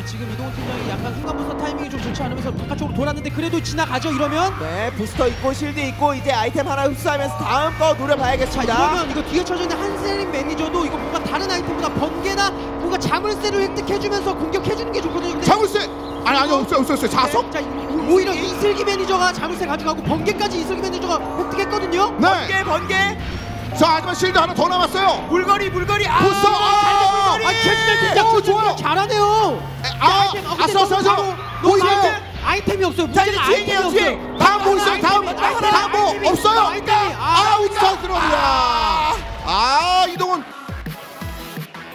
지금 이동훈 팀장이 약간 순간부터 타이밍이 좀 좋지 않으면서 바깥쪽으로 돌았는데 그래도 지나가죠 이러면. 네, 부스터 있고 실드 있고 이제 아이템 하나 흡수하면서 다음 거 노려봐야겠습니다. 자, 이러면 이거 뒤에 쳐져 있는 한세린 매니저도 이거 뭔가 다른 아이템보다 번개나 뭔가 자물쇠를 획득해주면서 공격해주는 게 좋거든요. 근데 자물쇠! 아니요, 없어요. 자석? 자, 오히려 이슬기 매니저가 자물쇠 가져가고 번개까지 이슬기 매니저가 획득했거든요. 네. 번개. 자, 하지만 실드 하나 더 남았어요. 물거리. 부스터! 최진열 팀장 좋아요. 잘하네요. 뭐 있어요? 아이템이 없어요. 자, 이제 문제는 아이템이 주행이에요, 없어요. 주행. 다음 뭐 있어요? 다음 뭐 없어요? 우지성 들어옵니다. 이동훈.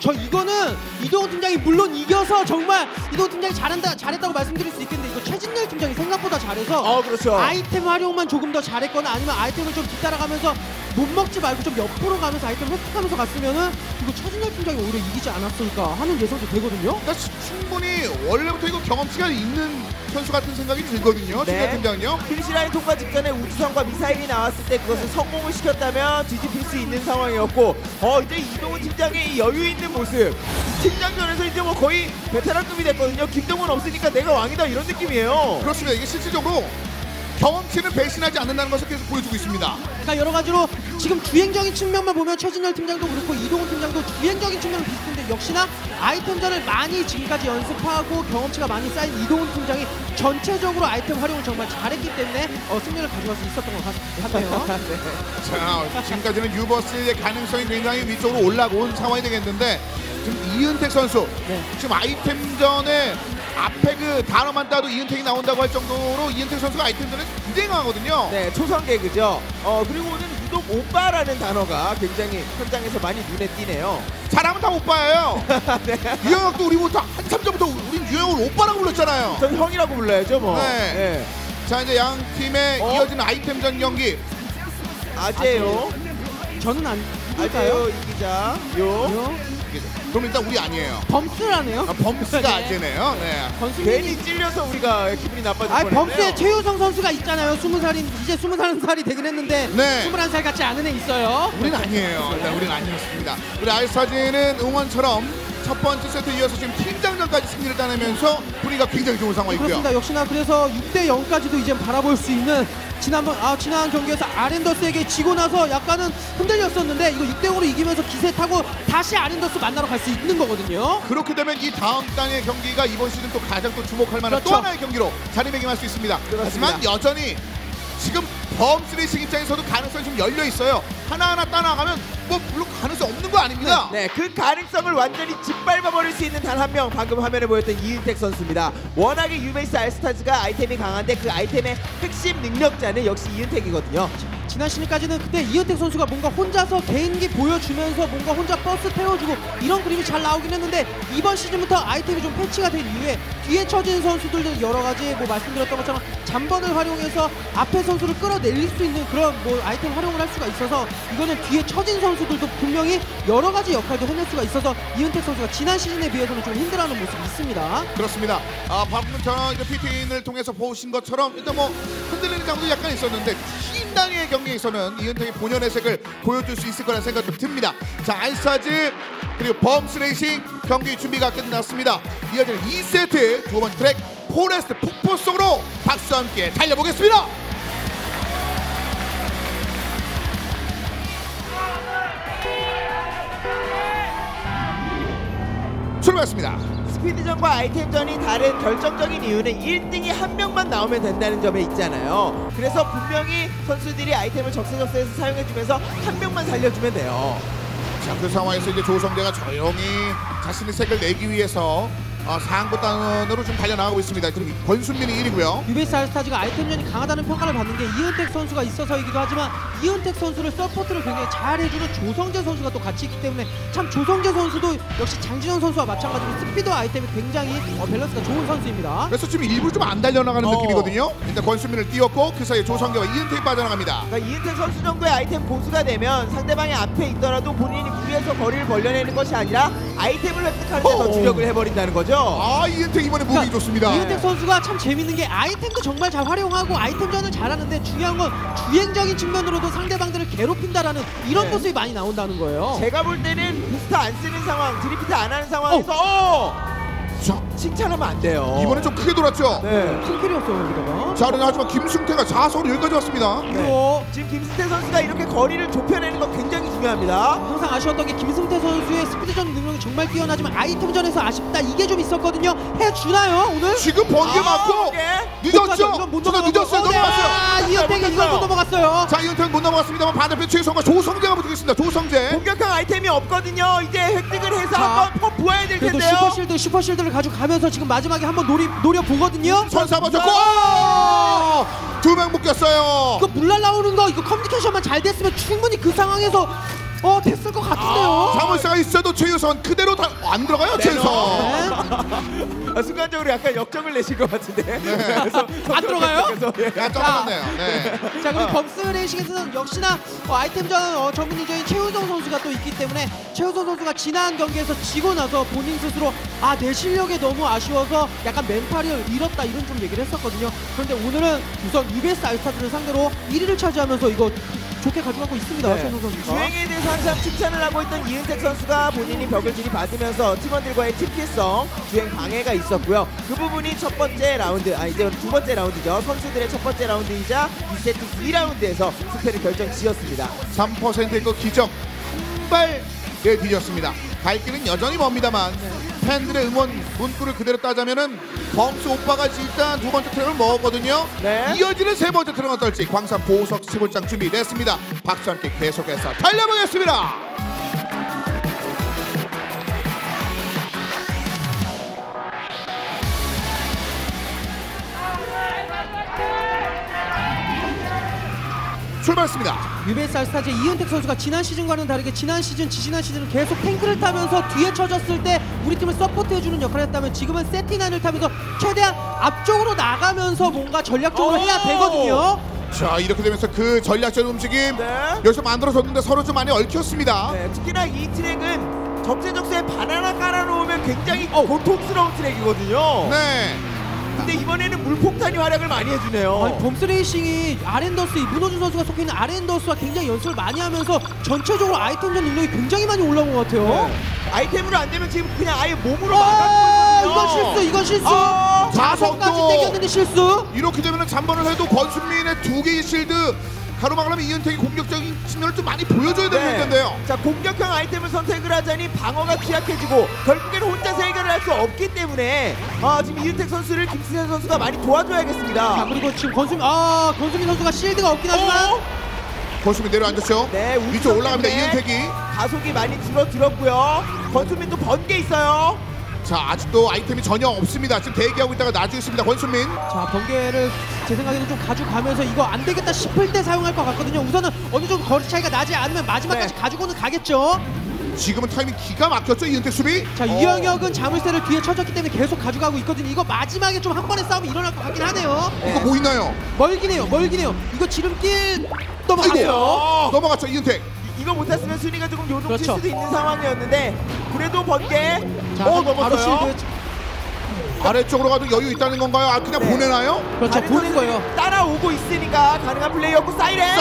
저 이거는 이동훈 팀장이 물론 이겨서 정말 이동훈 팀장이 잘했다고 말씀드릴 수 있겠는데 이거 최진열 팀장이 생각보다 잘해서 그렇죠. 아이템 활용만 조금 더 잘했거나 아니면 아이템을 좀 뒤따라가면서 못 먹지 말고 좀 옆으로 가면서 아이템 획득하면서 갔으면은 이거 최진열 팀장이 오히려 이기지 않았을까 하는 예상도 되거든요. 그러니까 충분히 원래부터 이거 경험치가 있는 선수 같은 생각이 들거든요. 최진열 팀장은요. 피니시라인 통과 직전에 우주선과 미사일이 나왔을 때 그것을 성공을 시켰다면 뒤집힐 수 있는 상황이었고 이제 이동훈 팀장의 이 여유 있는 모습 팀장전에서 이제 뭐 거의 베테랑급이 됐거든요. 김동훈 없으니까 내가 왕이다 이런 느낌이에요. 그렇습니다. 이게 실질적으로 경험치를 배신하지 않는다는 것을 계속 보여주고 있습니다. 그러니까 여러 가지로 지금 주행적인 측면만 보면 최진열 팀장도 그렇고 이동훈 팀장도 주행적인 측면은 비슷한데 역시나 아이템전을 많이 지금까지 연습하고 경험치가 많이 쌓인 이동훈 팀장이 전체적으로 아이템 활용을 정말 잘했기 때문에 승리를 가져갈 수 있었던 것 같네요. 자, 지금까지는 유버스의 가능성이 굉장히 위쪽으로 올라온 상황이 되겠는데 지금 이은택 선수 지금 아이템전에 앞에 그 단어만 따도 이은택이 나온다고 할 정도로 이은택 선수가 아이템전에 굉장히 강하거든요. 네, 초선 개그죠. 그리고 오늘 유독 오빠라는 단어가 굉장히 현장에서 많이 눈에 띄네요. 잘하면 다 오빠예요. 네. 유영혁도 우리부터 한참 전부터 우린 유영혁을 오빠라고 불렀잖아요. 전 형이라고 불러야죠 뭐. 네. 자, 이제 양 팀의 이어지는 아이템전 경기. 아재요. 저는 안 아재요 이기자. 그럼 일단 우리 아니에요. 범스라네요. 범스가 아재네요. 네. 괜히 찔려서 우리가 기분이 나빠질 뻔했네요. 범스에 최효성 선수가 있잖아요. 20살인 이제 21살이 되긴 했는데 21살 같지 않은 애 있어요. 우린 아니에요. 일단 우린 아니었습니다. 우리 알스타즈는 응원처럼 첫 번째 세트 이어서 지금 팀장전까지 승리를 따내면서 분위기가 굉장히 좋은 상황이고요. 그렇습니다. 역시나 그래서 6대 0까지도 이제 바라볼 수 있는 지난 경기에서 아렌더스에게 지고 나서 약간은 흔들렸었는데 이거 6대 0으로 이기면서 기세 타고 다시 아렌더스 만나러 갈 수 있는 거거든요. 그렇게 되면 이 다음 단의 경기가 이번 시즌 또 가장 또 주목할 만한 또 하나의 경기로 자리매김할 수 있습니다. 하지만 여전히 지금 범스 레이싱 입장에서도 가능성이 좀 열려 있어요. 하나하나 따라가면 뭐 물론 가능성 없는 거 아닙니다. 네, 그 가능성을 완전히 짓밟아버릴 수 있는 단 한 명, 방금 화면에 보였던 이은택 선수입니다. 워낙에 유베이스 알스타즈가 아이템이 강한데 그 아이템의 핵심 능력자는 역시 이은택이거든요. 지난 시즌까지는 그때 이은택 선수가 뭔가 혼자서 개인기 보여주면서 뭔가 혼자 버스 태워주고 이런 그림이 잘 나오긴 했는데 이번 시즌부터 아이템이 좀 패치가 된 이후에 뒤에 처진 선수들도 여러 가지 뭐 말씀드렸던 것처럼 잠번을 활용해서 앞에 선수를 끌어내릴 수 있는 그런 뭐 아이템 활용을 할 수가 있어서 이거는 뒤에 처진 선수들도 분명히 여러 가지 역할도 해낼 수가 있어서 이은택 선수가 지난 시즌에 비해서는 좀 힘들어하는 모습이 있습니다. 그렇습니다. 방금 저는 이제 PT인을 통해서 보신 것처럼 일단 뭐 흔들리는 장면도 약간 있었는데 팀 단위의 경기에서는 이은택이 본연의 색을 보여줄 수 있을 거라는 생각이 좀 듭니다. 자, 알스타즈 그리고 범스 레이싱 경기 준비가 끝났습니다. 이어지는 2세트 두 번째 트랙 포레스트 폭포 속으로 박수와 함께 달려보겠습니다. 출발했습니다. 스피드전과 아이템전이 다른 결정적인 이유는 1등이 한 명만 나오면 된다는 점에 있잖아요. 그래서 분명히 선수들이 아이템을 적세적소에서 사용해주면서 한 명만 살려주면 돼요. 자, 그 상황에서 이제 조성재가 조용히 자신의 색을 내기 위해서 상부단으로 좀 달려나가고 있습니다. 그럼 권순민이 1위고요. UBS 알스타즈가 아이템전이 강하다는 평가를 받는 게 이은택 선수가 있어서이기도 하지만 이은택 선수를 서포트를 굉장히 잘 해주는 조성재 선수가 또 같이 있기 때문에 참 조성재 선수도 역시 장진영 선수와 마찬가지로 스피드 아이템이 굉장히 밸런스가 좋은 선수입니다. 그래서 지금 일부러 좀 안 달려나가는 느낌이거든요. 일단 권순민을 띄웠고 그 사이에 조성재와 이은택이 빠져나갑니다. 그러니까 이은택 선수 정도의 아이템 고수가 되면 상대방이 앞에 있더라도 본인이 무리해서 거리를 벌려내는 것이 아니라 아이템을 획득하는 데 더 주력을 해버린다는 거죠. 이은택 이번에 무기 좋습니다. 이은택 선수가 참 재밌는 게 아이템도 정말 잘 활용하고 아이템전을 잘하는데 중요한 건 주행적인 측면으로도 상대방들을 괴롭힌다라는 이런 모습이 많이 나온다는 거예요. 제가 볼 때는 부스터 안 쓰는 상황, 드리프트 안 하는 상황에서 자, 칭찬하면 안 돼요. 이번에 좀 크게 돌았죠? 네. 큰 필이었어요, 여기다가. 자, 그러나 하지만 김승태가 자석으로 여기까지 왔습니다. 네. 지금 김승태 선수가 이렇게 거리를 좁혀내는 건 굉장히 중요합니다. 항상 아쉬웠던 게 김승태 선수의 스피드전 능력이 정말 뛰어나지만 아이템전에서 아쉽다 이게 좀 있었거든요. 해주나요 오늘? 지금 번개 맞고 늦었죠? 저도 늦었어요. 넘어갔어요. 이은택이 이걸 못 넘어갔어요. 자, 이은택 못 넘어갔습니다만 반대편 최성과 조성재가 붙겠습니다. 조성재. 공격형 아이템이 없거든요. 이제 획득을 해서 한번 퍽 부어야 될 그래도 텐데요. 슈퍼실드를 가져가면서 지금 마지막에 한번 노려보거든요. 선수 한번 줬고 두 명 묶였어요. 이거 물날 나오는 거 이거 커뮤니케이션만 잘 됐으면 충분히 그 상황에서 됐을 것 같은데요. 자물쇠가 있어도 최유선 그대로 다 안 들어가요. 최유선. 순간적으로 약간 역정을 내신 것 같은데. 안 들어가요? 약간 떨어졌네요. 네. 자, 그리고 범스 레이싱에서는 역시나 아이템전 전문인적인 최우성 선수가 또 있기 때문에 최우성 선수가 지난 경기에서 지고 나서 본인 스스로 내 실력에 너무 아쉬워서 약간 멘탈을 잃었다 이런 좀 얘기를 했었거든요. 그런데 오늘은 우선 UBS 알스타즈를 상대로 1위를 차지하면서 이거 좋게 가져가고 있습니다. 최우성 선수가. 주행에 대해서 항상 칭찬을 하고 있던 이은택 선수가 본인이 벽을 들이받으면서 팀원들과의 TP성 주행 방해가 있었고요. 그 부분이 첫 번째 라운드, 이제 두 번째 라운드죠. 선수들의 첫 번째 라운드이자 2세트 2라운드에서 승패를 결정지었습니다. 3%의 그 기적 한 발에 뒤졌습니다. 갈 길은 여전히 멉니다만 팬들의 응원 문구를 그대로 따자면은 범스 오빠가 일단 두 번째 트랙을 먹었거든요. 네. 이어지는 세 번째 트랙은 어떨지 광산 보석 15장 준비됐습니다. 박수와 함께 계속해서 달려보겠습니다. 출발했습니다. UBS 알스타즈 이은택 선수가 지난 시즌과는 다르게 지난 시즌은 계속 탱크를 타면서 뒤에 쳐졌을 때 우리 팀을 서포트해주는 역할을 했다면 지금은 세티나인을 타면서 최대한 앞쪽으로 나가면서 뭔가 전략적으로 해야 되거든요. 자, 이렇게 되면서 그 전략적인 움직임 여기서 만들어졌는데 서로 좀 많이 얽혔습니다. 네, 특히나 이 트랙은 적재적소에 바나나 깔아놓으면 굉장히 고통스러운 트랙이거든요. 네. 근데 이번에는 물폭탄이 활약을 많이 해주네요. 범스 레이싱이 아렌더스, 문호준 선수가 속해 있는 아렌더스와 굉장히 연습을 많이 하면서 전체적으로 아이템전 능력이 굉장히 많이 올라온 것 같아요. 네. 아이템으로 안 되면 지금 그냥 아예 몸으로 막았거든요. 이건 실수. 자석까지 자석도 땡겼는데 실수. 이렇게 되면은 잠번을 해도 권순민의 두 개의 실드 가로막으려면 이은택이 공격적인 측면을 좀 많이 보여줘야 될 텐데요. 자, 공격형 아이템을 선택을 하자니 방어가 취약해지고 결국에는 혼자서 해결을 할 수 없기 때문에 지금 이은택 선수를 김승현 선수가 많이 도와줘야겠습니다. 자, 그리고 지금 권수민 선수가 실드가 없긴 하지만 권순민 내려앉았죠. 네, 위쪽 올라갑니다. 이은택이 가속이 많이 줄어들었고요. 권수민도 번개 있어요. 자, 아직도 아이템이 전혀 없습니다. 지금 대기하고 있다가 놔주고 있습니다. 권순민. 자, 번개를 제 생각에는 좀 가져가면서 이거 안 되겠다 싶을 때 사용할 것 같거든요. 우선은 어느 정도 거리 차이가 나지 않으면 마지막까지 가지고는 가겠죠. 지금은 타이밍 기가 막혔죠, 이은택 수비. 자, 이영혁은 자물쇠를 뒤에 쳐졌기 때문에 계속 가져가고 있거든요. 이거 마지막에 좀 한 번의 싸움이 일어날 것 같긴 하네요. 이거 뭐 있나요? 멀긴 해요. 이거 지름길 넘어갔어요. 넘어갔죠, 이은택. 이거 못했으면 순위가 조금 요동칠 그렇죠. 수도 있는 상황이었는데 그래도 번개 자, 바로 넘었어요. 실드. 아래쪽으로 가도 여유 있다는 건가요? 아, 그냥 보내나요? 그렇죠. 보낸 거예요. 따라오고 있으니까 가능한 플레이였고 사이렌.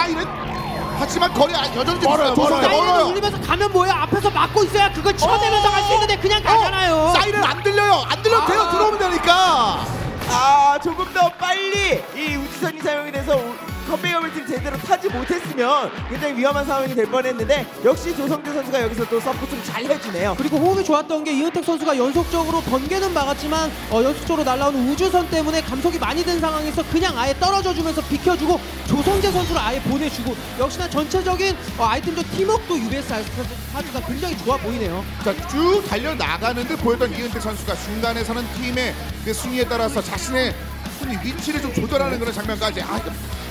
하지만 거리 여전히 멀어요, 사이렌을 울리면서 가면 뭐예요? 앞에서 막고 있어야 그걸 쳐내면서 갈 수 있는데 그냥 가잖아요. 사이렌 안 들려요. 안 들려도 돼요. 들어오면 되니까. 아, 조금 더 빨리 이 우주선이 사용이 돼서 컨베이어 벨트를 제대로 타지 못했으면 굉장히 위험한 상황이 될 뻔했는데 역시 조성재 선수가 여기서 또 서포트를 잘 해주네요. 그리고 호흡이 좋았던 게 이은택 선수가 연속적으로 번개는 막았지만 연속적으로 날아오는 우주선 때문에 감속이 많이 된 상황에서 그냥 아예 떨어져주면서 비켜주고 조성재 선수를 아예 보내주고 역시나 전체적인 아이템전 팀워크도 UBS 아스타즈가 굉장히 좋아 보이네요. 자, 쭉 달려나가는 듯 보였던 이은택 선수가 중간에서는 팀의 그 순위에 따라서 자신의 순위 위치를 좀 조절하는 그런 장면까지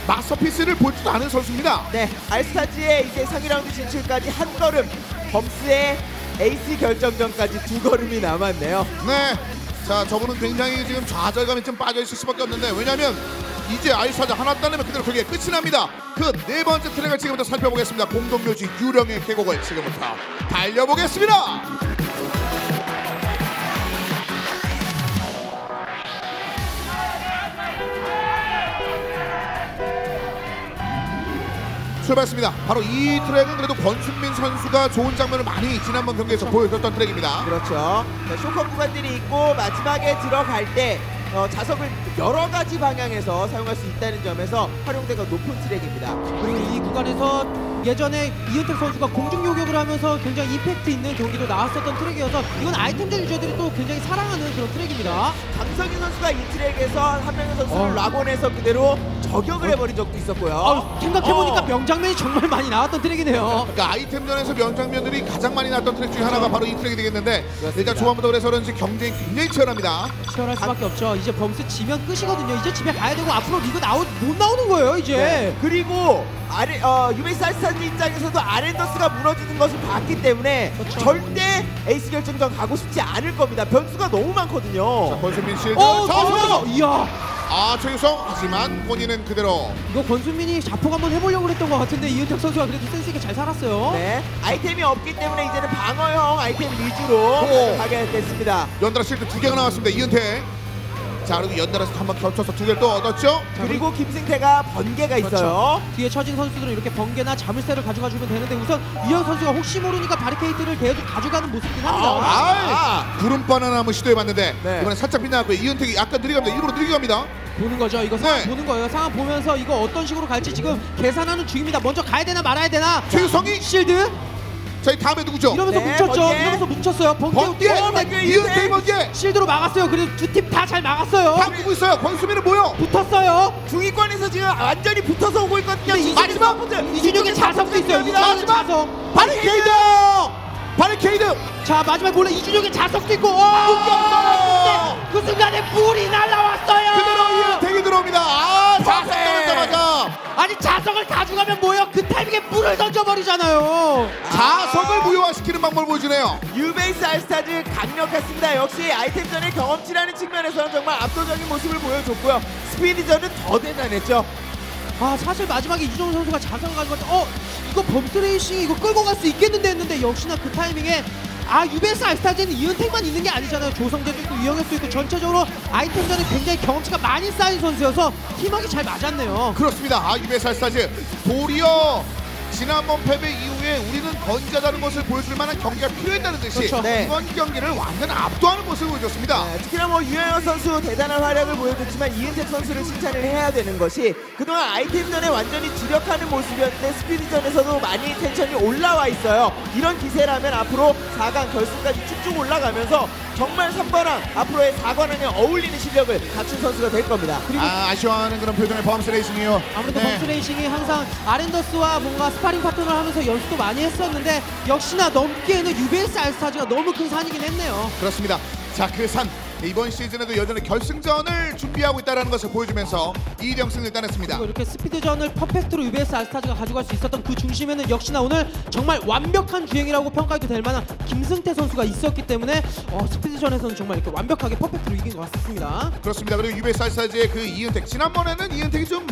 마스터피스를 보지도 않은 선수입니다. 네, 알스타즈의 이제 상위 라운드 진출까지 한 걸음, 범스의 에이스 결정전까지 2걸음이 남았네요. 네, 자, 저분은 굉장히 지금 좌절감이 좀 빠져있을 수밖에 없는데 왜냐하면 이제 알스타즈 하나 따내면 그대로 그게 끝이 납니다. 그 네 번째 트랙을 지금부터 살펴보겠습니다. 공동묘지 유령의 계곡을 지금부터 달려보겠습니다. 출발했습니다. 바로 이 트랙은 그래도 권순민 선수가 좋은 장면을 많이 지난번 경기에서 보여줬던 트랙입니다. 그렇죠. 자, 쇼커 구간들이 있고 마지막에 들어갈 때 자석을 여러 가지 방향에서 사용할 수 있다는 점에서 활용도가 높은 트랙입니다. 그리고 이 구간에서 예전에 이은택 선수가 공중 요격을 하면서 굉장히 임팩트 있는 경기도 나왔었던 트랙이어서 이건 아이템전 유저들이 또 굉장히 사랑하는 그런 트랙입니다. 강성희 선수가 이 트랙에서 한명현 선수를 락원에서 그대로 저격을 해버린 적도 있었고요. 생각해보니까 명장면이 정말 많이 나왔던 트랙이네요. 그러니까 아이템전에서 명장면들이 가장 많이 나왔던 트랙 중에 하나가 바로 이 트랙이 되겠는데 일단 초반부터 그래서 그런지 경쟁이 굉장히 치열합니다. 치열할 수밖에 없죠. 이제 범스 지면 끝이거든요. 이제 집에 가야 되고 앞으로 리그 못 나오는 거예요 이제. 네. 그리고 유베이스 알스타즈 입장에서도 아렌더스가 무너지는 것을 봤기 때문에 그렇죠. 절대 에이스 결정전 가고 싶지 않을 겁니다. 변수가 너무 많거든요. 자, 권순민 실드 잡았어. 이야. 최유성 하지만 본인은 그대로. 이거 권순민이 자폭 한번 해보려고 했던 것 같은데 이은택 선수가 그래도 센스 있게 잘 살았어요. 네, 아이템이 없기 때문에 이제는 방어형 아이템 위주로 가게 됐습니다. 연달아 실드 2개가 나왔습니다. 이은택. 자, 그리고 연달아서 한번 겹쳐서 2개를 또 얻었죠. 그리고 김승태가 번개가 있어요. 그렇죠. 뒤에 처진 선수들은 이렇게 번개나 자물쇠를 가져가 주면 되는데 우선 이현 선수가 혹시 모르니까 바리케이트를 계속 가져가는 모습이긴 합니다. 구름 바나나 한번 시도해봤는데 네. 이번에 살짝 빗나갔고요. 이은택이 약간 느리게 갑니다. 일부러 느리게 갑니다. 보는 거죠. 이거 상황 보는 거예요. 상황 보면서 이거 어떤 식으로 갈지 지금 계산하는 중입니다. 먼저 가야 되나 말아야 되나. 최유성이 실드. 자, 이 다음에 누구죠? 이러면서 뭉쳤죠. 번개. 이러면서 뭉쳤어요. 번개. 이은택 번개. 실드로 막았어요. 그래도 두 팀 다 잘 막았어요. 다 누구 있어요? 권수민은 뭐요? 붙었어요. 중위권에서 지금 완전히 붙어서 오고 있거든요. 마지막 이준혁의 자석도 있어요. 이준혁의 자석. 바리케이드. 바리케이드. 자, 마지막 몰래 이준혁의 자석도 있고. 그 순간에 불이 날라왔어요. 그대로 이은택이 들어옵니다. 자석 떨어져마자. 아니 자석을 가져가면 뭐예요? 그 타이밍에 불을 던져버리잖아요. 자석을 무효화시키는 방법을 보여주네요. 유베이스 알스타즈 강력했습니다. 역시 아이템전의 경험치라는 측면에서는 정말 압도적인 모습을 보여줬고요. 스피드전은 더 대단했죠. 사실 마지막에 이준호 선수가 자석을 가져갔다. 이거 범스 레이싱이 이거 끌고 갈 수 있겠는데 했는데 역시나 그 타이밍에 유베이스 알스타즈는 이은택만 있는 게 아니잖아요. 조성재도 있고 이영혁도 있고 전체적으로 아이템전에 굉장히 경험치가 많이 쌓인 선수여서 팀워크가 잘 맞았네요. 그렇습니다. 유베이스 알스타즈 도리어 지난번 패배 이후에 우리는 건재하다는 것을 보여줄 만한 경기가 필요했다는 듯이 그렇죠. 네. 이번 경기를 완전 압도하는 모습을 보여줬습니다. 네, 특히나 유영혁 선수 대단한 활약을 보여줬지만 이은택 선수를 칭찬을 해야 되는 것이 그동안 아이템전에 완전히 주력하는 모습이었는데 스피드전에서도 많이 텐션이 올라와 있어요. 이런 기세라면 앞으로 4강 결승까지 쭉쭉 올라가면서 정말 3번왕 앞으로의 4관왕에 어울리는 실력을 갖춘 선수가 될 겁니다. 그리고 아쉬워하는 그런 표정의 범스 레이싱이요. 아무래도 네. 범스 레이싱이 항상 아렌더스와 뭔가 스파링 파트너를 하면서 연습도 많이 했었는데 역시나 넘기에는 유베이스 알스타즈가 너무 큰 산이긴 했네요. 그렇습니다. 자, 그 산 이번 시즌에도 여전히 결승전을 준비하고 있다는 것을 보여주면서 2대0 승리를 따냈습니다. 그리고 이렇게 스피드전을 퍼펙트로 UBS 알스타즈가 가져갈 수 있었던 그 중심에는 역시나 오늘 정말 완벽한 주행이라고 평가해도 될 만한 김승태 선수가 있었기 때문에 스피드전에서는 정말 이렇게 완벽하게 퍼펙트로 이긴 것 같습니다. 그렇습니다. 그리고 UBS 알스타즈의 그 이은택, 지난번에는 이은택이 좀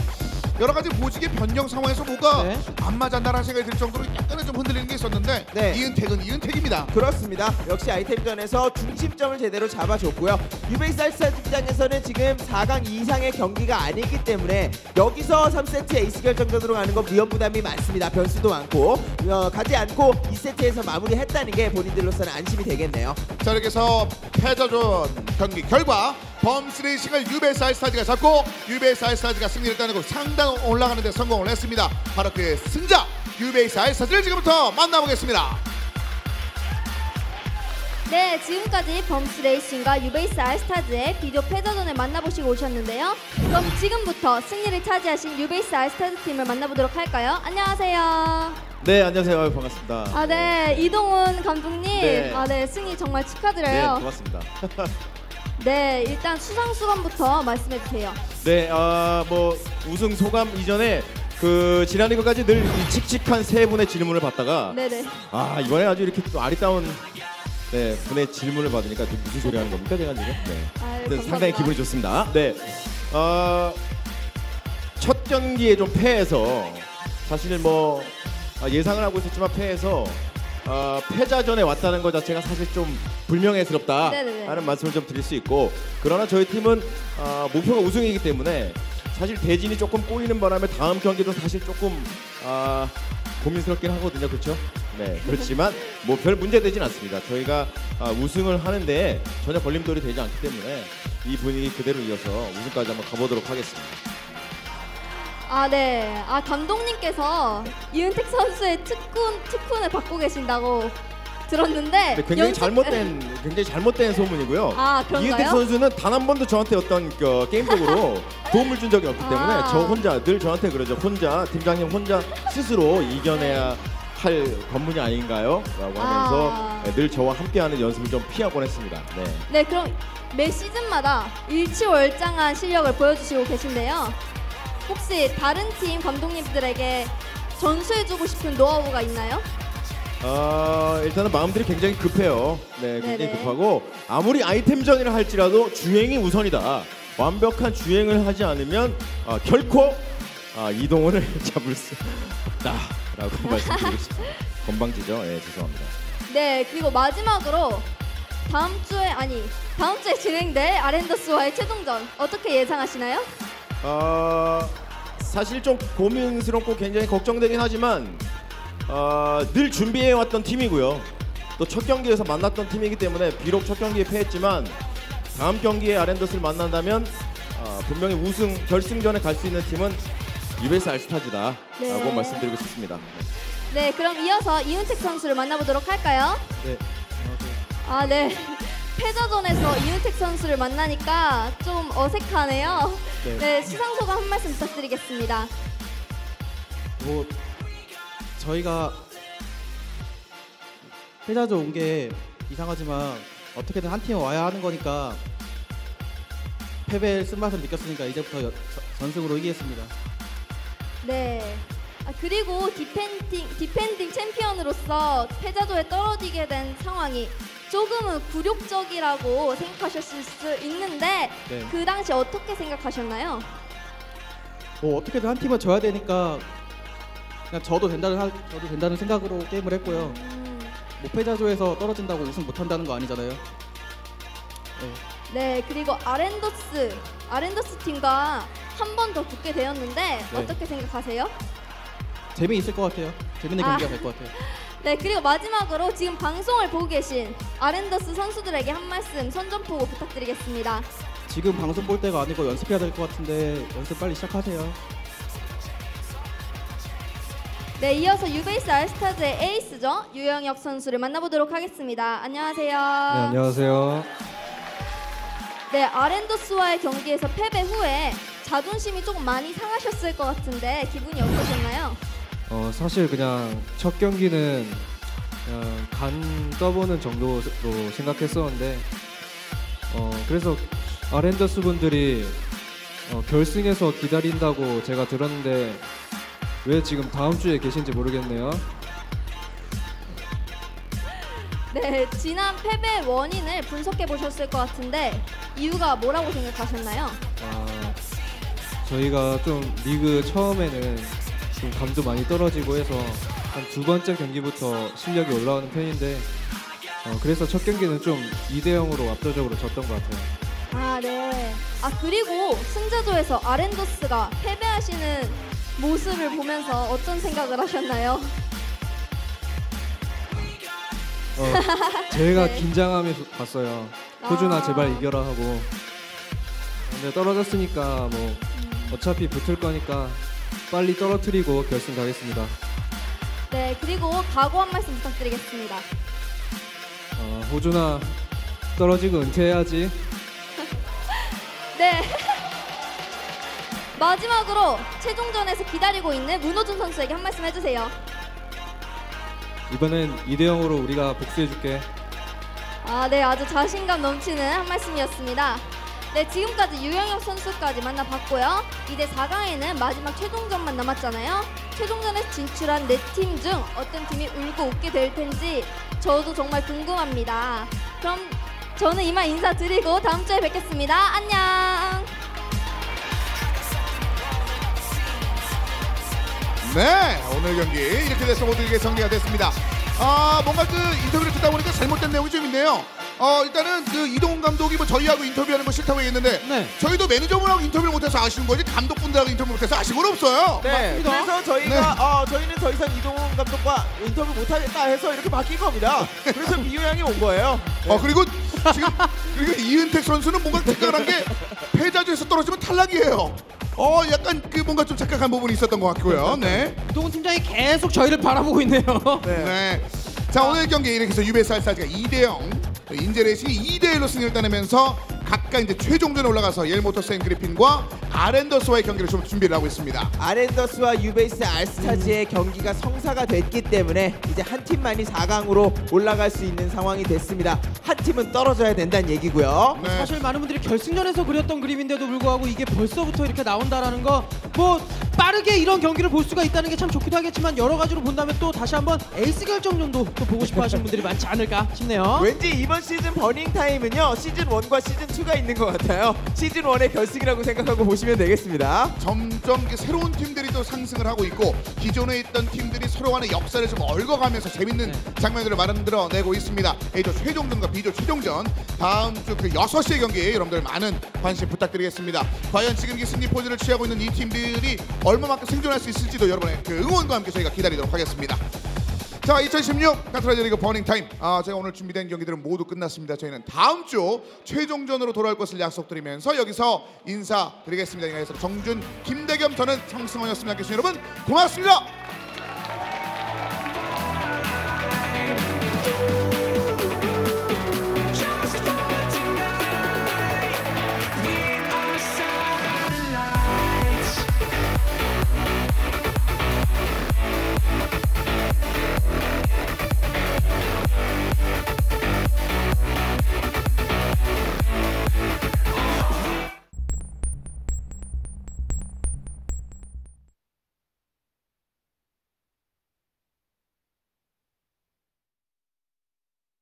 여러 가지 보직의 변경 상황에서 뭐가 안 맞았나라는 생각이 들 정도로 약간은 좀 흔들리는 게 있었는데 이은택은 이은택입니다. 그렇습니다. 역시 아이템전에서 중심점을 제대로 잡아줬고요. UBS 알스타즈 입장에서는 지금 4강 이상의 경기가 아니기 때문에 여기서 3세트 에이스 결정전으로 가는 건 위험 부담이 많습니다. 변수도 많고 가지 않고 2세트에서 마무리했다는 게 본인들로서는 안심이 되겠네요. 자, 이렇게 해서 패자전 경기 결과 범스레이싱을 UBS 알스타즈가 잡고 UBS 알스타즈가 승리를 따내고 상단 올라가는 데 성공을 했습니다. 바로 그 승자 UBS 알스타즈를 지금부터 만나보겠습니다. 네, 지금까지 범스레이싱과 UBS 알스타즈의 비디오 패자전을 만나보시고 오셨는데요. 그럼 지금부터 승리를 차지하신 UBS 알스타즈 팀을 만나보도록 할까요? 안녕하세요. 네, 안녕하세요. 반갑습니다. 네, 이동훈 감독님. 네. 승리 정말 축하드려요. 네, 고맙습니다. 네, 일단 수상 소감부터 말씀해 주세요. 네, 뭐 우승 소감 이전에 그 지난 리그까지 늘 이 칙칙한 세 분의 질문을 받다가 네네. 이번에 아주 이렇게 또 아리따운 분의 질문을 받으니까 좀 무슨 소리 하는 겁니까 제가 지금? 네. 상당히 기분이 좋습니다. 네, 첫 경기에 좀 패해서 사실 뭐 예상을 하고 있었지만 패해서 패자전에 왔다는 것 자체가 사실 좀 불명예스럽다 하는 말씀을 좀 드릴 수 있고, 그러나 저희 팀은 목표가 우승이기 때문에 사실 대진이 조금 꼬이는 바람에 다음 경기도 사실 조금 고민스럽긴 하거든요. 그렇죠? 네, 그렇지만 뭐 별 문제 되진 않습니다. 저희가 우승을 하는데 전혀 걸림돌이 되지 않기 때문에 이 분위기 그대로 이어서 우승까지 한번 가보도록 하겠습니다. 네. 감독님께서 이은택 선수의 특훈을 받고 계신다고 들었는데 굉장히 잘못된 소문이고요. 그런가요? 이은택 선수는 단 한 번도 저한테 어떤 게임적으로 도움을 준 적이 없기 때문에 저 혼자 늘 저한테 그러죠. 혼자 팀장님 혼자 스스로 이겨내야 할 관문이 아닌가요? 라고 하면서 늘 저와 함께하는 연습을 좀 피하곤 했습니다. 네, 그럼 매 시즌마다 일치월장한 실력을 보여주시고 계신데요. 혹시 다른 팀 감독님들에게 전수해주고 싶은 노하우가 있나요? 일단은 마음들이 굉장히 급해요. 네, 굉장히 급하고 아무리 아이템전이라 할지라도 주행이 우선이다. 완벽한 주행을 하지 않으면 결코 이동훈을 잡을 수 없다라고 말씀드리고 싶습니다. 건방지죠? 네, 죄송합니다. 네, 그리고 마지막으로 다음 주에 진행될 아랜더스와의 최종전 어떻게 예상하시나요? 사실 좀 고민스럽고 굉장히 걱정되긴 하지만 늘 준비해왔던 팀이고요. 또 첫 경기에서 만났던 팀이기 때문에 비록 첫 경기에 패했지만 다음 경기에 아랜더스를 만난다면 분명히 우승 결승전에 갈 수 있는 팀은 UBS 알스타즈다라고 말씀드리고 싶습니다. 네, 그럼 이어서 이은택 선수를 만나보도록 할까요? 네. 네. 패자전에서 이은택 선수를 만나니까 좀 어색하네요. 네, 수상 소감 한 말씀 부탁드리겠습니다. 뭐 저희가 패자전 온 게 이상하지만 어떻게든 한 팀에 와야 하는 거니까 패배의 쓴맛을 느꼈으니까 이제부터 전승으로 이기겠습니다. 네. 그리고 디펜딩 챔피언으로서 패자조에 떨어지게 된 상황이 조금은 굴욕적이라고 생각하셨을 수 있는데 그 당시 어떻게 생각하셨나요? 뭐 어떻게든 한 팀은 져야 되니까 그냥 저도 된다는 생각으로 게임을 했고요. 뭐 패자조에서 떨어진다고 우승 못한다는 거 아니잖아요. 네, 그리고 아랜더스 팀과 한 번 더 붙게 되었는데 어떻게 생각하세요? 재미있을 것 같아요. 재밌는 경기가 될 것 같아요. 네, 그리고 마지막으로 지금 방송을 보고 계신 아랜더스 선수들에게 한 말씀 선전포고 부탁드리겠습니다. 지금 방송 볼 때가 아니고 연습해야 될 것 같은데 연습 빨리 시작하세요. 네, 이어서 UBS 알스타즈의 에이스죠. 유영혁 선수를 만나보도록 하겠습니다. 안녕하세요. 네, 안녕하세요. 네, 아랜더스와의 경기에서 패배 후에 자존심이 조금 많이 상하셨을 것 같은데 기분이 어떠셨나요? 사실 그냥 첫 경기는 그냥 간 떠보는 정도로 생각했었는데 그래서 아렌더스 분들이 결승에서 기다린다고 제가 들었는데 왜 지금 다음 주에 계신지 모르겠네요. 네, 지난 패배의 원인을 분석해 보셨을 것 같은데 이유가 뭐라고 생각하셨나요? 저희가 좀 리그 처음에는 좀 감도 많이 떨어지고 해서 한 두 번째 경기부터 실력이 올라오는 편인데 그래서 첫 경기는 좀 2대0으로 압도적으로 졌던 것 같아요. 아, 네. 그리고 승자조에서 아렌더스가 패배하시는 모습을 보면서 어떤 생각을 하셨나요? 제가 네. 긴장하면서 봤어요. 호준아 제발 이겨라 하고. 근데 떨어졌으니까 뭐 어차피 붙을 거니까 빨리 떨어뜨리고 결승 가겠습니다. 네, 그리고 각오 한 말씀 부탁드리겠습니다. 호준아 떨어지고 은퇴해야지. 네. 마지막으로 최종전에서 기다리고 있는 문호준 선수에게 한 말씀 해주세요. 이번엔 2대0으로 우리가 복수해줄게. 네, 아주 자신감 넘치는 한 말씀이었습니다. 네, 지금까지 유영혁 선수까지 만나봤고요. 이제 4강에는 마지막 최종전만 남았잖아요. 최종전에 진출한 4팀 중 어떤 팀이 울고 웃게 될 텐지 저도 정말 궁금합니다. 그럼 저는 이만 인사드리고 다음 주에 뵙겠습니다. 안녕. 네, 오늘 경기 이렇게 돼서 모두에게 정리가 됐습니다. 뭔가 그 인터뷰를 듣다 보니까 잘못된 내용이 좀 있네요. 일단은 그 이동훈 감독이 뭐 저희하고 인터뷰하는 거 싫다고 했는데 저희도 매니저분하고 인터뷰를 못해서 아쉬운 거지 감독분들하고 인터뷰 못해서 아쉬운 건 없어요. 네, 그래서 저희가 저희는 더 이상 이동훈 감독과 인터뷰 못하겠다 해서 이렇게 바뀐 겁니다. 그래서 미호양이 온 거예요. 그리고 지금 이은택 선수는 뭔가 생각한 게 패자조에서 떨어지면 탈락이에요. 약간 그 뭔가 좀 착각한 부분이 있었던 것 같고요. 네. 이동훈 팀장이 계속 저희를 바라보고 있네요. 네. 자, 오늘 경기 이렇게 해서 유베스 알스타즈가 2대0, 인제레이싱이 2대1로 승리를 따내면서 각각 이제 최종전에 올라가서 옐모터스 앤 그리핀과 아렌더스와의 경기를 좀 준비를 하고 있습니다. 아렌더스와 유베이스 알스타즈의 경기가 성사가 됐기 때문에 이제 한 팀만이 4강으로 올라갈 수 있는 상황이 됐습니다. 한 팀은 떨어져야 된다는 얘기고요. 네. 사실 많은 분들이 결승전에서 그렸던 그림인데도 불구하고 이게 벌써부터 이렇게 나온다라는 거 뭐 빠르게 이런 경기를 볼 수가 있다는 게 참 좋기도 하겠지만 여러 가지로 본다면 또 다시 한번 에이스 결정전도 또 보고 싶어 하시는 분들이 많지 않을까 싶네요. 왠지 이번 시즌 버닝타임은요 시즌 1과 시즌 2가 있는 것 같아요. 시즌 1의 결승이라고 생각하고 보시면 되겠습니다. 점점 새로운 팀들이 또 상승을 하고 있고 기존에 있던 팀들이 서로 간의 역사를 좀 얽어가면서 재밌는 장면들을 만들어내고 있습니다. A조 최종전과 B조 최종전 다음 주 그 6시의 경기 여러분들 많은 관심 부탁드리겠습니다. 과연 지금 이 승리 포즈를 취하고 있는 이 팀들이 얼마만큼 생존할 수 있을지도 여러분의 그 응원과 함께 저희가 기다리도록 하겠습니다. 자, 2016 카트라이더 리그 버닝타임, 제가 오늘 준비된 경기들은 모두 끝났습니다. 저희는 다음 주 최종전으로 돌아올 것을 약속드리면서 여기서 인사드리겠습니다. 정준, 김대겸, 저는 정승원이었습니다. 함께해 주신 여러분 고맙습니다.